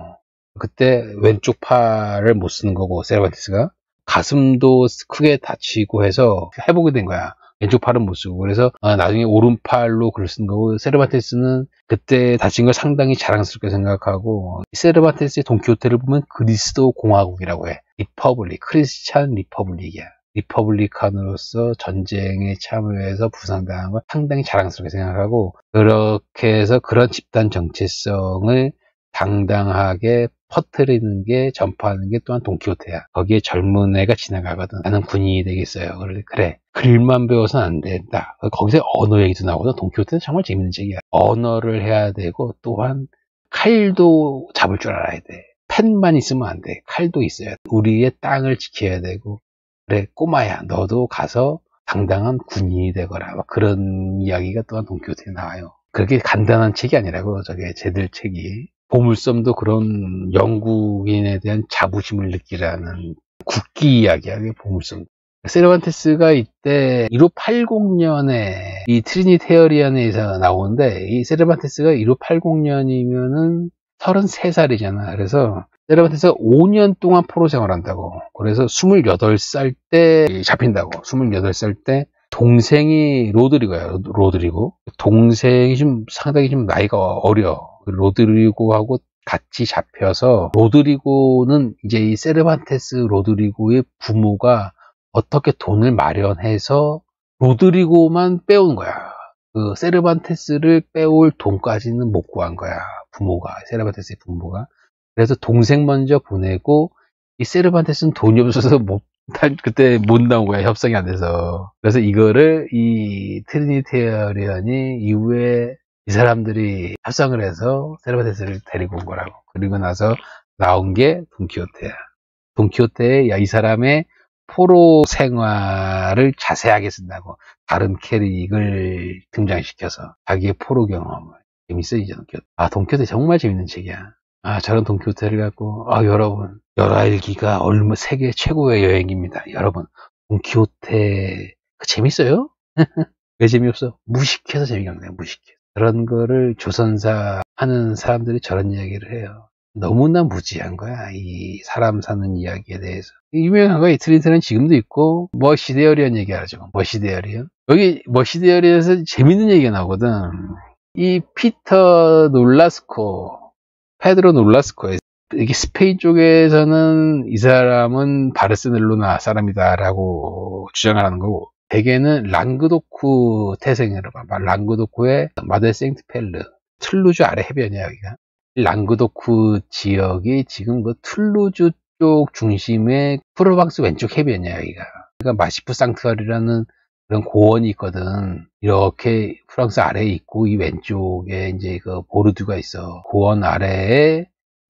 Speaker 1: 그때 왼쪽 팔을 못 쓰는 거고, 세르반테스가 가슴도 크게 다치고 해서 회복이 된 거야. 왼쪽 팔은 못 쓰고. 그래서 나중에 오른팔로 글을 쓴 거고, 세르반테스는 그때 다친 걸 상당히 자랑스럽게 생각하고, 세르반테스의 돈키호테를 보면 그리스도 공화국이라고 해. 리퍼블릭, 크리스찬 리퍼블릭이야. 리퍼블리칸으로서 전쟁에 참여해서 부상당한 걸 상당히 자랑스럽게 생각하고, 그렇게 해서 그런 집단 정체성을 당당하게 퍼뜨리는 게, 전파하는 게 또한 돈키호테야. 거기에 젊은 애가 지나가거든. 나는 군인이 되겠어요. 그래. 글만 배워서는 안 된다. 거기서 언어 얘기도 나오거든. 돈키호테는 정말 재밌는 책이야. 언어를 해야 되고, 또한 칼도 잡을 줄 알아야 돼. 펜만 있으면 안 돼. 칼도 있어야 돼. 우리의 땅을 지켜야 되고, 그래, 꼬마야, 너도 가서 당당한 군인이 되거라. 그런 이야기가 또한 돈키호테에 나와요. 그렇게 간단한 책이 아니라고, 저게 쟤들 책이. 보물섬도 그런 영국인에 대한 자부심을 느끼라는 국기 이야기야, 보물섬. 세르반테스가 이때 1580년에 이 트리니테리언에서 나오는데, 이 세르반테스가 1580년이면은 33살이잖아. 그래서 세르반테스가 5년 동안 포로 생활한다고. 그래서 28살 때 잡힌다고. 28살 때 동생이 로드리고야. 로드리고. 동생이 상당히 좀 나이가 어려. 로드리고하고 같이 잡혀서, 로드리고는 이제 이 세르반테스 로드리고의 부모가 어떻게 돈을 마련해서 로드리고만 빼온 거야. 그 세르반테스를 빼올 돈까지는 못 구한 거야. 부모가, 세르반테스의 부모가. 그래서 동생 먼저 보내고, 이 세르반테스는 돈이 없어서 그때 못 나온 거야. 협상이 안 돼서. 그래서 이거를 이 트리니테리언이 이후에 이 사람들이 협상을 해서 세르반테스를 데리고 온 거라고. 그리고 나서 나온 게 돈키호테야. 돈키호테에 이 사람의 포로 생활을 자세하게 쓴다고. 다른 캐릭을 등장시켜서 자기의 포로 경험을. 재밌어요, 돈키호테. 돈키호테 정말 재밌는 책이야. 저런 돈키호테를 갖고, 여러분, 열아일기가 세계 최고의 여행입니다. 여러분, 돈키호테 재밌어요? 왜 재미없어? 무식해서 재미가 없네요. 무식해. 그런 거를 조선사 하는 사람들이 저런 이야기를 해요. 너무나 무지한 거야, 이 사람 사는 이야기에 대해서. 유명한 거야. 이틀리트는 지금도 있고, 머시데어리언 얘기하죠. 머시데어리언. 여기 머시데어리언에서 재밌는 얘기가 나오거든. 이 피터 놀라스코, 페드로 놀라스코, 이게 스페인 쪽에서는 이 사람은 바르셀로나 사람이다라고 주장을 하는 거고, 대개는 랑그도쿠 태생이라고 봐. 랑그도쿠의 마데 생트펠르, 툴루즈 아래 해변이야, 여기가. 랑그도쿠 지역이 지금 그 툴루즈 쪽 중심의 프로방스 왼쪽 해변이야, 여기가. 그러니까 마시프 상트알이라는 그런 고원이 있거든. 이렇게 프랑스 아래에 있고, 이 왼쪽에 이제 그 보르두가 있어. 고원 아래에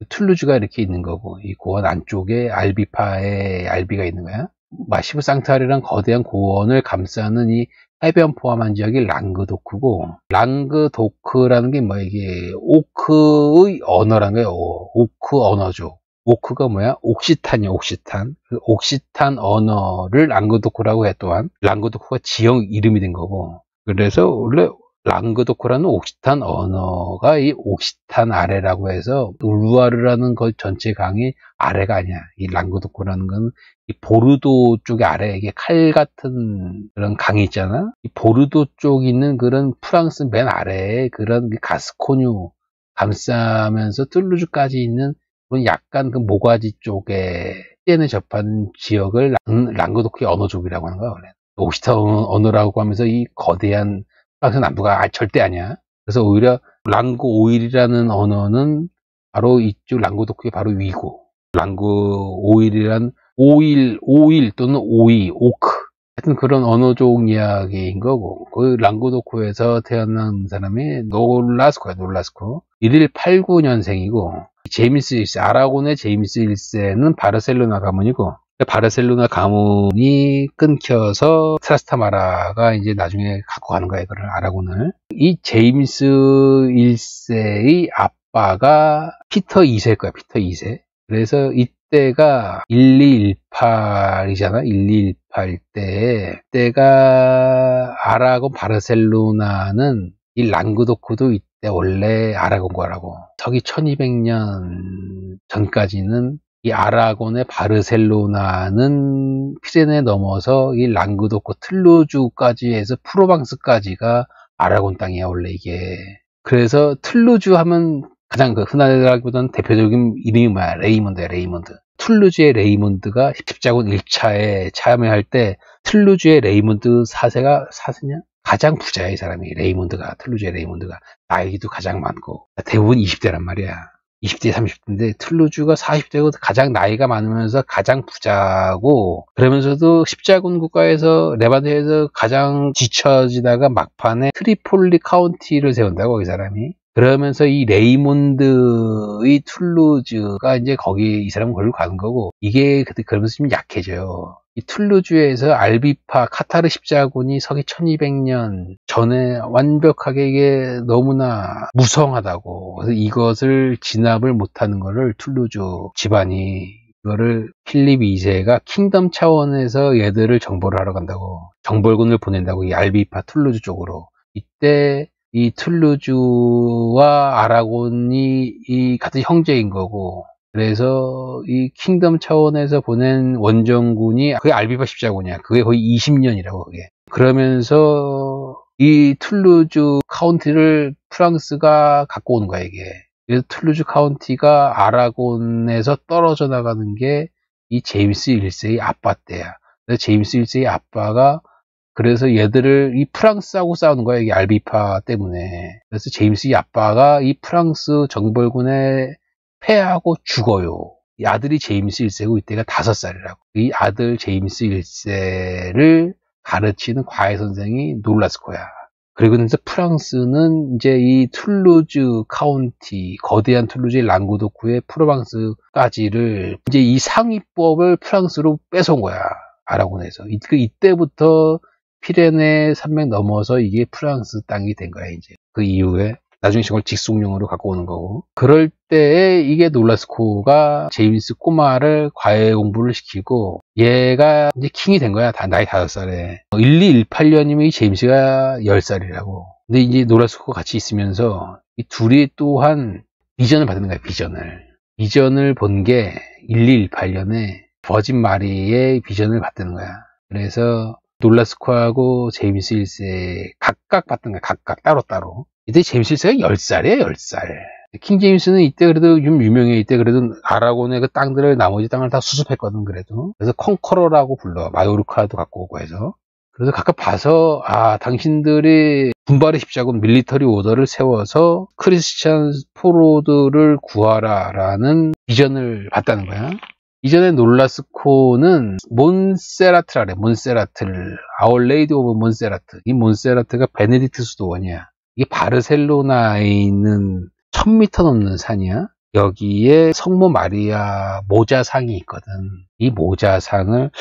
Speaker 1: 툴루즈가 이렇게 있는 거고, 이 고원 안쪽에 알비파의 알비가 있는 거야. 마시브 상트알이란 거대한 고원을 감싸는 이 해변 포함한 지역이 랑그도크고, 랑그도크라는 게 뭐야, 이게 오크의 언어란 거예요. 오크 언어죠. 오크가 뭐야? 옥시탄이야, 옥시탄. 그 옥시탄 언어를 랑그도크라고 해. 또한 랑그도크가 지역 이름이 된 거고, 그래서 원래 랑그도크라는 옥시탄 언어가 이 옥시탄 아래라고 해서 루아르라는 것 전체 강이 아래가 아니야. 이 랑그도크라는 건 이 보르도 쪽에 아래, 이게 칼 같은 그런 강이 있잖아. 이 보르도 쪽 있는 그런 프랑스 맨 아래에 그런 가스코뉴 감싸면서 툴루즈까지 있는 그런 약간 그 모가지 쪽에 시엔을 접한 지역을 랑그도크의 언어족이라고 하는 거야, 원래. 옥시탄 언어라고 하면서 이 거대한 프랑스 남부가 절대 아니야. 그래서 오히려 랑그 오일이라는 언어는 바로 이쪽 랑그도크의 바로 위고, 랑그 오일이란 오일 또는 오이, 오크. 하여튼 그런 언어적 이야기인 거고, 그 랑그도크에서 태어난 사람이 놀라스코야, 놀라스코. 1189년생이고, 제임스 1세, 아라곤의 제임스 1세는 바르셀로나 가문이고, 바르셀로나 가문이 끊겨서 트라스타마라가 이제 나중에 갖고 가는 거야, 이거를, 아라곤을. 이 제임스 1세의 아빠가 피터 2세일 거야, 피터 2세. 그래서 이때가 1218이잖아, 1218 때가 아라곤 바르셀로나는 이 랑그도크도 이때 원래 아라곤 거라고. 서기 1200년 전까지는 이 아라곤의 바르셀로나는 피레네 넘어서 이 랑그도크 틀루주까지 해서 프로방스까지가 아라곤 땅이야, 원래 이게. 그래서 틀루주 하면 가장 그 흔하다기보다는 대표적인 이름이 뭐야? 레이몬드야, 레이몬드. 툴루즈의 레이몬드가 십자군 1차에 참여할 때 툴루즈의 레이몬드 사세냐? 가장 부자야, 이 사람이. 레이몬드가, 툴루즈의 레이몬드가. 나이도 가장 많고. 대부분 20대란 말이야. 20대, 30대인데 툴루즈가 40대고 가장 나이가 많으면서 가장 부자고, 그러면서도 십자군 국가에서 레반트에서 가장 뒤처지다가 막판에 트리폴리 카운티를 세운다고, 이 사람이. 그러면서 이 레이몬드의 툴루즈가 이제 거기 이 사람은 거기로 가는 거고, 이게 그러면서 좀 약해져요. 이 툴루즈에서 알비파 카타르 십자군이 서기 1200년 전에 완벽하게 이게 너무나 무성하다고, 그래서 이것을 진압을 못하는 거를 툴루즈 집안이 이거를 필립 2세가 킹덤 차원에서 얘들을 정벌을 하러 간다고, 정벌군을 보낸다고, 이 알비파 툴루즈 쪽으로. 이때 이 툴루즈와 아라곤이 이 같은 형제인 거고, 그래서 이 킹덤 차원에서 보낸 원정군이 그게 알비파 십자군이야. 그게 거의 20년이라고, 그게. 그러면서 이 툴루즈 카운티를 프랑스가 갖고 오는 거야, 이게. 그래서 툴루즈 카운티가 아라곤에서 떨어져 나가는 게 이 제임스 1세의 아빠 때야. 그래서 제임스 1세의 아빠가 그래서 얘들을 이 프랑스하고 싸우는 거야, 이게 알비파 때문에. 그래서 제임스의 아빠가 이 프랑스 정벌군에 패하고 죽어요. 이 아들이 제임스 1세고 이때가 5살이라고. 이 아들 제임스 1세를 가르치는 과외 선생이 놀라스코야. 그리고 나서 프랑스는 이제 이 툴루즈 카운티, 거대한 툴루즈의 랑구도쿠의 프로방스까지를 이제 이 상위법을 프랑스로 뺏어온 거야, 아라곤에서. 이때부터 피레네 산맥 넘어서 이게 프랑스 땅이 된 거야, 이제. 그 이후에 나중에 저걸 직속용으로 갖고 오는 거고. 그럴 때에 이게 놀라스코가 제임스 꼬마를 과외 공부를 시키고 얘가 이제 킹이 된 거야. 다 나이 5살에. 1218년이면 이 제임스가 10살이라고. 근데 이제 놀라스코가 같이 있으면서 이 둘이 또한 비전을 받는 거야. 비전을 본 게 1218년에 버진 마리의 비전을 받는 거야. 그래서 놀라스코하고 제임스 1세 각각 받던 거야. 각각 따로따로. 이때 제임스 1세가 10살이에요. 10살. 킹 제임스는 이때 그래도 좀 유명해. 이때 그래도 아라곤의 그 땅들을, 나머지 땅을 다 수습했거든. 그래도. 그래서 컨커러라고 불러. 마요르카도 갖고 오고 해서. 그래서 각각 봐서 당신들이 분발의 십자군 밀리터리 오더를 세워서 크리스찬 포로드를 구하라 라는 비전을 받다는 거야. 이전에 놀라스코는 몬세라트라 그래. 몬세라트를 Our Lady of 몬세라트. 이 몬세라트가 베네딕트 수도원이야. 이게 바르셀로나에 있는 1000m 넘는 산이야. 여기에 성모 마리아 모자상이 있거든. 이 모자상을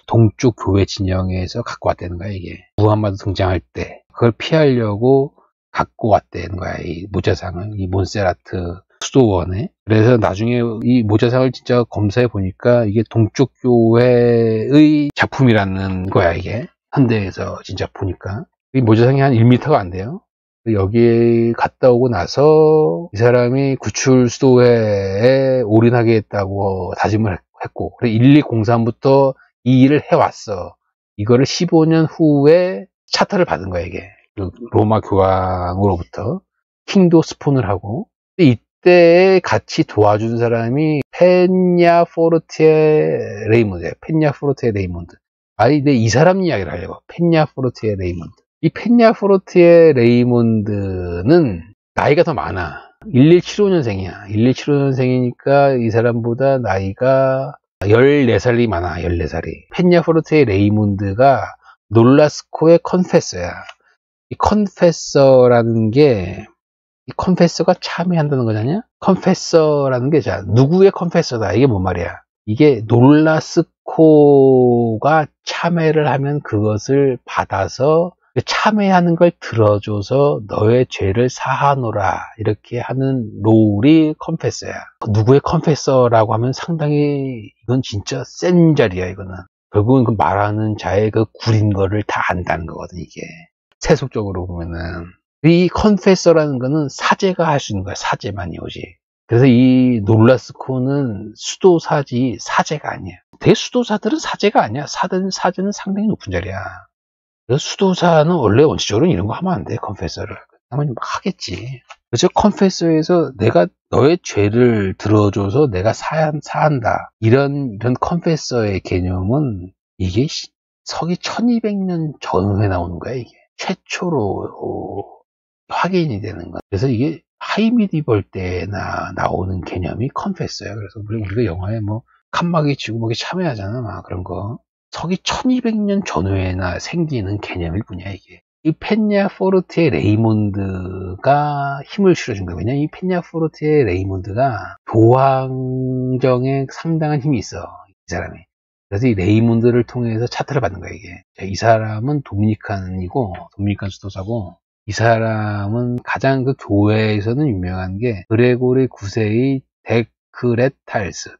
Speaker 1: 동쪽 교회 진영에서 갖고 왔다는 거야. 이게 무함마드 등장할 때 그걸 피하려고 갖고 왔다는 거야. 이 모자상을, 이 몬세라트 수도원에. 그래서 나중에 이 모자상을 진짜 검사해 보니까 이게 동쪽 교회의 작품이라는 거야. 이게 현대에서 진짜 보니까 이 모자상이 한 1m가 안 돼요. 여기에 갔다 오고 나서 이 사람이 구출 수도회에 올인하겠다고 다짐을 했고, 그래 1203부터 이 일을 해왔어. 이거를 15년 후에 차터를 받은 거야. 이게 그 로마 교황으로부터 킹도 스폰을 하고. 이때 같이 도와준 사람이 페냐포르티에 레이몬드야. 페냐포르티에 레이몬드. 근데 이 사람 이야기를 하려고. 페냐포르티에 레이몬드. 이 페냐포르티에 레이몬드는 나이가 더 많아. 1175년생이야. 1175년생이니까 이 사람보다 나이가 14살이 많아. 14살이. 페냐포르티에 레이몬드가 놀라스코의 컨페서야. 이 컨페서라는 게, 이 컨페서가 참여한다는 거잖냐? 컨페서라는 게, 자, 누구의 컨페서다. 이게 뭔 말이야? 이게 놀라스코가 참여를 하면 그것을 받아서 참회하는 걸 들어줘서 너의 죄를 사하노라 이렇게 하는 롤이 컨페서야. 누구의 컨페서라고 하면 상당히 이건 진짜 센 자리야. 이거는 결국은 그 말하는 자의 그 구린 거를 다 안다는 거거든. 이게 세속적으로 보면은 이 컨페서라는 거는 사제가 할 수 있는 거야. 사제만이 오지. 그래서 이 놀라스코는 수도사지 사제가 아니야. 대수도사들은 사제가 아니야. 사제는 상당히 높은 자리야. 그래서 수도사는 원래 원칙적으로 이런 거 하면 안 돼. 컨페서를 하면 막 하겠지. 그래서 컨페서에서 내가 너의 죄를 들어줘서 내가 사한다. 이런 컨페서의 개념은 이게 서기 1200년 전후에 나오는 거야. 이게 최초로 확인이 되는 거야. 그래서 이게 하이미디벌 때나 나오는 개념이 컨페서야. 그래서 우리가 영화에 뭐 칸막이 치고 뭐 참여하잖아. 막 그런 거. 서기 1200년 전후에나 생기는 개념일 뿐이야, 이게. 이 페냐포르티에 레이몬드가 힘을 실어준 거야. 왜냐면 이 페냐포르티에 레이몬드가 교황정에 상당한 힘이 있어, 이 사람이. 그래서 이 레이몬드를 통해서 차트를 받는 거야, 이게. 이 사람은 도미니칸 수도사고, 이 사람은 가장 그 교회에서는 유명한 게 그레고리 9세의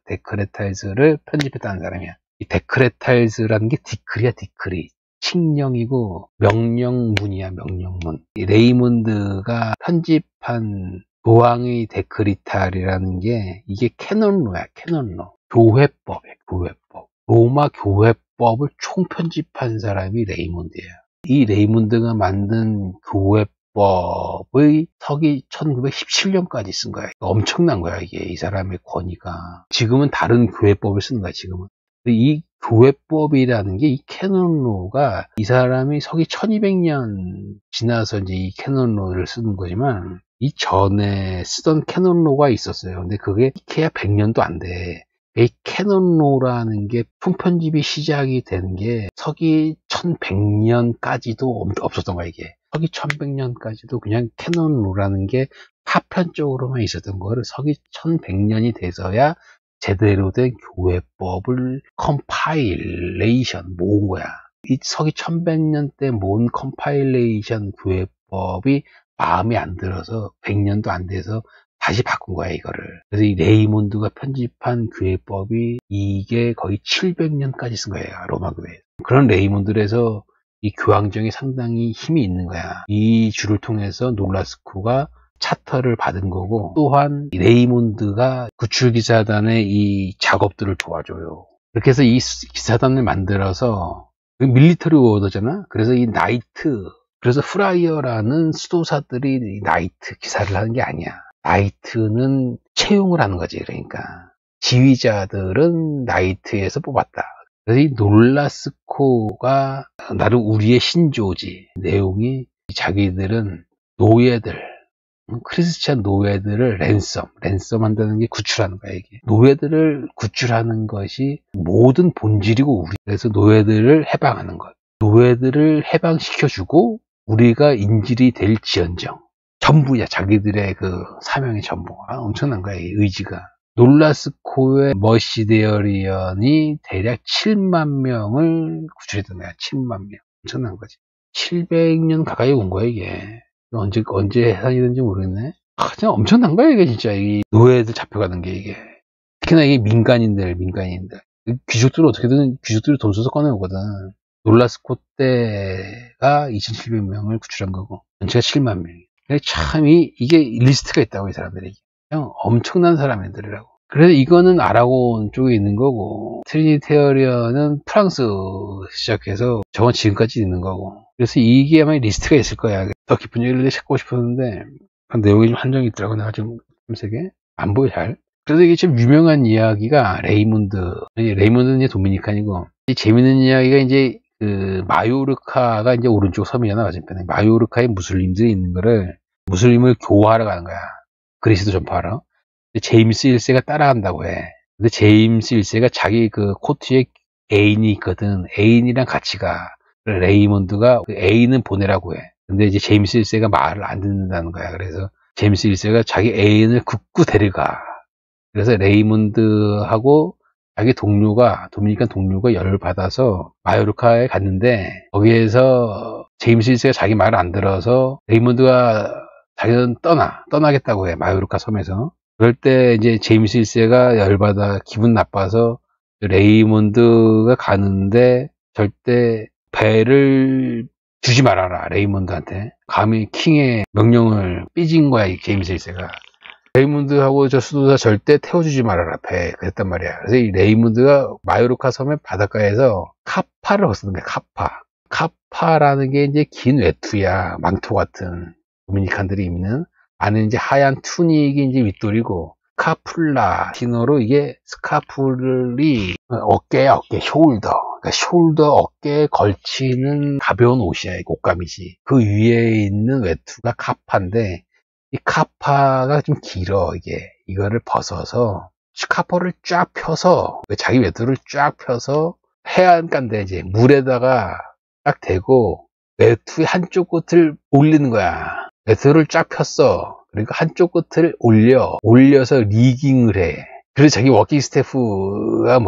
Speaker 1: 데크레탈스를 편집했다는 사람이야. 이 데크레탈스라는 게 디크리야, 디크리. 칙령이고 명령문이야, 명령문. 이 레이몬드가 편집한 교황의 데크리탈이라는 게 이게 캐논로야, 캐논로. 교회법이야, 교회법. 로마 교회법을 총편집한 사람이 레이몬드예요. 이 레이몬드가 만든 교회법의 서기 1917년까지 쓴 거야. 엄청난 거야, 이게. 이 사람의 권위가. 지금은 다른 교회법을 쓰는 거야, 지금은. 이 교회법이라는 게 이 캐논로가 이 사람이 서기 1200년 지나서 이제 이 캐논로를 쓰는 거지만 이 전에 쓰던 캐논로가 있었어요. 근데 그게 이케야 100년도 안 돼. 이 캐논로라는 게 총편집이 시작이 된 게 서기 1100년까지도 없었던 거야, 이게. 서기 1100년까지도 그냥 캐논로라는 게 파편적으로만 있었던 거를 서기 1100년이 돼서야 제대로 된 교회법을 컴파일레이션 모은 거야. 이 서기 1100년 때 모은 컴파일레이션 교회법이 마음에 안 들어서 100년도 안 돼서 다시 바꾼 거야, 이거를. 그래서 이 레이몬드가 편집한 교회법이 이게 거의 700년까지 쓴 거예요, 로마 교회. 그런 레이몬드에서 이 교황정이 상당히 힘이 있는 거야. 이 줄을 통해서 놀라스코가 차터를 받은 거고, 또한 레이몬드가 구출기사단의 이 작업들을 도와줘요. 그렇게 해서 이 기사단을 만들어서 밀리터리 오더잖아. 그래서 이 나이트, 그래서 프라이어라는 수도사들이 이 나이트 기사를 하는 게 아니야. 나이트는 채용을 하는 거지. 그러니까 지휘자들은 나이트에서 뽑았다. 그래서 이 놀라스코가 나름 우리의 신조지. 내용이 자기들은 노예들, 크리스찬 노예들을 랜섬 한다는 게 구출하는 거야, 이게. 노예들을 구출하는 것이 모든 본질이고, 그래서 노예들을 해방하는 것. 노예들을 해방시켜주고, 우리가 인질이 될 지연정. 전부야, 자기들의 그 사명의 전부. 엄청난 거야, 이 의지가. 놀라스코의 머시데어리언이 대략 7만 명을 구출했던 거야, 7만 명. 엄청난 거지. 700년 가까이 온 거야, 이게. 언제 해산이 된지 모르겠네. 진짜 엄청난 거야, 이게 진짜. 이 노예들 잡혀가는 게 이게. 특히나 이게 민간인들. 귀족들은 어떻게든 귀족들이 돈 써서 꺼내오거든. 놀라스코 때가 2,700명을 구출한 거고, 전체가 7만 명이. 참, 이게 리스트가 있다고, 이 사람들이. 그냥 엄청난 사람들이라고. 그래서 이거는 아라곤 쪽에 있는 거고, 트리니테어리언은 프랑스 시작해서 저건 지금까지 있는 거고. 그래서 이게 아마 리스트가 있을 거야. 더 깊은 얘기를 찾고 싶었는데, 내용이 좀 한정이 있더라고. 내가 좀 세게 안 보여 잘. 그래서 이게 좀 유명한 이야기가 레이몬드는 이제 도미니칸이고, 재밌는 이야기가 이제 그 마요르카가 이제 오른쪽 섬이잖아, 맞은편에. 마요르카에 무슬림들이 있는 거를, 무슬림을 교화하러 가는 거야. 그리스도 전파하러. 제임스 1세가 따라간다고 해. 근데 제임스 1세가 자기 그 코트에 애인이 있거든. 애인이랑 같이 가. 레이몬드가 그 애인은 보내라고 해. 근데 이제 제임스 1세가 말을 안 듣는다는 거야. 그래서 제임스 1세가 자기 애인을 굳고 데려가. 그래서 레이몬드하고 자기 도미니칸 동료가 열받아서 마요르카에 갔는데, 거기에서 제임스 1세가 자기 말을 안 들어서 레이몬드가 자기는 떠나겠다고 해. 마요르카 섬에서. 그럴 때 이제 제임스 1세가 열받아 기분 나빠서 레이몬드가 가는데 절대 배를 주지 말아라, 레이몬드한테. 감히 킹의 명령을 삐진 거야, 이 제임스 1세가. 레이몬드하고 저 수도사 절대 태워주지 말아라, 배. 그랬단 말이야. 그래서 이 레이몬드가 마요르카 섬의 바닷가에서 카파를 벗는 거야, 카파. 카파라는 게 이제 긴 외투야, 망토 같은. 도미니칸들이 입는. 안에 이제 하얀 투닉이 이제 윗돌이고, 스카풀라, 흰어로 이게 스카풀이 어깨, 숄더. 그러니까 숄더 어깨에 걸치는 가벼운 옷이야, 옷감이지. 그 위에 있는 외투가 카파인데, 이 카파가 좀 길어, 이게. 이거를 벗어서, 카파를 쫙 펴서, 자기 외투를 쫙 펴서, 해안가인데 이제 물에다가 딱 대고, 외투의 한쪽 끝을 올리는 거야. 외투를 쫙 폈어. 그러니까 한쪽 끝을 올려서 리깅을 해. 그래서 자기 워킹 스태프가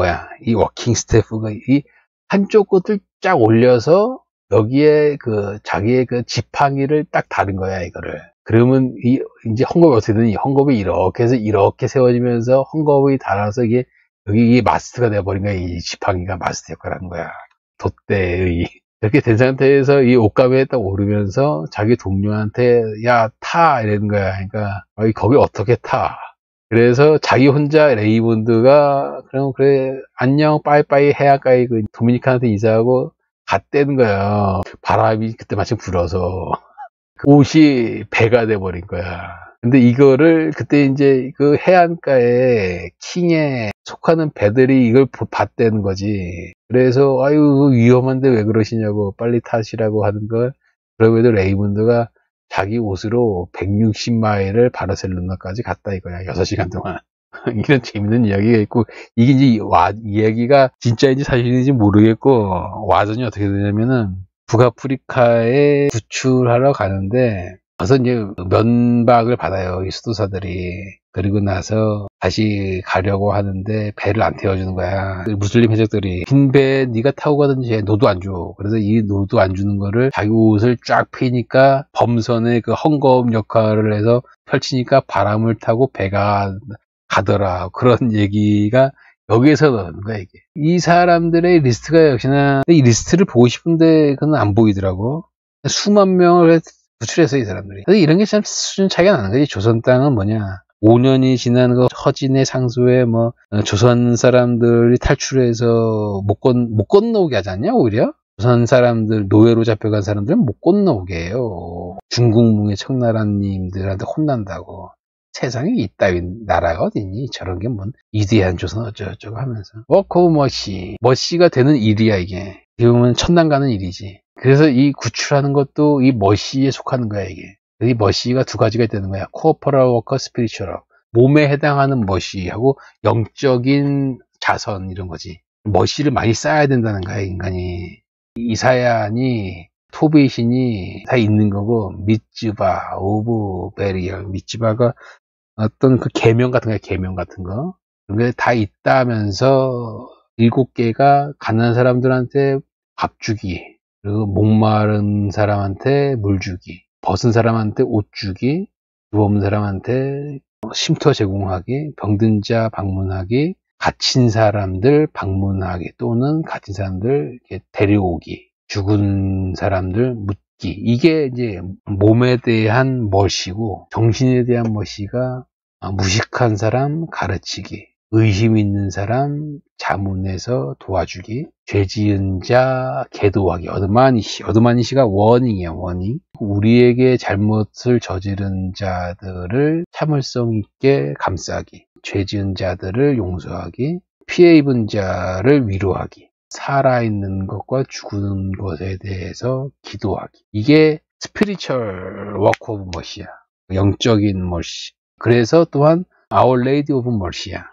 Speaker 1: 이 워킹 스태프가 이 한쪽 끝을 쫙 올려서 여기에 그 자기의 그 지팡이를 딱 다른 거야, 이거를. 그러면 이제 헝겊이 어떻게 되니? 헝겊이 이렇게 해서 이렇게 세워지면서 헝겊이 달아서 여기 마스트가 돼버린 거야. 이 지팡이가 마스트 역할을 하는 거야. 돛대의. 이렇게 된 상태에서 이 옷감에 딱 오르면서 자기 동료한테 야, 타! 이러는 거야. 그러니까 거기 어떻게 타? 그래서 자기 혼자 레이몬드가 그래 안녕 빠이빠이 해안가에 그 도미니칸한테 인사하고 갔다는 거야. 바람이 그때 마침 불어서 옷이 배가 돼버린 거야. 근데 이거를 그때 이제 그 해안가에 킹에 속하는 배들이 이걸 봤다는 거지. 그래서 아유 위험한데 왜 그러시냐고 빨리 타시라고 하는 걸. 그럼에도 레이몬드가 자기 옷으로 160마일을 바르셀로나까지 갔다 이거야. 6시간 동안. 이런 재밌는 이야기가 있고, 이게 이제 이야기가 진짜인지 사실인지 모르겠고, 와전이 어떻게 되냐면은 북아프리카에 구출하러 가는데 가서 이제 면박을 받아요, 이 수도사들이. 그리고 나서 다시 가려고 하는데 배를 안 태워주는 거야. 무슬림 해적들이 긴 배 네가 타고 가든지 노도 안 줘. 그래서 이 노도 안 주는 거를 자기 옷을 쫙 피니까 범선의 그 헝겊 역할을 해서 펼치니까 바람을 타고 배가 가더라. 그런 얘기가 여기에서 나오는 거야, 이게. 이 사람들의 리스트가 역시나 이 리스트를 보고 싶은데 그건 안 보이더라고. 수만 명을 구출해서 이 사람들이. 근데 이런 게 참 수준 차이가 나는 거지. 조선 땅은 뭐냐. 5년이 지난 그 허진의 상소에 뭐 조선 사람들이 탈출해서 못 건너오게 하지 않냐 오히려? 조선 사람들 노예로 잡혀간 사람들은 못 건너오게 해요. 중국무의 청나라님들한테 혼난다고. 세상에 이따윈 나라가 어딨니? 저런 게 뭔 위대한 조선 어쩌고저쩌고 하면서 워커 머시가 되는 일이야 이게. 어떻게 보면 천당 가는 일이지. 그래서 이 구출하는 것도 이 머시에 속하는 거야 이게. 이 머시가 두 가지가 되는 거야. 코어퍼럴 워커 스피리추얼. 몸에 해당하는 머시하고 영적인 자선 이런 거지. 머시를 많이 쌓아야 된다는 거야 인간이. 이사야니 토비신이 다 있는 거고 미츠바 오브 베리얼 미츠바가 어떤 그 계명 같은 거야 계명 같은 거. 그런 게 다 있다면서 7개가 가난한 사람들한테 밥 주기, 그리고 목마른 사람한테 물 주기, 벗은 사람한테 옷 주기, 누워있는 사람한테 쉼터 제공하기, 병든 자 방문하기, 갇힌 사람들 방문하기, 또는 갇힌 사람들 이렇게 데려오기, 죽은 사람들 묻기. 이게 이제 몸에 대한 멋이고, 정신에 대한 멋이가 무식한 사람 가르치기, 의심 있는 사람 자문해서 도와주기, 죄 지은 자 계도하기. 어드마니시가 워닝이야, 워닝. 우리에게 잘못을 저지른 자들을 참을성 있게 감싸기, 죄 지은 자들을 용서하기, 피해 입은 자를 위로하기, 살아있는 것과 죽은 것에 대해서 기도하기. 이게 스피리추얼 워크 오브 머시야. 영적인 머시. 그래서 또한 Our Lady of Mercy야.